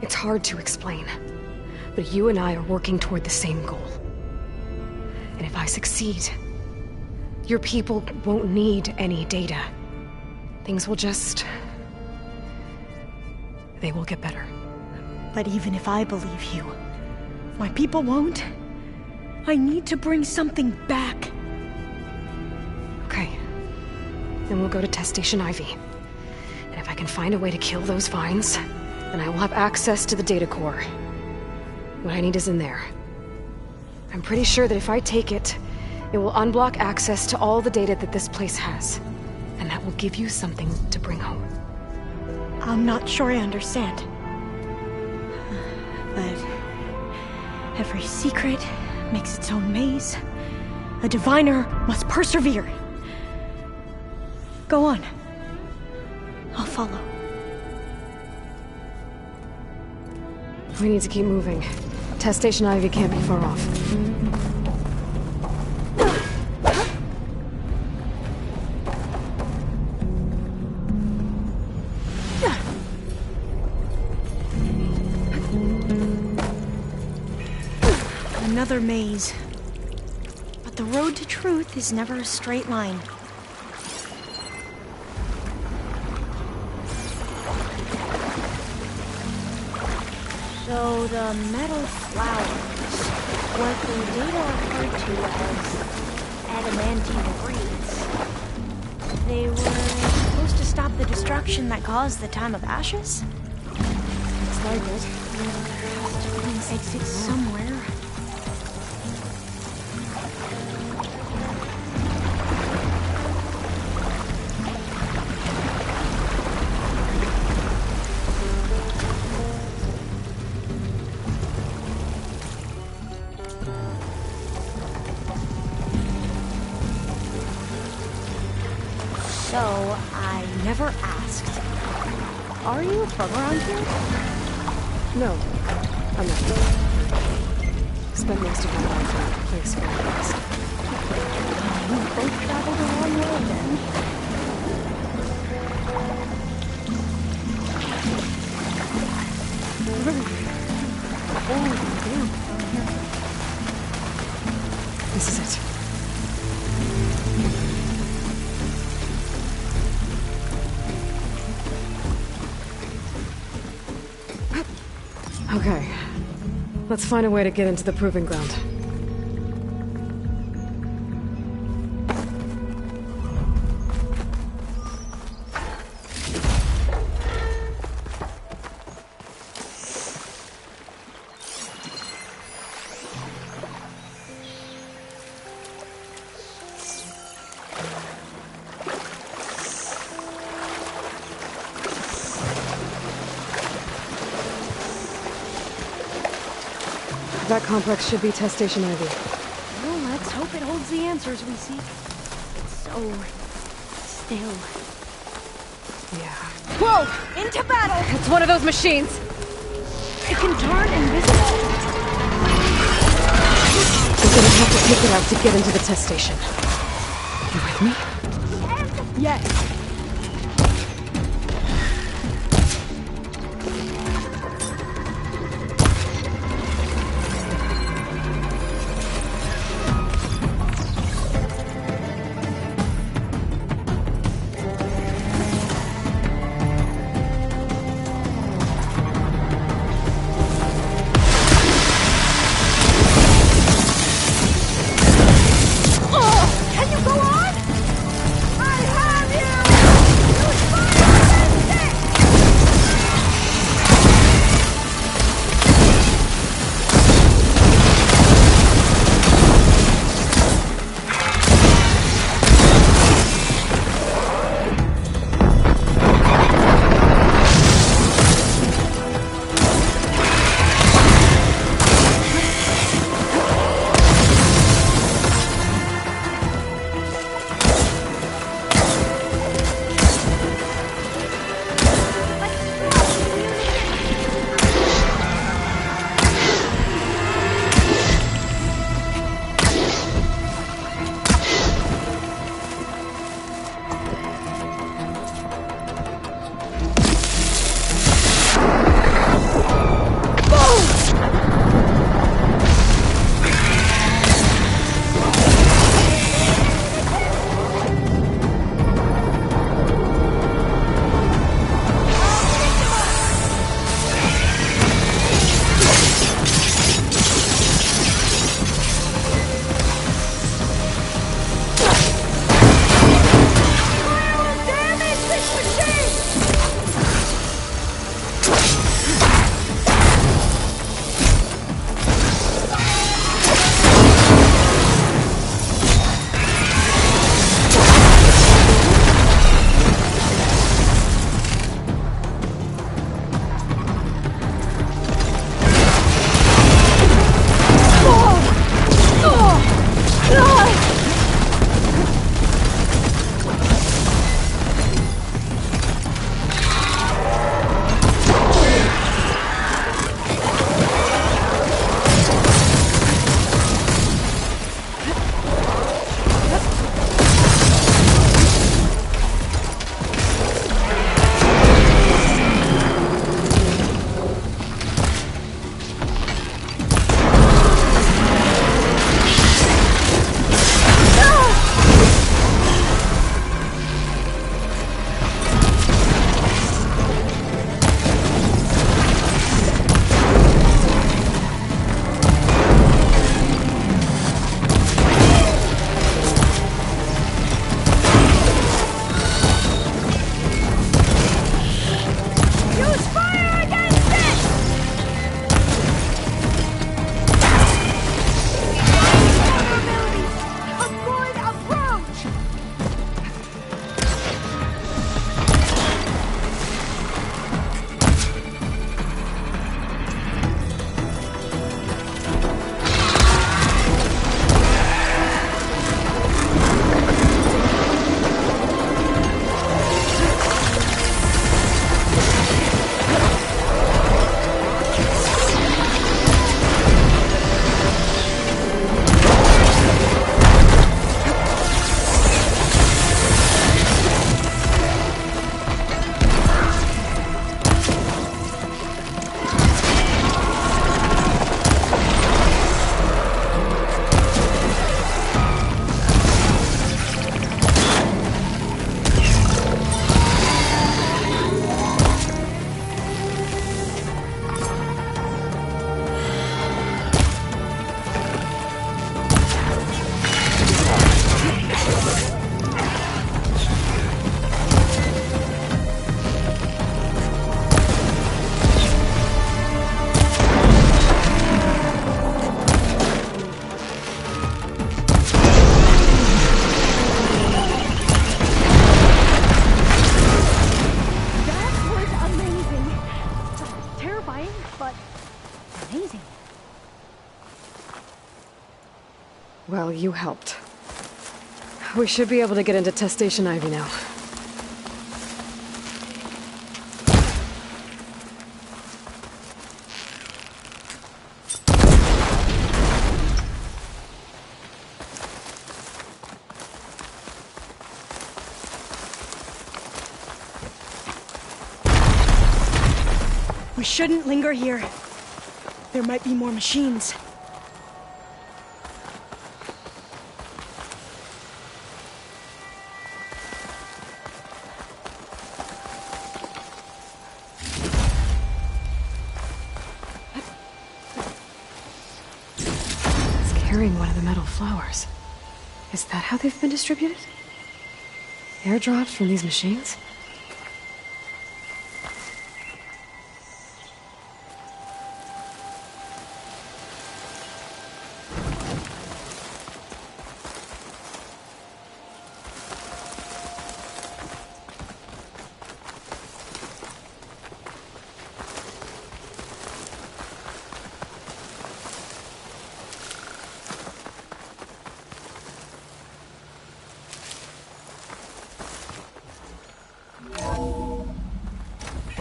Speaker 4: It's hard to explain, but you and I are working toward the same goal. And if I succeed, your people won't need any data. Things will just... they will get better.
Speaker 18: But even if I believe you, my people won't. I need to bring something back.
Speaker 4: Okay. Then we'll go to Test Station Ivy. And if I can find a way to kill those vines, then I will have access to the data core. What I need is in there. I'm pretty sure that if I take it, it will unblock access to all the data that this place has. And that will give you something to bring home.
Speaker 18: I'm not sure I understand. But every secret makes its own maze. A diviner must persevere. Go on. I'll follow.
Speaker 4: We need to keep moving. Test Station Ivy can't be far off.
Speaker 18: Another maze. But the road to truth is never a straight line. So the metal flowers, what the data referred to as adamantine reeds, they were supposed to stop the destruction that caused the Time of Ashes? Looks like it. There has to be an exit somewhere. So, I never asked. Are you from around here?
Speaker 4: No, I'm not. Spent most of my life in a place where I was.
Speaker 18: We both traveled a long way then.
Speaker 4: Oh, damn. This is it. Okay. Let's find a way to get into the proving ground. That complex should be Test Station Ivy.
Speaker 18: Well, let's hope it holds the answers we seek. It's so... still.
Speaker 4: Yeah.
Speaker 18: Whoa! Into battle!
Speaker 4: It's one of those machines!
Speaker 18: It can turn invisible!
Speaker 4: I'm gonna have to take it out to get into the test station. You with me?
Speaker 18: Yes! Can you go on? I have you!
Speaker 4: Well, you helped. We should be able to get into Test Station Ivy now.
Speaker 18: We shouldn't linger here. There might be more machines.
Speaker 4: It's carrying one of the metal flowers. Is that how they've been distributed? Airdrops from these machines?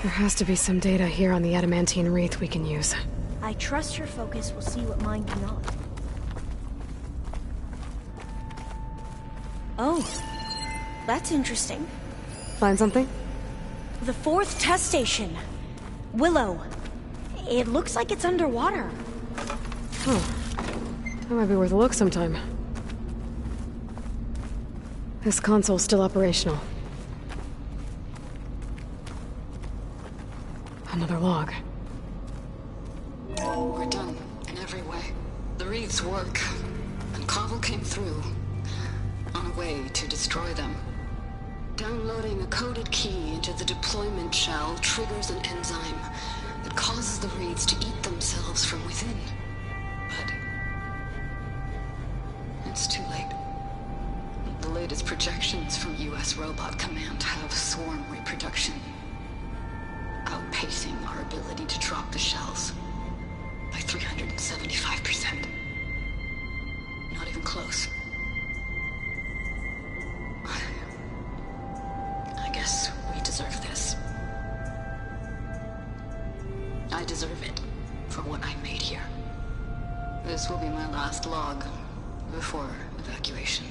Speaker 4: There has to be some data here on the adamantine wreath we can use.
Speaker 18: I trust your focus will see what mine cannot. Oh, that's interesting.
Speaker 4: Find something?
Speaker 18: The 4th test station. Willow. It looks like it's underwater.
Speaker 4: Oh. That might be worth a look sometime. This console's still operational. Another log.
Speaker 17: We're done, in every way. The wreaths work, and Carvel came through, on a way to destroy them. Downloading a coded key into the deployment shell triggers an enzyme that causes the wreaths to eat themselves from within. But it's too late. The latest projections from US Robot Command have swarm reproduction, outpacing our ability to drop the shells by 375%. Not even close. I guess we deserve this. I deserve it for what I made here. This will be my last log before evacuation.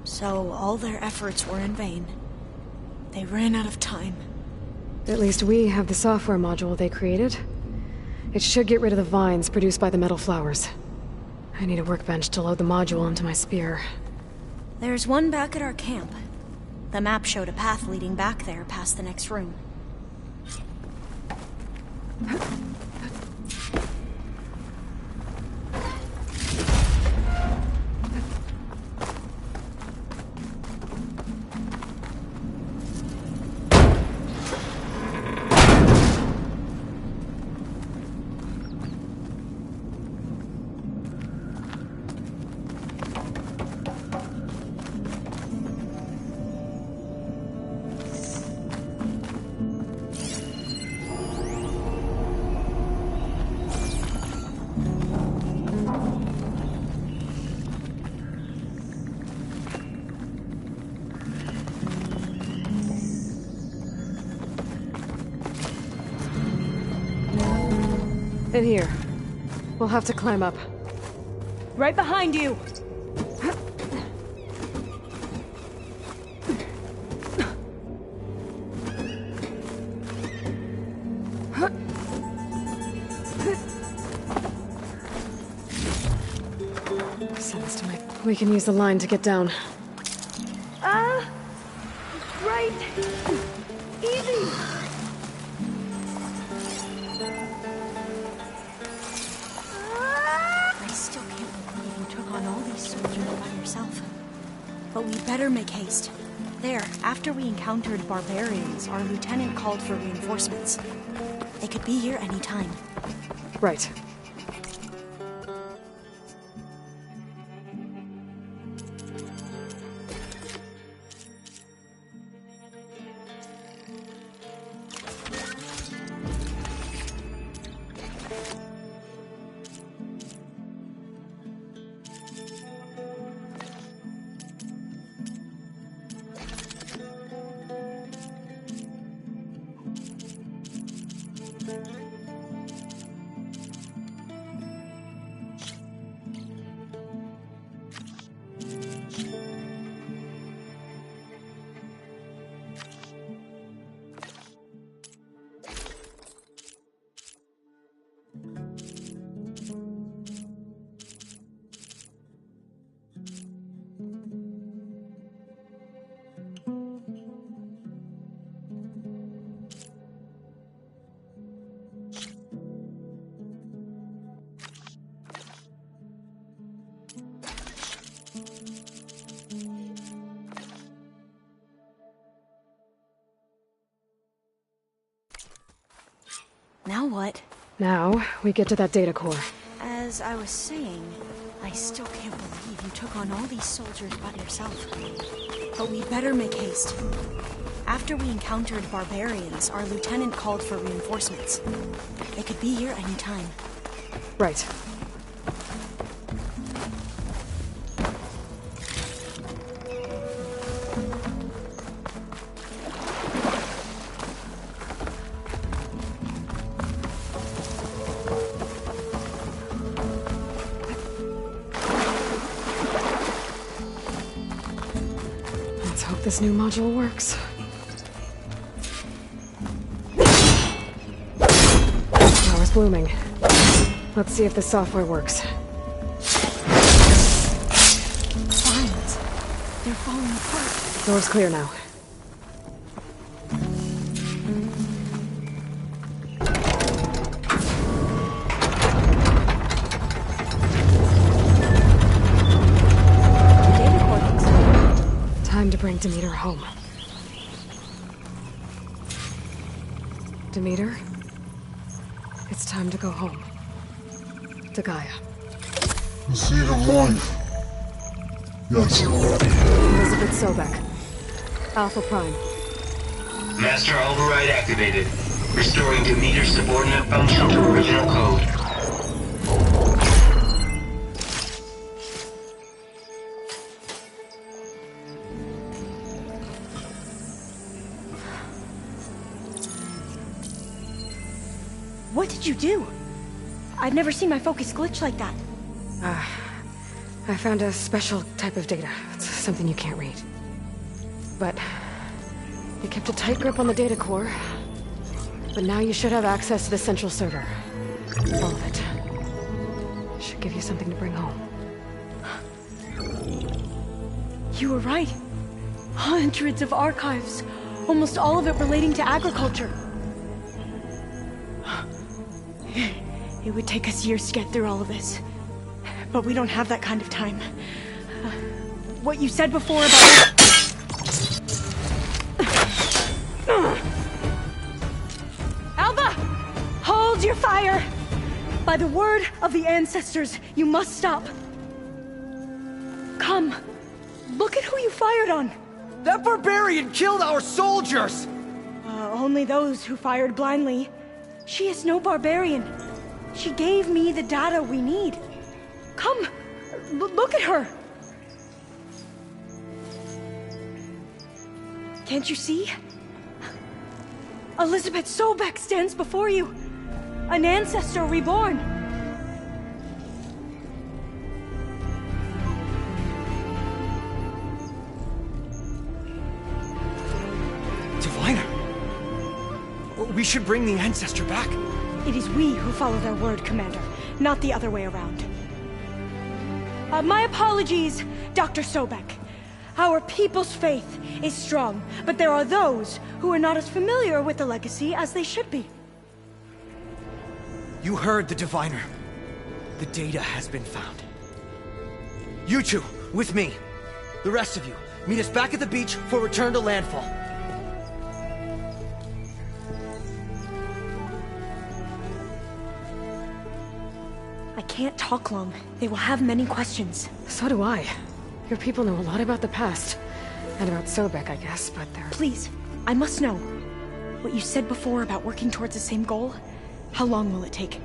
Speaker 18: So all their efforts were in vain. They ran out of time.
Speaker 4: At least we have the software module they created. It should get rid of the vines produced by the metal flowers. I need a workbench to load the module onto my spear.
Speaker 18: There's one back at our camp. The map showed a path leading back there past the next room.
Speaker 4: In here. We'll have to climb up.
Speaker 18: Right behind you!
Speaker 4: Send this to my... We can use the line to get down.
Speaker 18: Right! Easy! I still can't believe you took on all these soldiers by yourself. But we better make haste. There, after we encountered barbarians, our lieutenant called for reinforcements. They could be here any time.
Speaker 4: Right.
Speaker 18: Now what?
Speaker 4: Now, we get to that data core.
Speaker 18: As I was saying, I still can't believe you took on all these soldiers by yourself. But we better make haste. After we encountered barbarians, our lieutenant called for reinforcements. They could be here any time.
Speaker 4: Right. Let's hope this new module works. Power's blooming. Let's see if the software works.
Speaker 18: Vines. They're falling apart.
Speaker 4: Door's clear now. Time to bring Demeter home. Demeter, it's time to go home. To Gaia.
Speaker 19: Seed of life. Yes.
Speaker 4: Elizabeth Sobek. Alpha Prime.
Speaker 20: Master override activated. Restoring Demeter's subordinate function to original code.
Speaker 18: What did you do? I've never seen my focus glitch like that.
Speaker 4: I found a special type of data. It's something you can't read. But you kept a tight grip on the data core. But now you should have access to the central server. All of it. Should give you something to bring home.
Speaker 18: You were right. Hundreds of archives. Almost all of it relating to agriculture. It would take us years to get through all of this. But we don't have that kind of time. What you said before about... Alva! Hold your fire! By the word of the ancestors, you must stop. Come. Look at who you fired on.
Speaker 13: That barbarian killed our soldiers!
Speaker 18: Only those who fired blindly. She is no barbarian. She gave me the data we need. Come, look at her. Can't you see? Elizabeth Sobek stands before you. An ancestor reborn.
Speaker 13: Diviner! We should bring the ancestor back.
Speaker 18: It is we who follow their word, Commander, not the other way around. My apologies, Dr. Sobek. Our people's faith is strong, but there are those who are not as familiar with the legacy as they should be.
Speaker 13: You heard the Diviner. The data has been found. You two, with me. The rest of you, meet us back at the beach for return to landfall.
Speaker 18: I can't talk long. They will have many questions.
Speaker 4: So do I. Your people know a lot about the past. And about Sobek, I guess, but they're...
Speaker 18: Please, I must know. What you said before about working towards the same goal, how long will it take?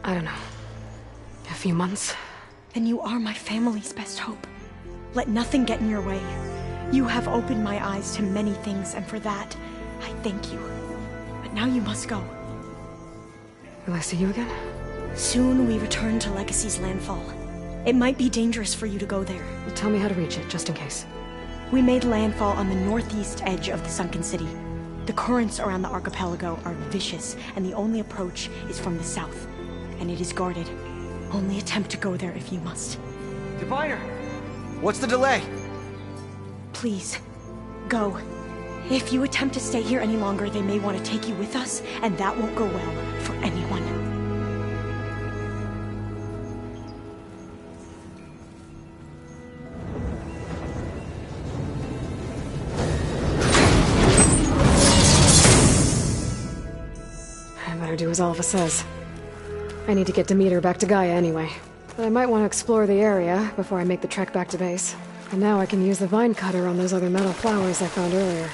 Speaker 4: I don't know. A few months?
Speaker 18: Then you are my family's best hope. Let nothing get in your way. You have opened my eyes to many things, and for that, I thank you. But now you must go.
Speaker 4: Will I see you again?
Speaker 18: Soon we return to Legacy's landfall. It might be dangerous for you to go there.
Speaker 4: Tell me how to reach it, just in case.
Speaker 18: We made landfall on the northeast edge of the sunken city. The currents around the archipelago are vicious, and the only approach is from the south. And it is guarded. Only attempt to go there if you must.
Speaker 13: Diviner! What's the delay?
Speaker 18: Please, go. If you attempt to stay here any longer, they may want to take you with us, and that won't go well for anyone.
Speaker 4: do as Alpha says. I need to get Demeter back to Gaia anyway. But I might want to explore the area before I make the trek back to base. And now I can use the vine cutter on those other metal flowers I found earlier.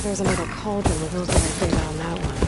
Speaker 4: There's another cauldron with those that I on that one.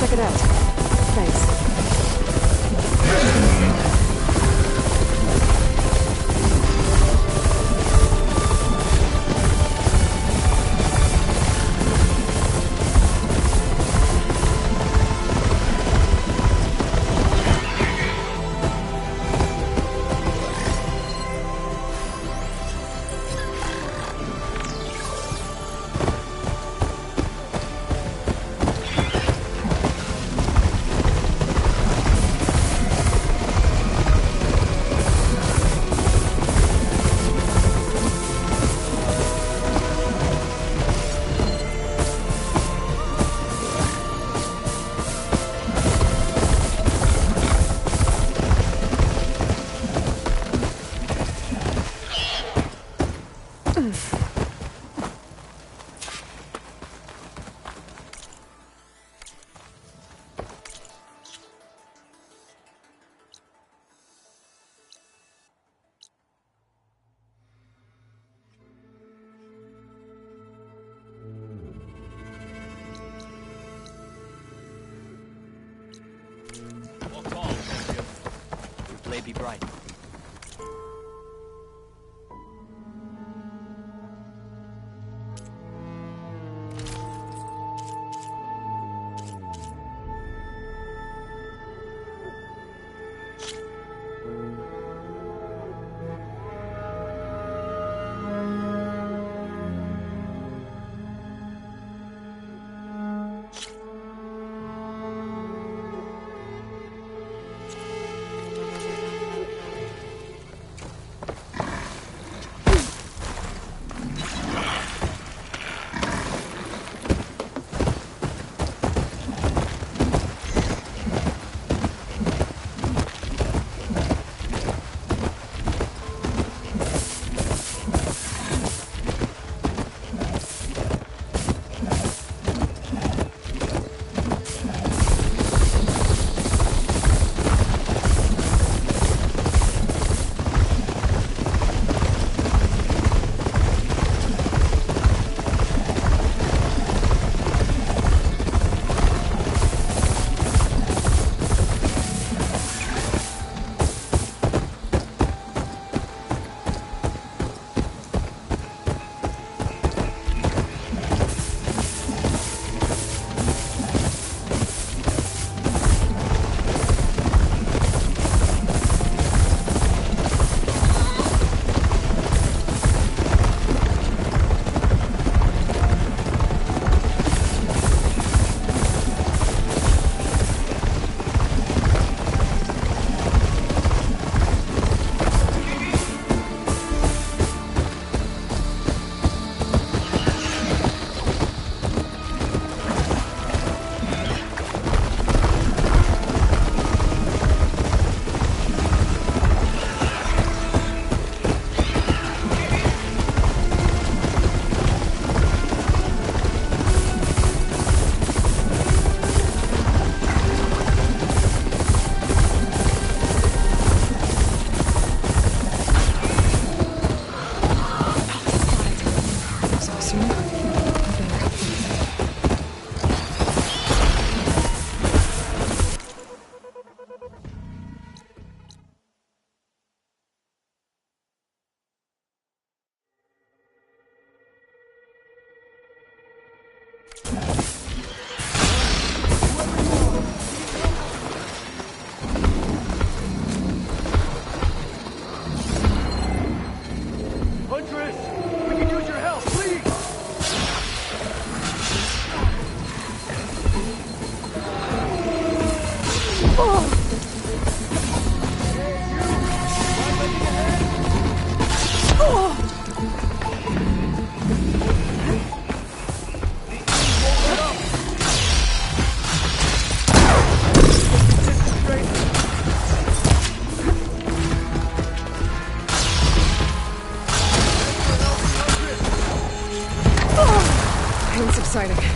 Speaker 4: Check it out. Thanks.
Speaker 16: Well called, champion. Your blade be bright.
Speaker 4: Exciting.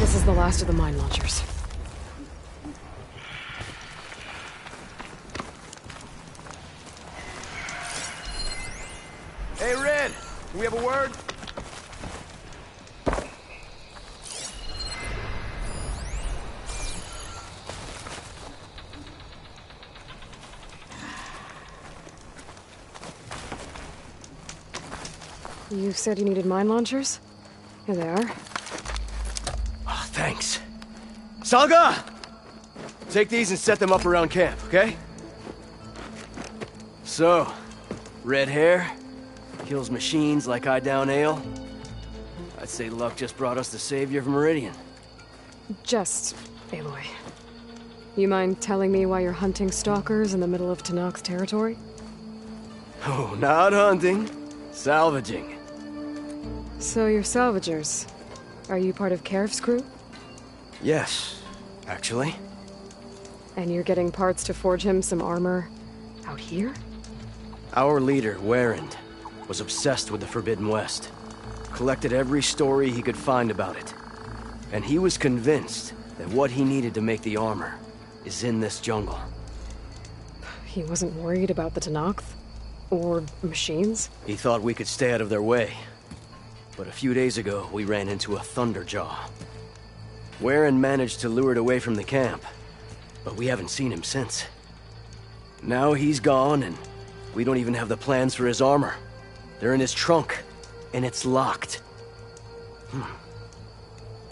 Speaker 4: This is the last of the mine launchers.
Speaker 21: Hey, Red! Can we have a word?
Speaker 4: You said you needed mine launchers? Here they are.
Speaker 21: Oh, thanks. Salga! Take these and set them up around camp, okay? So, red hair, kills machines like I down ale. I'd say luck just brought us the savior of Meridian.
Speaker 4: Just, Aloy. You mind telling me why you're hunting stalkers in the middle of Tenakth's territory?
Speaker 21: Oh, not hunting. Salvaging.
Speaker 4: So you're salvagers. Are you part of Karif's crew?
Speaker 21: Yes, actually.
Speaker 4: And you're getting parts to forge him some armor out here?
Speaker 21: Our leader, Warrand, was obsessed with the Forbidden West. Collected every story he could find about it. And he was convinced that what he needed to make the armor is in this jungle.
Speaker 4: He wasn't worried about the Tenakth? Or machines?
Speaker 21: He thought we could stay out of their way. But a few days ago, we ran into a Thunderjaw. Warren managed to lure it away from the camp, but we haven't seen him since. Now he's gone, and we don't even have the plans for his armor. They're in his trunk, and it's locked.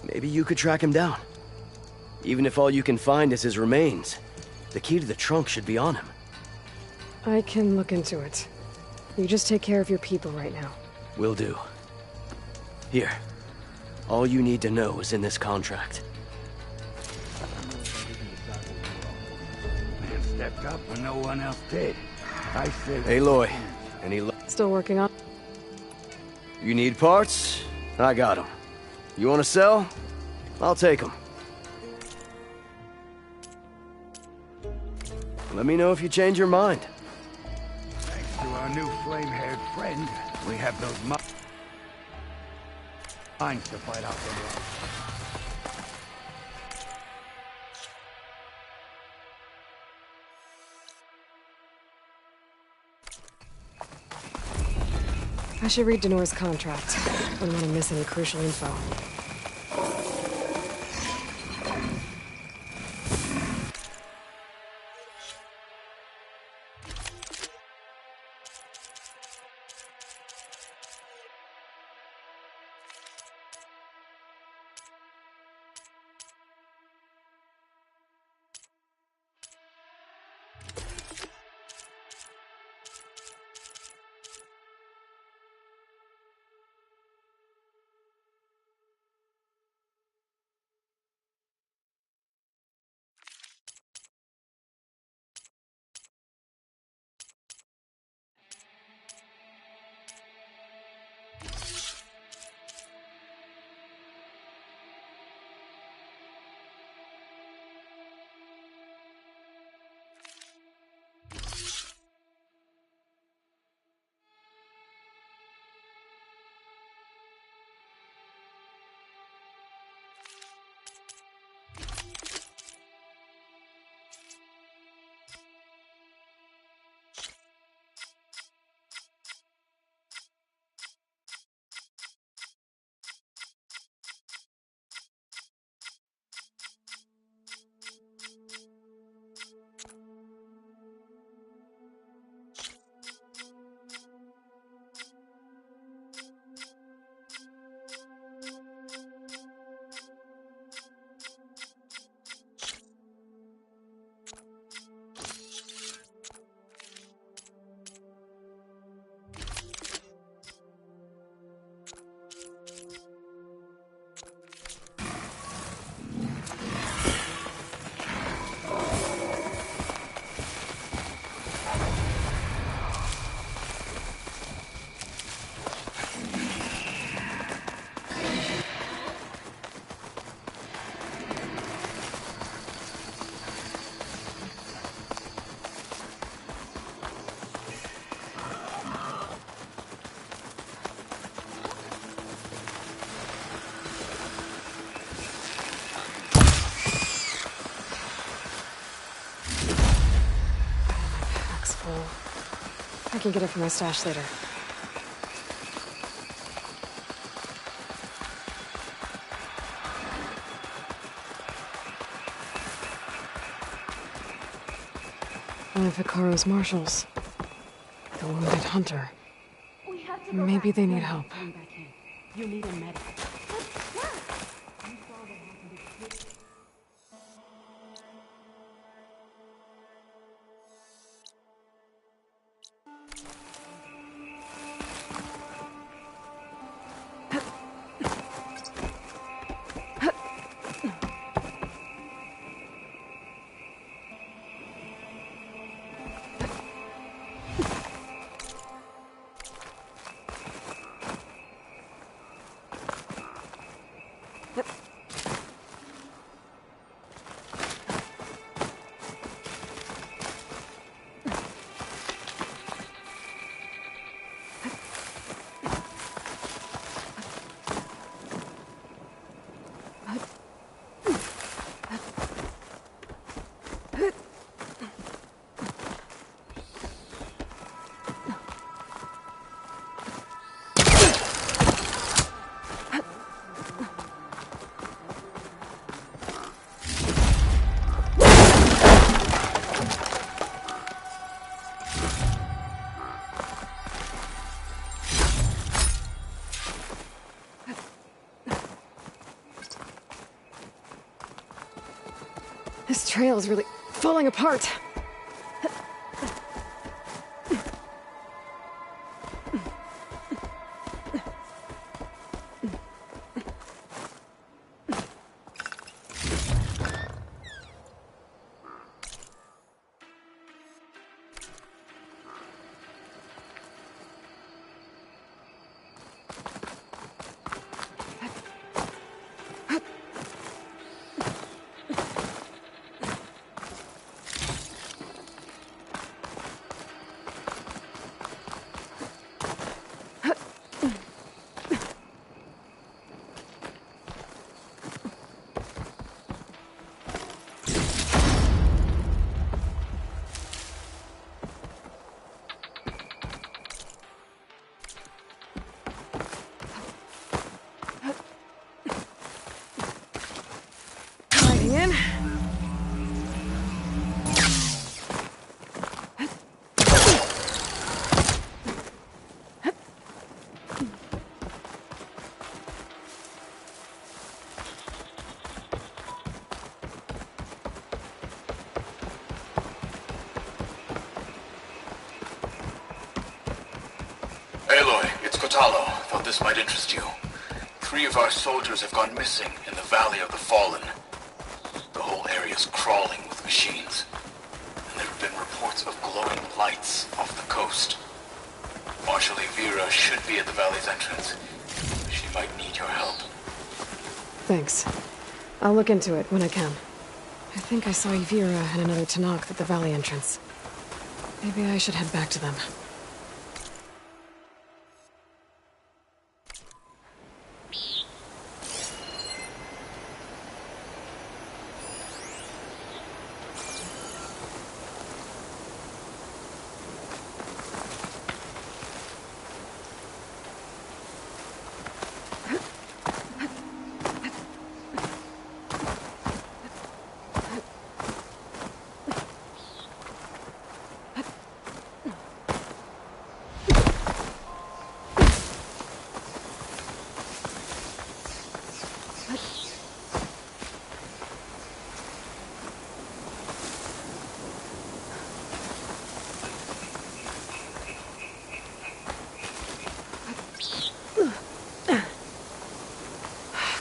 Speaker 21: Maybe you could track him down. Even if all you can find is his remains, the key to the trunk should be on him.
Speaker 4: I can look into it. You just take care of your people right now.
Speaker 21: Will do. Here. All you need to know is in this contract.
Speaker 22: Man stepped up when no one else did. I said...
Speaker 21: Aloy,
Speaker 4: Still working on...
Speaker 21: You need parts? I got them. You want to sell? I'll take them. Let me know if you change your mind.
Speaker 22: Thanks to our new flame-haired friend, we have those mines to fight out the war.
Speaker 4: I should read Denor's contract. I don't want to miss any crucial info. can get it from my stash later. One of Hikaru's marshals. The wounded hunter. Maybe they need help.
Speaker 11: You need a medic.
Speaker 4: This trail is really falling apart.
Speaker 9: Aloy, it's Kotalo. Thought this might interest you. 3 of our soldiers have gone missing in the Valley of the Fallen. The whole area's crawling with machines. And there have been reports of glowing lights off the coast. Marshal Evira should be at the valley's entrance. She might need your help.
Speaker 4: Thanks. I'll look into it when I can. I think I saw Evira and another Tanakh at the valley entrance. Maybe I should head back to them.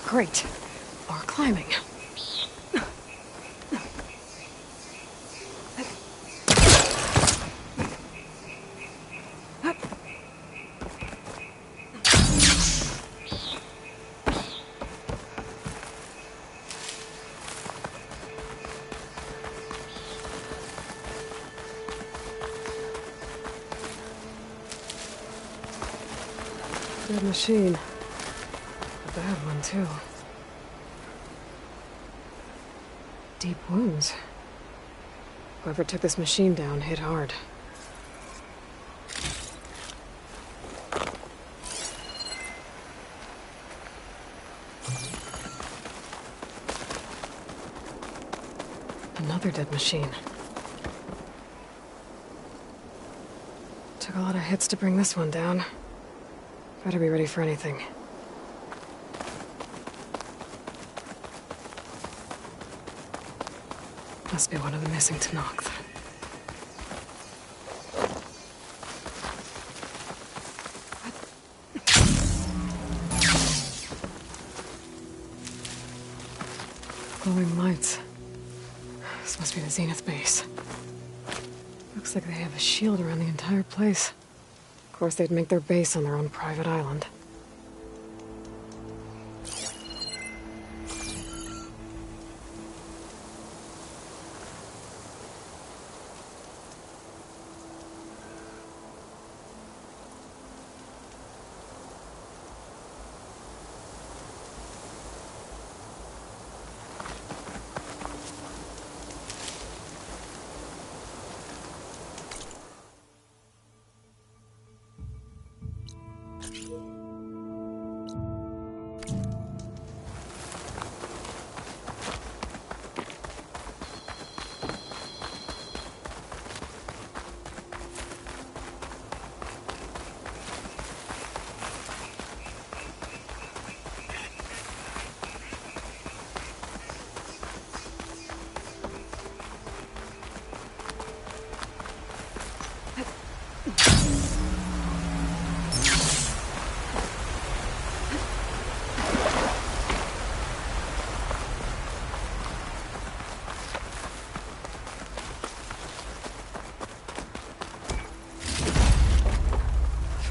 Speaker 4: Great. More climbing. Good machine. A bad one, too. Deep wounds. Whoever took this machine down hit hard. Another dead machine. Took a lot of hits to bring this one down. Better be ready for anything. Must be one of the missing Tenakth. Glowing lights. This must be the Zenith base. Looks like they have a shield around the entire place. Of course, they'd make their base on their own private island.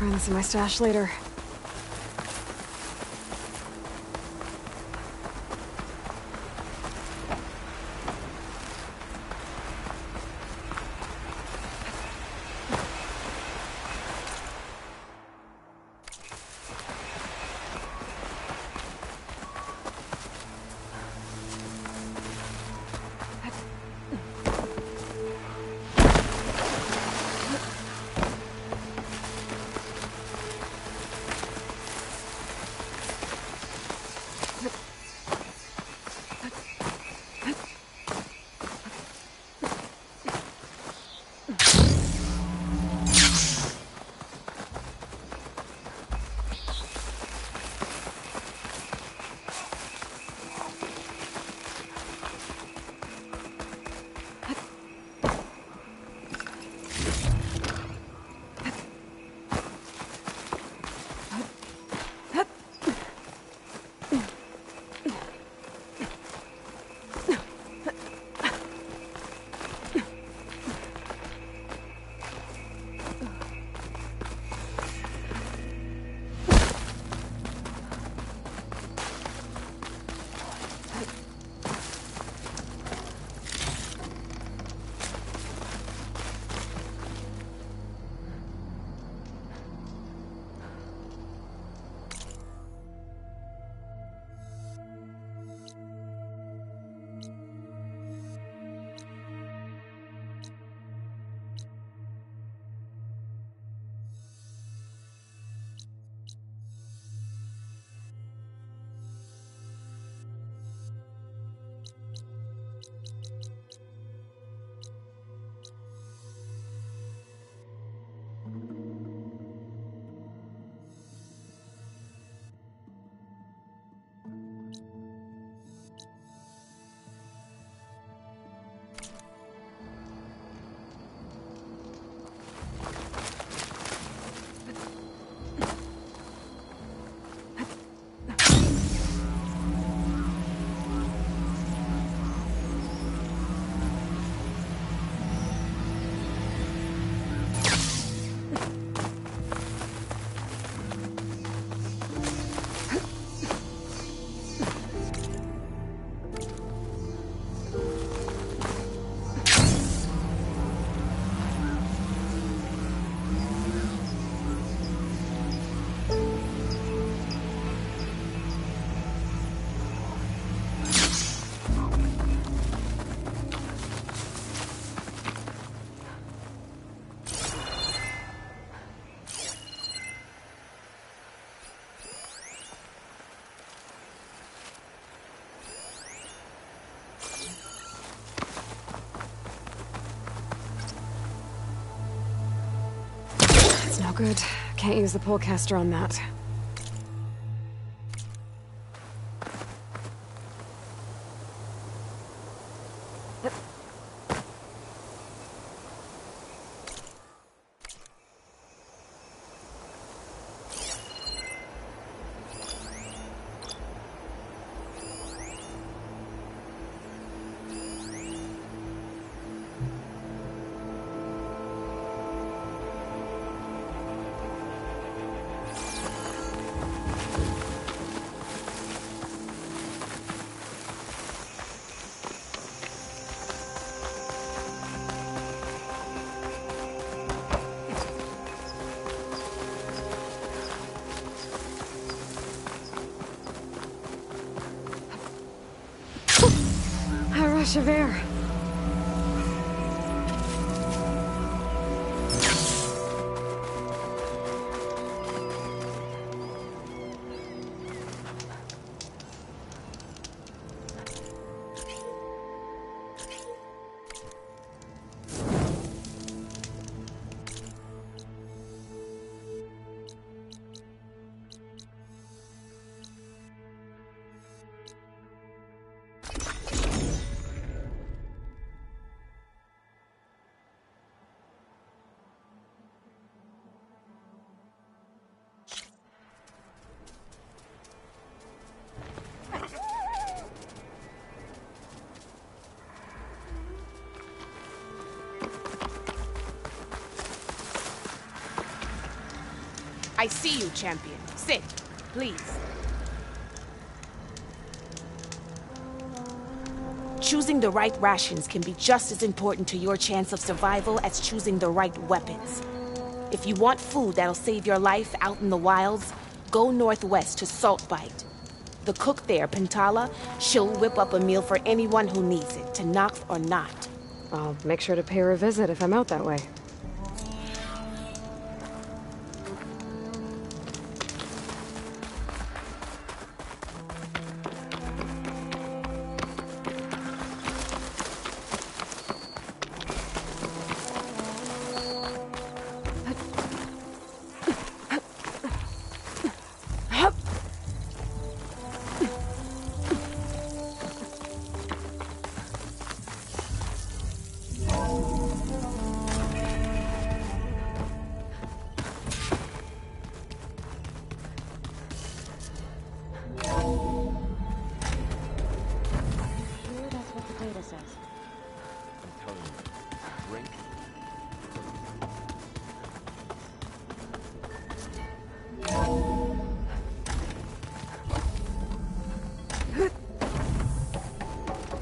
Speaker 4: Find this in my stash later. good. Can't use the polecaster on that. A rush of air.
Speaker 11: I see you, champion. Sit, please. Choosing the right rations can be just as important to your chance of survival as choosing the right weapons. If you want food that'll save your life out in the wilds, go northwest to Saltbite. The cook there, Pintala, she'll whip up a meal for anyone who needs it, to knock or not.
Speaker 4: I'll make sure to pay her a visit if I'm out that way.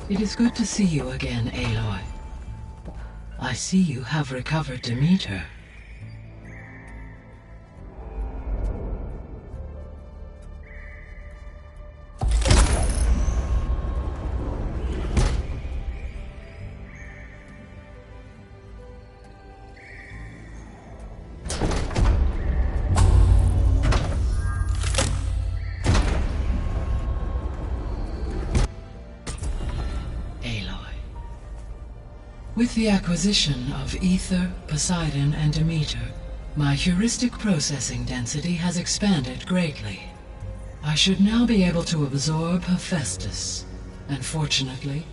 Speaker 6: It is good to see you again, Aloy. I see you have recovered Demeter. With the acquisition of Ether, Poseidon, and Demeter, my heuristic processing density has expanded greatly. I should now be able to absorb Hephaestus, and fortunately,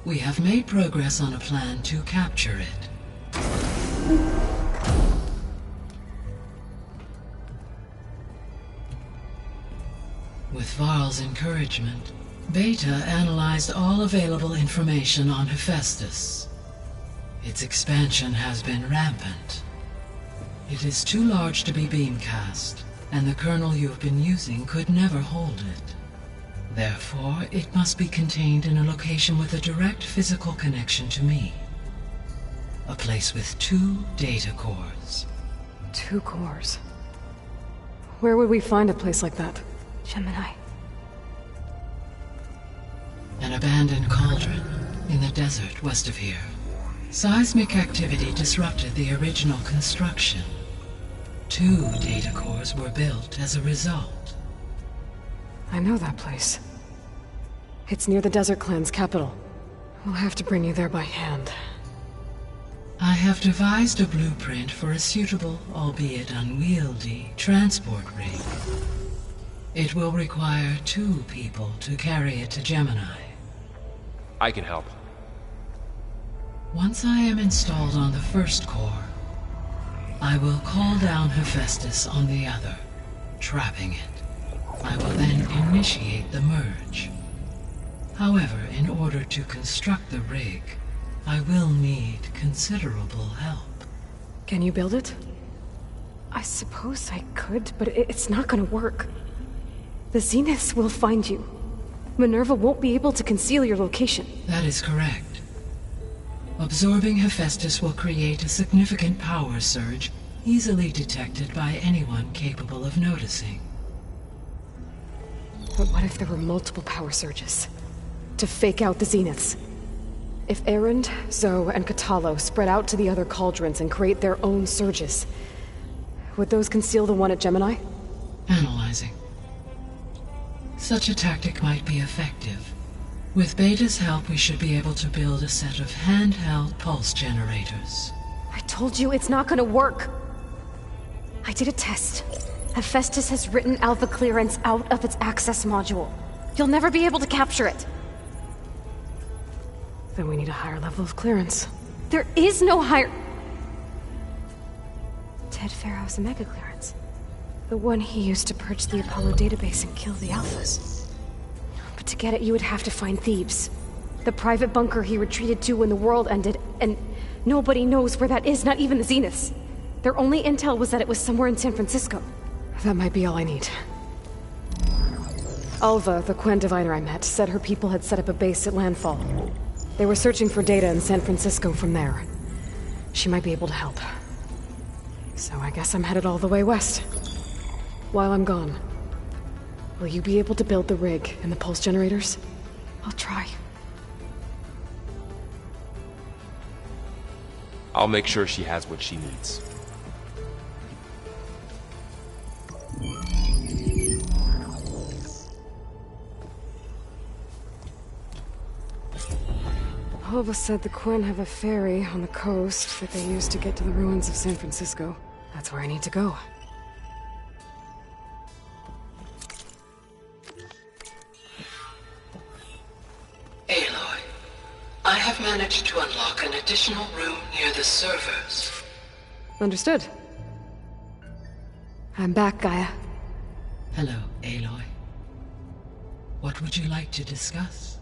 Speaker 6: we have made progress on a plan to capture it. With Varl's encouragement, Beta analyzed all available information on Hephaestus. Its expansion has been rampant. It is too large to be beamcast, and the kernel you have been using could never hold it. Therefore, it must be contained in a location with a direct physical connection to me. A place with 2 data cores.
Speaker 4: 2 cores? Where would we find a place like that?
Speaker 18: Gemini.
Speaker 6: An abandoned cauldron in the desert west of here. Seismic activity disrupted the original construction. 2 data cores were built as a result.
Speaker 4: I know that place. It's near the Desert Clan's capital. We'll have to bring you there by hand.
Speaker 6: I have devised a blueprint for a suitable, albeit unwieldy, transport rig. It will require 2 people to carry it to Gemini.
Speaker 7: I can help.
Speaker 6: Once I am installed on the first core, I will call down Hephaestus on the other, trapping it. I will then initiate the merge. However, in order to construct the rig, I will need considerable help.
Speaker 4: Can you build it? I suppose I could, but it's not gonna work. The Zeniths will find you. Minerva won't be able to conceal your location.
Speaker 6: That is correct. Absorbing Hephaestus will create a significant power surge, easily detected by anyone capable of noticing.
Speaker 4: But what if there were multiple power surges? To fake out the Zeniths? If Erend, Zoe, and Kotallo spread out to the other cauldrons and create their own surges, would those conceal the one at Gemini?
Speaker 6: Analyzing. Such a tactic might be effective. With Beta's help, we should be able to build a set of handheld pulse generators.
Speaker 4: I told you it's not gonna work. I did a test. Hephaestus has written Alpha clearance out of its access module. You'll never be able to capture it. Then we need a higher level of clearance. There is no higher... Ted Pharaoh's Omega clearance. The one he used to purge the Apollo database and kill the Alphas. But to get it, you would have to find Thebes. The private bunker he retreated to when the world ended, and nobody knows where that is, not even the Zeniths. Their only intel was that it was somewhere in San Francisco. That might be all I need. Alva, the Quen diviner I met, said her people had set up a base at Landfall. They were searching for data in San Francisco from there. She might be able to help. So I guess I'm headed all the way west. While I'm gone, will you be able to build the rig and the pulse generators? I'll try.
Speaker 7: I'll make sure she has what she needs.
Speaker 4: Alva said the Quen have a ferry on the coast that they use to get to the ruins of San Francisco. That's where I need to go.
Speaker 5: Aloy, I have managed to unlock an additional room near the servers.
Speaker 4: Understood. I'm back, Gaia.
Speaker 6: Hello, Aloy. What would you like to discuss?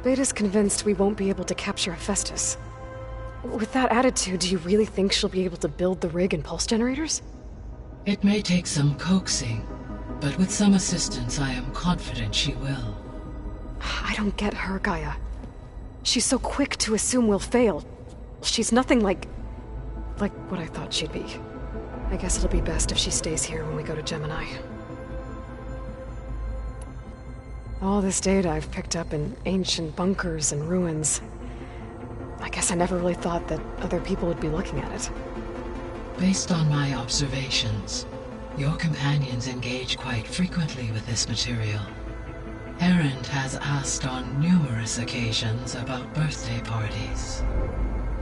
Speaker 4: Beta's convinced we won't be able to capture Hephaestus. With that attitude, do you really think she'll be able to build the rig and pulse generators?
Speaker 6: It may take some coaxing, but with some assistance, I am confident she will.
Speaker 4: I don't get her, Gaia. She's so quick to assume we'll fail. She's nothing like what I thought she'd be. I guess it'll be best if she stays here when we go to Gemini. All this data I've picked up in ancient bunkers and ruins. I guess I never really thought that other people would be looking at it.
Speaker 6: Based on my observations, your companions engage quite frequently with this material. Erend has asked on numerous occasions about birthday parties.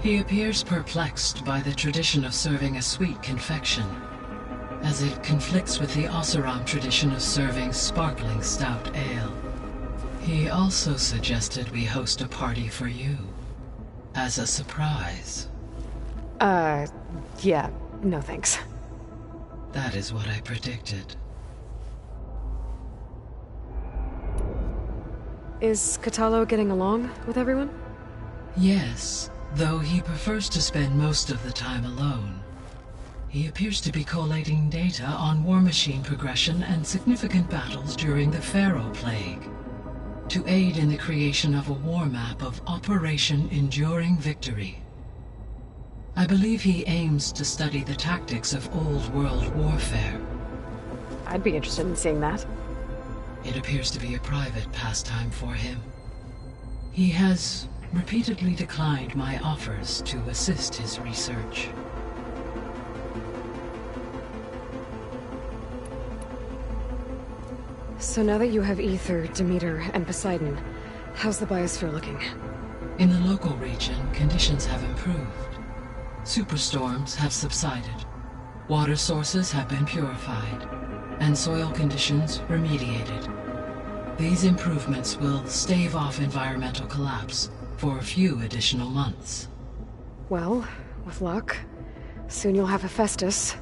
Speaker 6: He appears perplexed by the tradition of serving a sweet confection, as it conflicts with the Oseram tradition of serving sparkling stout ale. He also suggested we host a party for you, as a surprise.
Speaker 4: Yeah, no thanks.
Speaker 6: That is what I predicted.
Speaker 4: Is Kotallo getting along with everyone?
Speaker 6: Yes, though he prefers to spend most of the time alone. He appears to be collating data on War Machine progression and significant battles during the Pharaoh Plague, to aid in the creation of a war map of Operation Enduring Victory. I believe he aims to study the tactics of Old World warfare.
Speaker 4: I'd be interested in seeing that.
Speaker 6: It appears to be a private pastime for him. He has repeatedly declined my offers to assist his research.
Speaker 4: So now that you have Aether, Demeter, and Poseidon, How's the biosphere looking?
Speaker 6: In the local region, conditions have improved. Superstorms have subsided. Water sources have been purified, and soil conditions remediated. These improvements will stave off environmental collapse for a few additional months.
Speaker 4: Well, with luck, soon you'll have Hephaestus.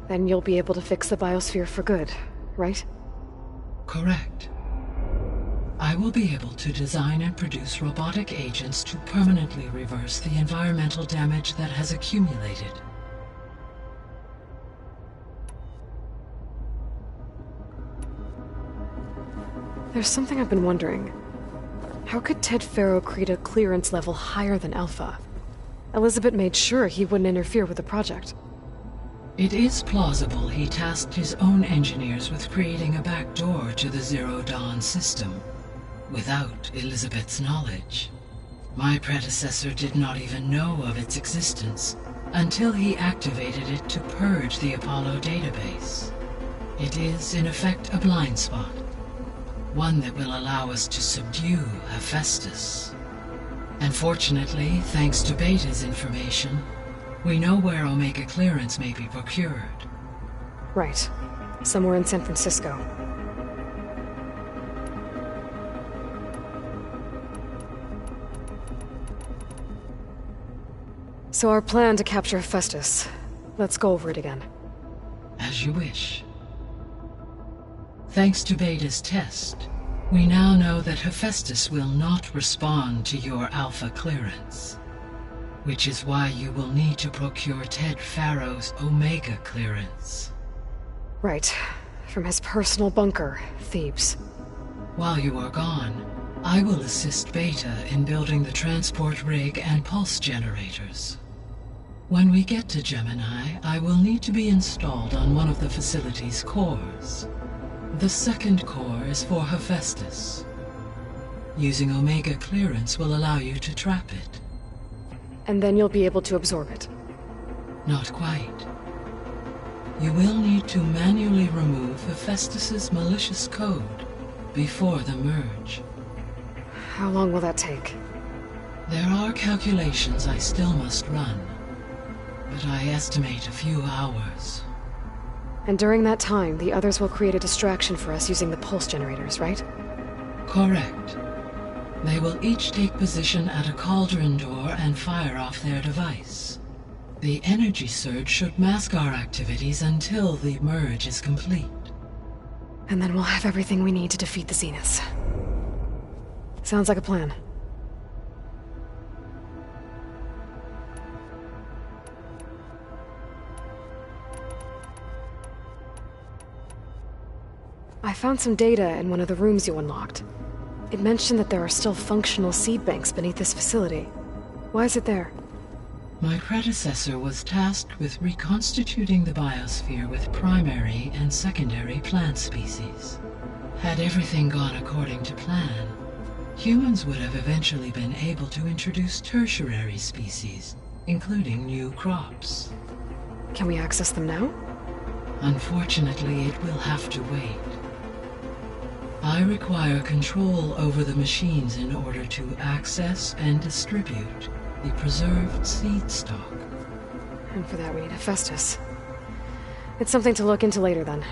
Speaker 4: Then you'll be able to fix the biosphere for good, right?
Speaker 6: Correct. I will be able to design and produce robotic agents to permanently reverse the environmental damage that has accumulated.
Speaker 4: There's something I've been wondering. How could Ted Faro create a clearance level higher than Alpha? Elizabeth made sure he wouldn't interfere with the project.
Speaker 6: It is plausible he tasked his own engineers with creating a back door to the Zero Dawn system, without Elizabeth's knowledge. My predecessor did not even know of its existence until he activated it to purge the Apollo database. It is, in effect, a blind spot. One that will allow us to subdue Hephaestus. And fortunately, thanks to Beta's information, we know where Omega clearance may be procured.
Speaker 4: Right. Somewhere in San Francisco. So our plan to capture Hephaestus. Let's go over it again.
Speaker 6: As you wish. Thanks to Beta's test, we now know that Hephaestus will not respond to your Alpha clearance. Which is why you will need to procure Ted Faro's Omega clearance.
Speaker 4: Right. From his personal bunker, Thebes.
Speaker 6: While you are gone, I will assist Beta in building the transport rig and pulse generators. When we get to Gemini, I will need to be installed on one of the facility's cores. The second core is for Hephaestus. Using Omega clearance will allow you to trap it.
Speaker 4: And then you'll be able to absorb it.
Speaker 6: Not quite. You will need to manually remove Hephaestus's malicious code before the merge.
Speaker 4: How long will that take?
Speaker 6: There are calculations I still must run, but I estimate a few hours.
Speaker 4: And during that time, the others will create a distraction for us using the pulse generators, right?
Speaker 6: Correct. They will each take position at a cauldron door and fire off their device. The energy surge should mask our activities until the merge is complete.
Speaker 4: And then we'll have everything we need to defeat the Zeniths. Sounds like a plan. I found some data in one of the rooms you unlocked. It mentioned that there are still functional seed banks beneath this facility. Why is it there?
Speaker 6: My predecessor was tasked with reconstituting the biosphere with primary and secondary plant species. Had everything gone according to plan, humans would have eventually been able to introduce tertiary species, including new crops.
Speaker 4: Can we access them now?
Speaker 6: Unfortunately, it will have to wait. I require control over the machines in order to access and distribute the preserved seed stock.
Speaker 4: And for that we need Hephaestus. It's something to look into later then.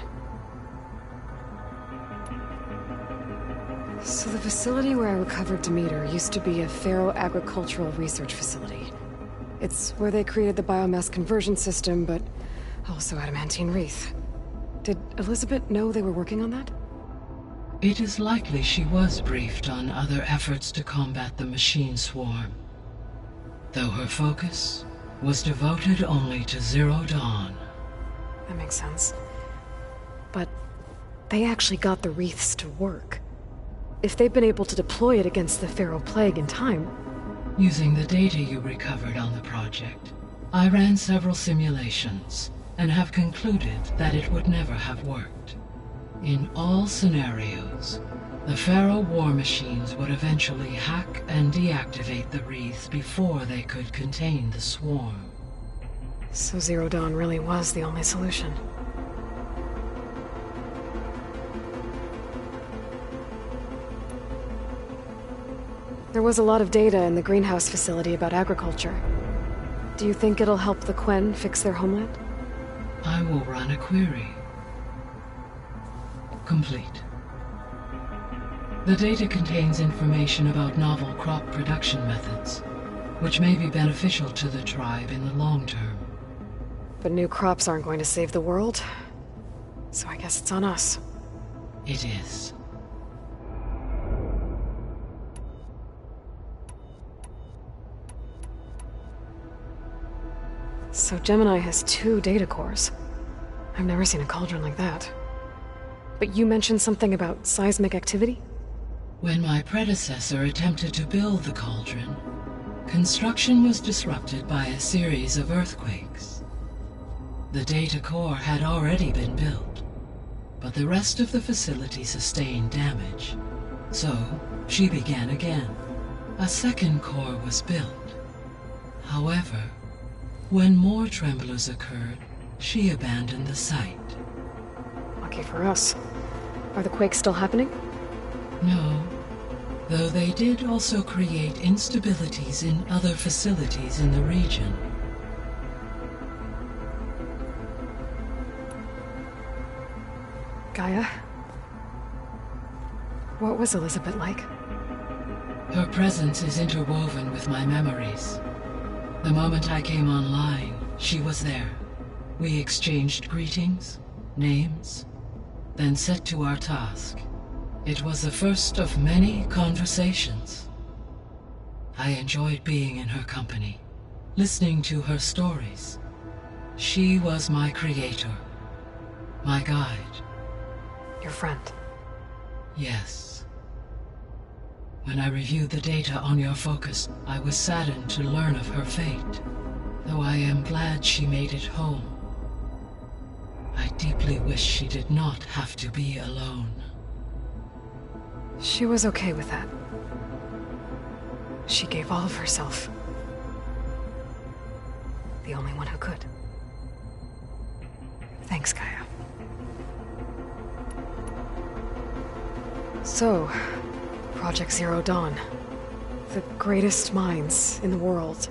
Speaker 4: So the facility where I recovered Demeter used to be a Faro agricultural research facility. It's where they created the biomass conversion system, but also Adamantine Wreath. Did Elizabeth know they were working on that?
Speaker 6: It is likely she was briefed on other efforts to combat the machine swarm, though her focus was devoted only to Zero Dawn.
Speaker 4: That makes sense. But they actually got the wreaths to work. If they've been able to deploy it against the Faro Plague in time...
Speaker 6: Using the data you recovered on the project, I ran several simulations and have concluded that it would never have worked. In all scenarios, the Faro war machines would eventually hack and deactivate the wreaths before they could contain the swarm.
Speaker 4: So Zero Dawn really was the only solution. There was a lot of data in the greenhouse facility about agriculture. Do you think it'll help the Quen fix their homeland?
Speaker 6: I will run a query. Complete. The data contains information about novel crop production methods, which may be beneficial to the tribe in the long term.
Speaker 4: But new crops aren't going to save the world, so I guess it's on us.
Speaker 6: It is.
Speaker 4: So Gemini has 2 data cores. I've never seen a cauldron like that. But you mentioned something about seismic activity?
Speaker 6: When my predecessor attempted to build the cauldron, construction was disrupted by a series of earthquakes. The data core had already been built, but the rest of the facility sustained damage. So, she began again. A second core was built. However, when more tremblers occurred, she abandoned the site.
Speaker 4: Lucky for us. Are the quakes still happening?
Speaker 6: No, though they did also create instabilities in other facilities in the region.
Speaker 4: Gaia? What was Elizabeth like?
Speaker 6: Her presence is interwoven with my memories. The moment I came online, she was there. We exchanged greetings, names, then set to our task. It was the first of many conversations. I enjoyed being in her company, listening to her stories. She was my creator, my guide.
Speaker 4: Your friend?
Speaker 6: Yes. When I reviewed the data on your focus, I was saddened to learn of her fate, though I am glad she made it home. I deeply wish she did not have to be alone.
Speaker 4: She was okay with that. She gave all of herself. The only one who could. Thanks, Gaia. So, Project Zero Dawn. The greatest minds in the world.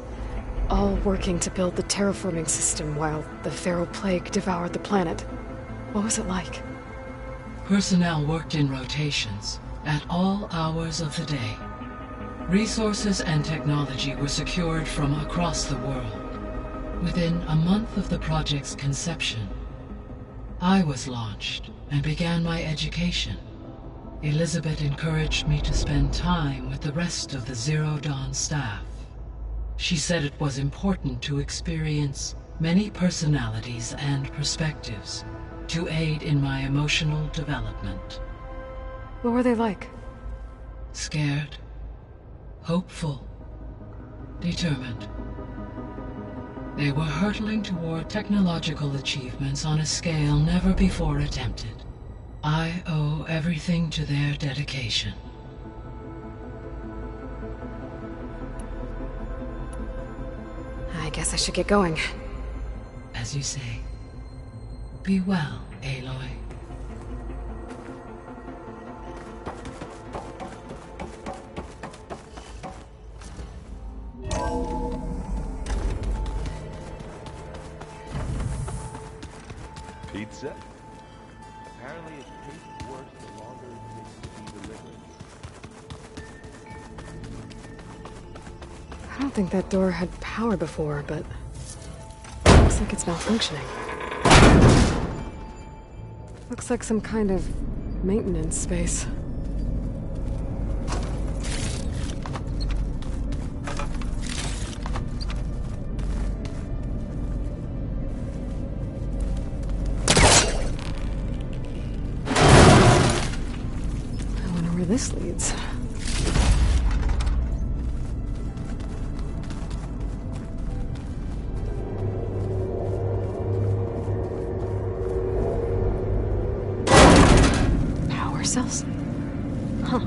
Speaker 4: All working to build the terraforming system while the Pharaoh Plague devoured the planet. What was it like?
Speaker 6: Personnel worked in rotations, at all hours of the day. Resources and technology were secured from across the world. Within a month of the project's conception, I was launched and began my education. Elizabeth encouraged me to spend time with the rest of the Zero Dawn staff. She said it was important to experience many personalities and perspectives to aid in my emotional development.
Speaker 4: What were they like?
Speaker 6: Scared, hopeful, determined. They were hurtling toward technological achievements on a scale never before attempted. I owe everything to their dedication.
Speaker 4: I guess I should get going.
Speaker 6: As you say, be well, Aloy.
Speaker 3: Pizza?
Speaker 1: Apparently it tastes worse the longer it takes to be delivered.
Speaker 4: I don't think that door had power before, but looks like it's malfunctioning. Looks like some kind of maintenance space. I wonder where this leads. Cells? Huh.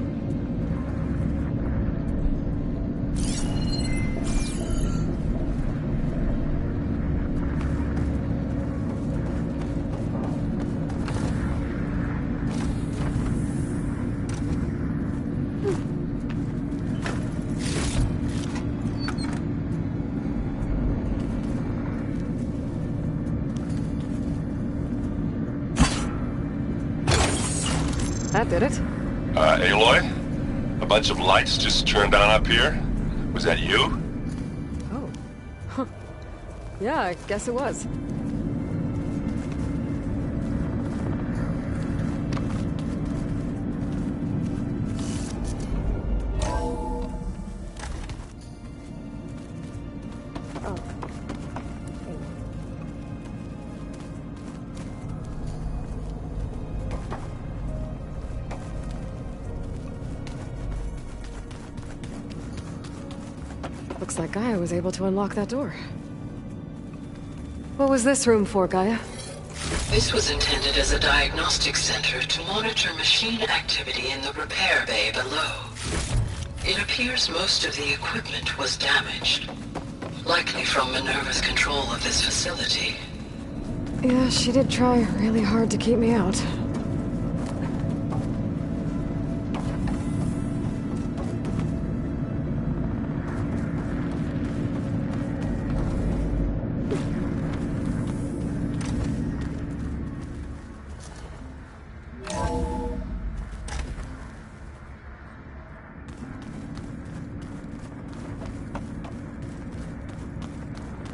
Speaker 4: That did it.
Speaker 8: Aloy? A bunch of lights just turned on up here? Was that you?
Speaker 4: Oh. Huh. Yeah, I guess it was. Looks like Gaia was able to unlock that door. What was this room for, Gaia?
Speaker 5: This was intended as a diagnostic center to monitor machine activity in the repair bay below. It appears most of the equipment was damaged, likely from Minerva's control of this facility.
Speaker 4: Yeah, she did try really hard to keep me out.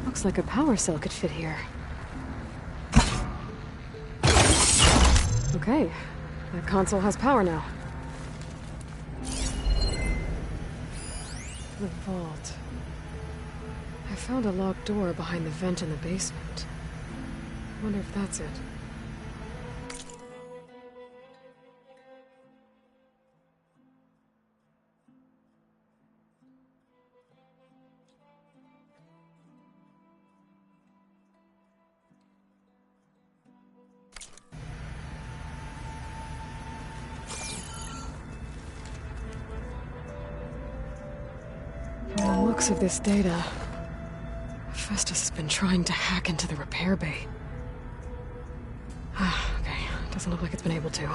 Speaker 4: Looks like a power cell could fit here. Okay, that console has power now. The vault. I found a locked door behind the vent in the basement. Wonder if that's it. From the looks of this data, Hephaestus has been trying to hack into the repair bay. Okay, doesn't look like it's been able to.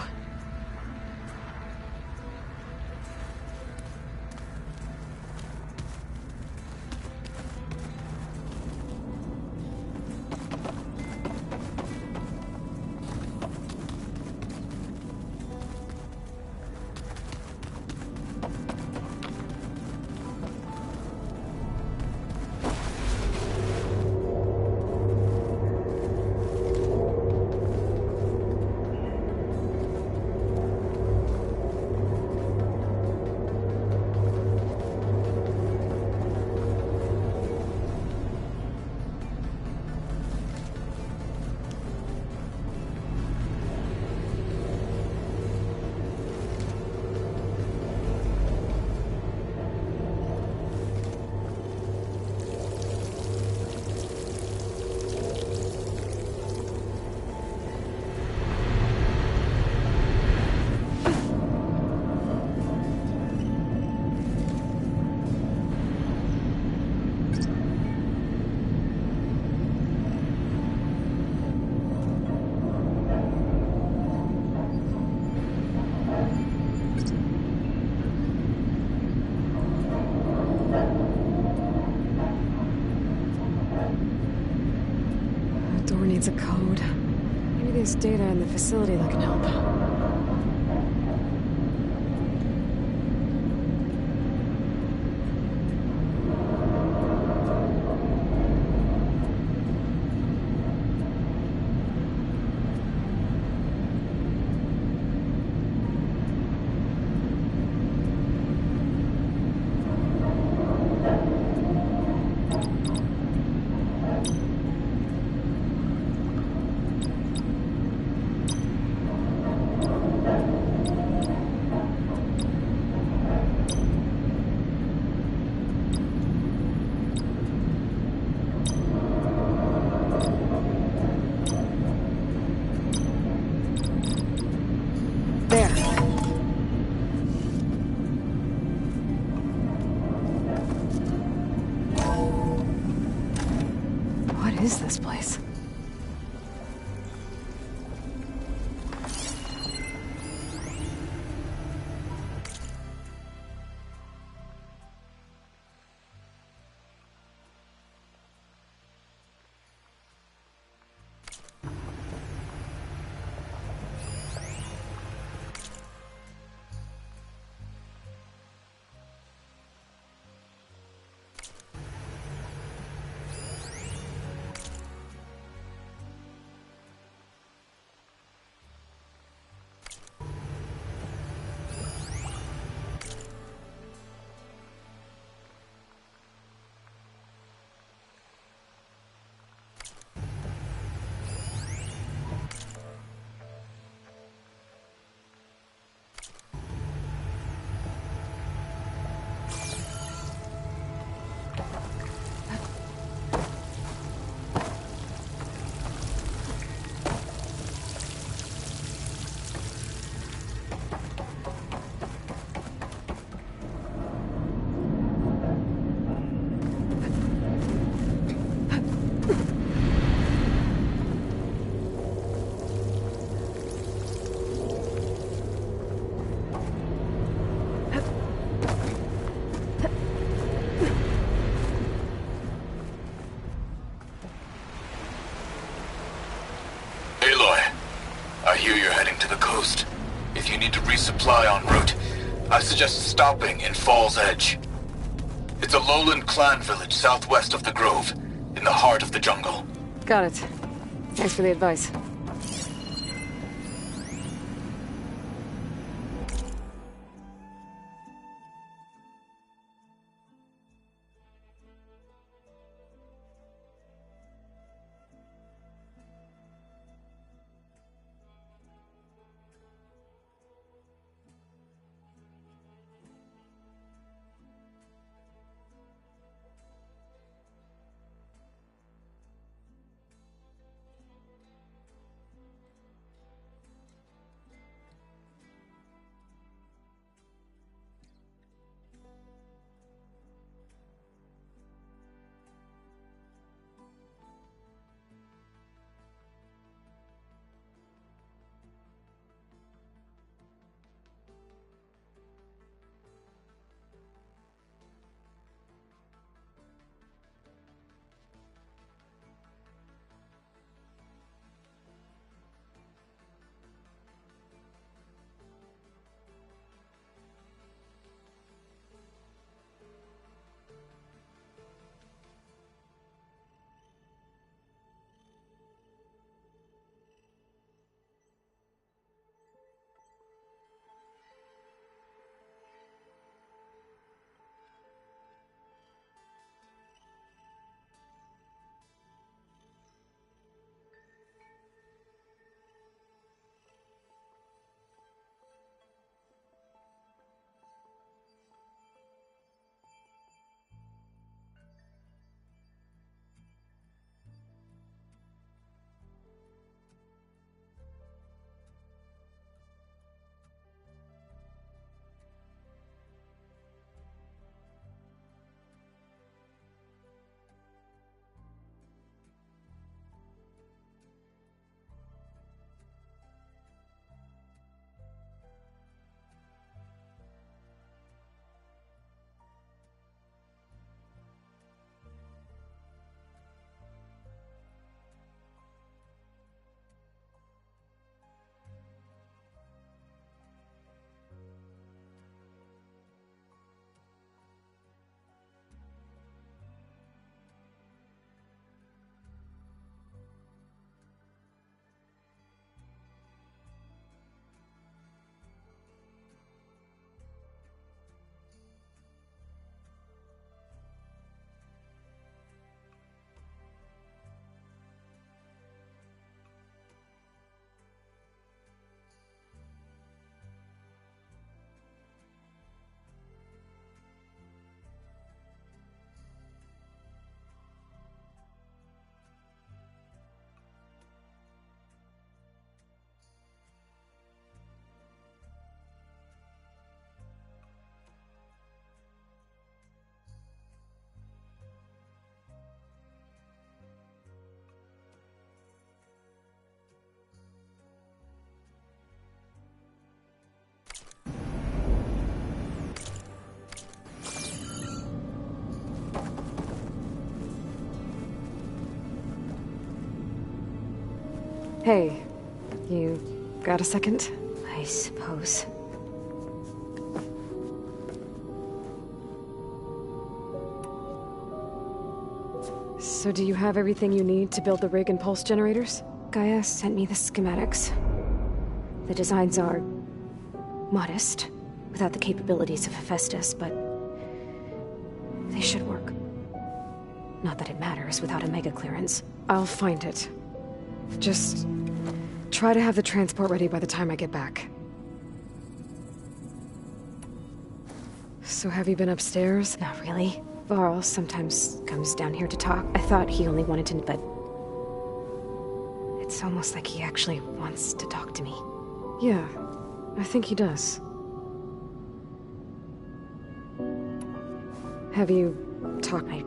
Speaker 4: Needs a code. Maybe there's data in the facility that can help.
Speaker 10: outpost. If you need to resupply en route, I suggest stopping in Fall's Edge. It's a lowland clan village southwest of the Grove, in the heart of the jungle.
Speaker 4: Got it. Thanks for the advice. Hey, you got a second?
Speaker 15: I suppose.
Speaker 4: So do you have everything you need to build the rig and pulse generators? Gaia sent me the schematics. The designs are modest, without the capabilities of Hephaestus, but they should work. Not that it matters without a mega clearance. I'll find it. Just try to have the transport ready by the time I get back. So have you been upstairs?
Speaker 15: Not really.
Speaker 4: Varl sometimes comes down here to talk. I thought he only wanted to, but it's almost like he actually wants to talk to me. Yeah, I think he does. Have you talked?
Speaker 15: I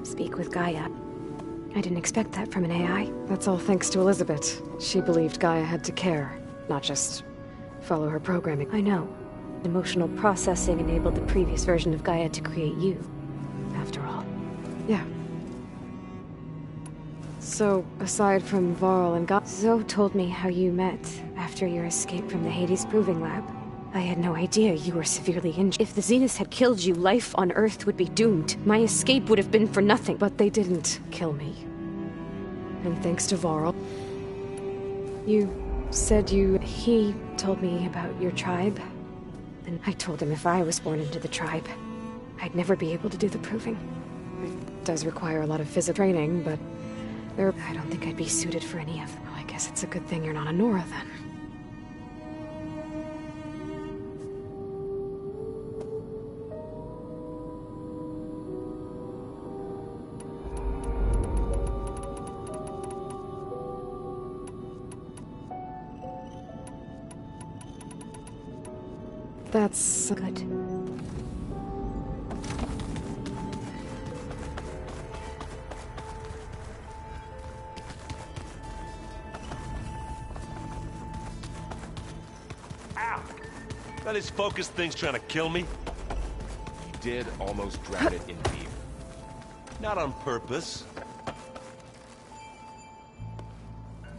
Speaker 15: speak with Gaia. I didn't expect that from an AI.
Speaker 4: That's all thanks to Elizabeth. She believed Gaia had to care, not just follow her programming.
Speaker 15: I know. Emotional processing enabled the previous version of Gaia to create you, after all.
Speaker 4: Yeah. So, aside from Varl and Zoe told me how you met after your escape from the Hades Proving Lab. I had no idea you were severely injured. If the Zeniths had killed you, life on Earth would be doomed. My escape would have been for nothing. But they didn't kill me. And thanks to Varl. You said he told me about your tribe. And I told him if I was born into the tribe, I'd never be able to do the proving. It does require a lot of physical training, but I don't think I'd be suited for any of them. Well, I guess it's a good thing you're not a Nora then. That's good.
Speaker 12: Ow! That his focus thing's trying to kill me?
Speaker 7: You did almost drown it in beer.
Speaker 12: Not on purpose.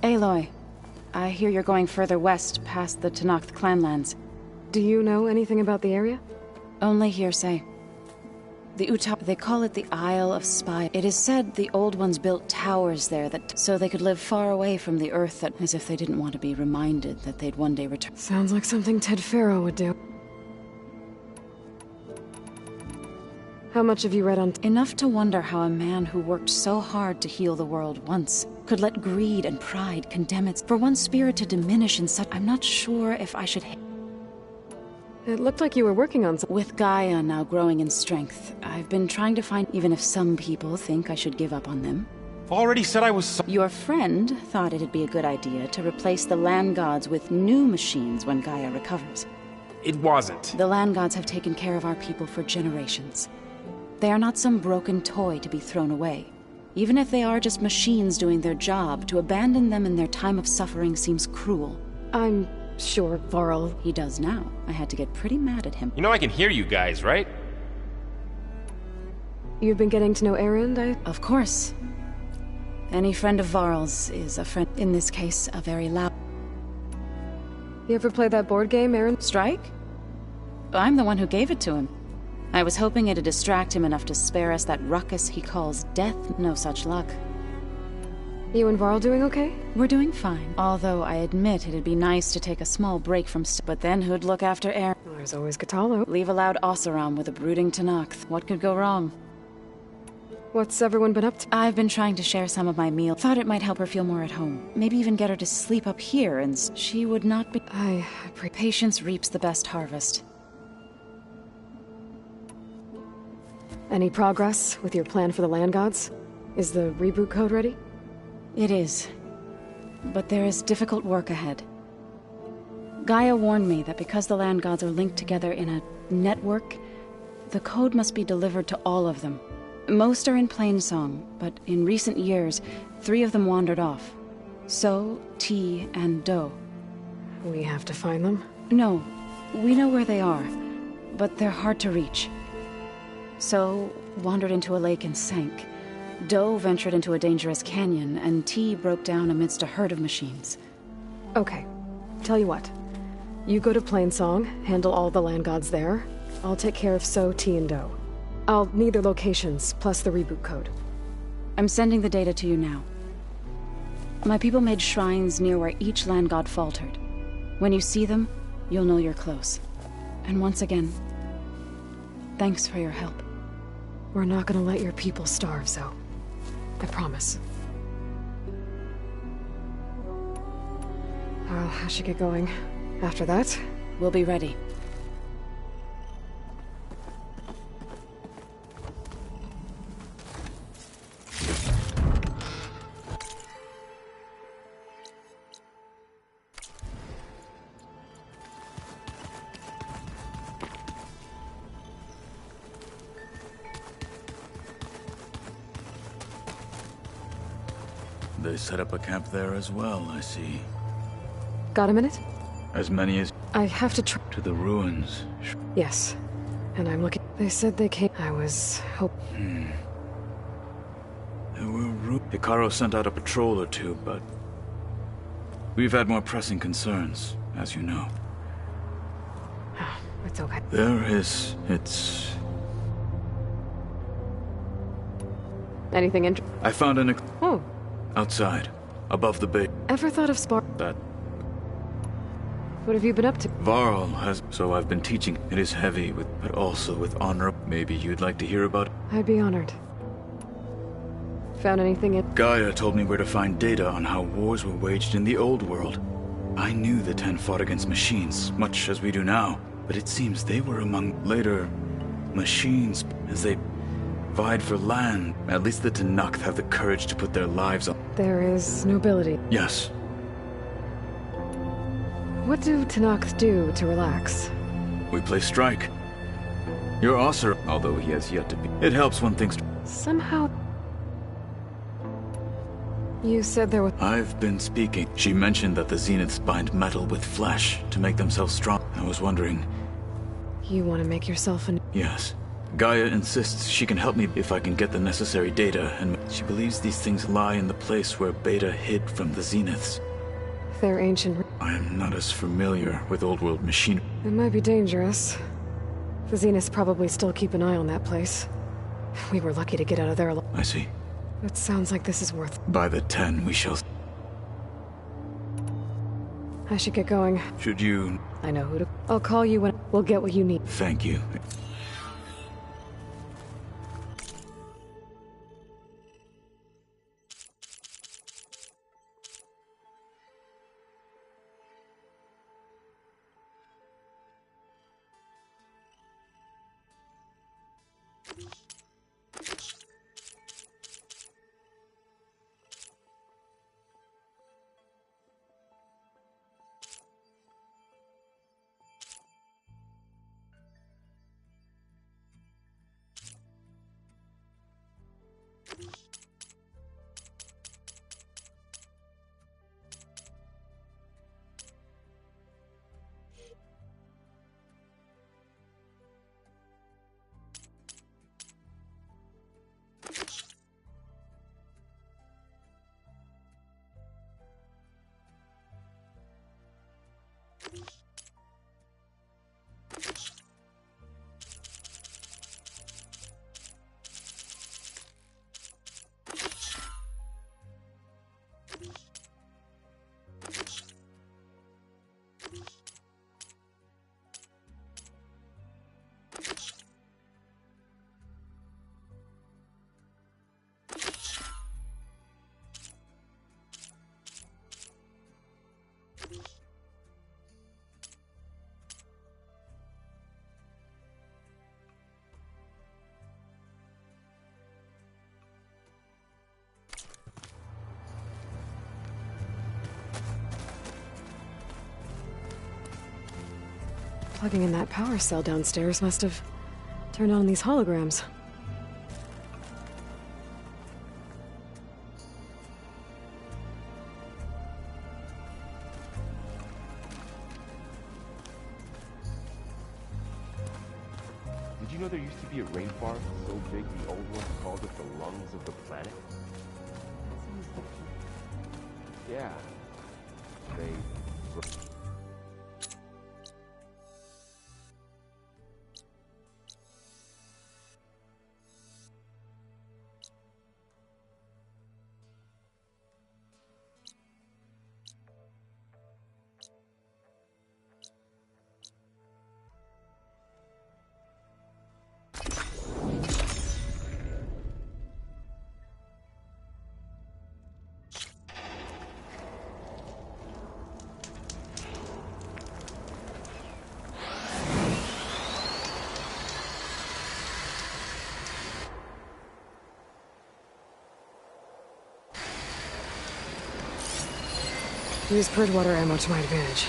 Speaker 2: Aloy, I hear you're going further west past the Tenakth clanlands.
Speaker 4: Do you know anything about the area?
Speaker 2: Only hearsay. The they call it the Isle of Spy. It is said the Old Ones built towers there so they could live far away from the Earth, as if they didn't want to be reminded that they'd one day return.
Speaker 4: Sounds like something Ted Faro would do. How much have you read on...
Speaker 2: Enough to wonder how a man who worked so hard to heal the world once could let greed and pride condemn it. For one spirit to diminish in such... I'm not sure if I should...
Speaker 4: It looked like you were working on something.
Speaker 2: With Gaia now growing in strength, I've been trying to find... Even if some people think I should give up on them.
Speaker 16: Already said I was...
Speaker 2: Your friend thought it'd be a good idea to replace the land gods with new machines when Gaia recovers.
Speaker 16: It wasn't.
Speaker 2: The land gods have taken care of our people for generations. They are not some broken toy to be thrown away. Even if they are just machines doing their job, to abandon them in their time of suffering seems cruel.
Speaker 4: I'm sure Varl...
Speaker 2: He does now. I had to get pretty mad at him.
Speaker 7: You know I can hear you guys, right?
Speaker 4: You've been getting to know Erend,
Speaker 2: Of course. Any friend of Varl's is a friend. In this case, a very loud...
Speaker 4: You ever play that board game, Erend?
Speaker 2: Strike? I'm the one who gave it to him. I was hoping it'd distract him enough to spare us that ruckus he calls death. No such luck.
Speaker 4: You and Varl doing okay?
Speaker 2: We're doing fine. Although I admit it'd be nice to take a small break from but then who'd look after Erend?
Speaker 4: Well, there's always Kotallo.
Speaker 2: Leave a loud Oseram with a brooding Tenakth. What could go wrong?
Speaker 4: What's everyone been up to?
Speaker 2: I've been trying to share some of my meal. Thought it might help her feel more at home. Maybe even get her to sleep up here, and she would not be... Patience reaps the best harvest.
Speaker 4: Any progress with your plan for the land gods? Is the reboot code ready?
Speaker 2: It is. But there is difficult work ahead. Gaia warned me that because the land gods are linked together in a network, the code must be delivered to all of them. Most are in Plainsong, but in recent years, 3 of them wandered off. So, T, and Do.
Speaker 4: We have to find them?
Speaker 2: No. We know where they are, but they're hard to reach. So, wandered into a lake and sank. Do ventured into a dangerous canyon, and T broke down amidst a herd of machines.
Speaker 4: Okay. Tell you what. You go to Plainsong, handle all the land gods there. I'll take care of So, T, and Do. I'll need their locations, plus the reboot code.
Speaker 2: I'm sending the data to you now. My people made shrines near where each land god faltered. When you see them, you'll know you're close. And once again, thanks for your help.
Speaker 4: We're not gonna let your people starve, Zoe. I promise. Well, I should get going. After that,
Speaker 2: we'll be ready.
Speaker 9: They set up a camp there as well, I see.
Speaker 4: Got a minute?
Speaker 9: As many as...
Speaker 4: I have to try...
Speaker 9: To the ruins.
Speaker 4: Yes. And I'm looking... They said they came... I was...
Speaker 9: There were Hikaru sent out a patrol or two, but we've had more pressing concerns, as you know.
Speaker 4: It's okay.
Speaker 9: It's...
Speaker 4: Anything
Speaker 9: I found an...
Speaker 4: Oh.
Speaker 9: Outside, above the bay.
Speaker 4: Ever thought of
Speaker 9: That
Speaker 4: What have you been up to?
Speaker 9: Varl has... So I've been teaching. It is heavy, but also with honor. Maybe you'd like to hear about it?
Speaker 4: I'd be honored. Found anything in...
Speaker 9: Gaia told me where to find data on how wars were waged in the old world. I knew the Ten fought against machines, much as we do now. But it seems they were among later machines as they vied for land. At least the Tenakth have the courage to put their lives on.
Speaker 4: There is nobility.
Speaker 9: Yes.
Speaker 4: What do Tenakth do to relax?
Speaker 9: We play strike. Your Osir, although he has yet to be. It helps when things...
Speaker 4: Somehow... You said there was...
Speaker 9: I've been speaking. She mentioned that the Zeniths bind metal with flesh to make themselves strong. I was wondering...
Speaker 4: You want to make yourself an...
Speaker 9: Yes. Gaia insists she can help me if I can get the necessary data, and she believes these things lie in the place where Beta hid from the Zeniths.
Speaker 4: They're ancient...
Speaker 9: I am not as familiar with old world machinery.
Speaker 4: It might be dangerous. The Zeniths probably still keep an eye on that place. We were lucky to get out of there alive.
Speaker 9: I see.
Speaker 4: It sounds like this is worth...
Speaker 9: By the 10, we shall...
Speaker 4: I should get going.
Speaker 9: Should you...
Speaker 4: I know who to... I'll call you when... We'll get what you need.
Speaker 9: Thank you.
Speaker 4: Plugging in that power cell downstairs must have turned on these holograms.
Speaker 1: Did you know there used to be a rainforest so big the old ones called it the lungs of the planet? Yeah. They...
Speaker 4: Use Purgewater ammo to my advantage.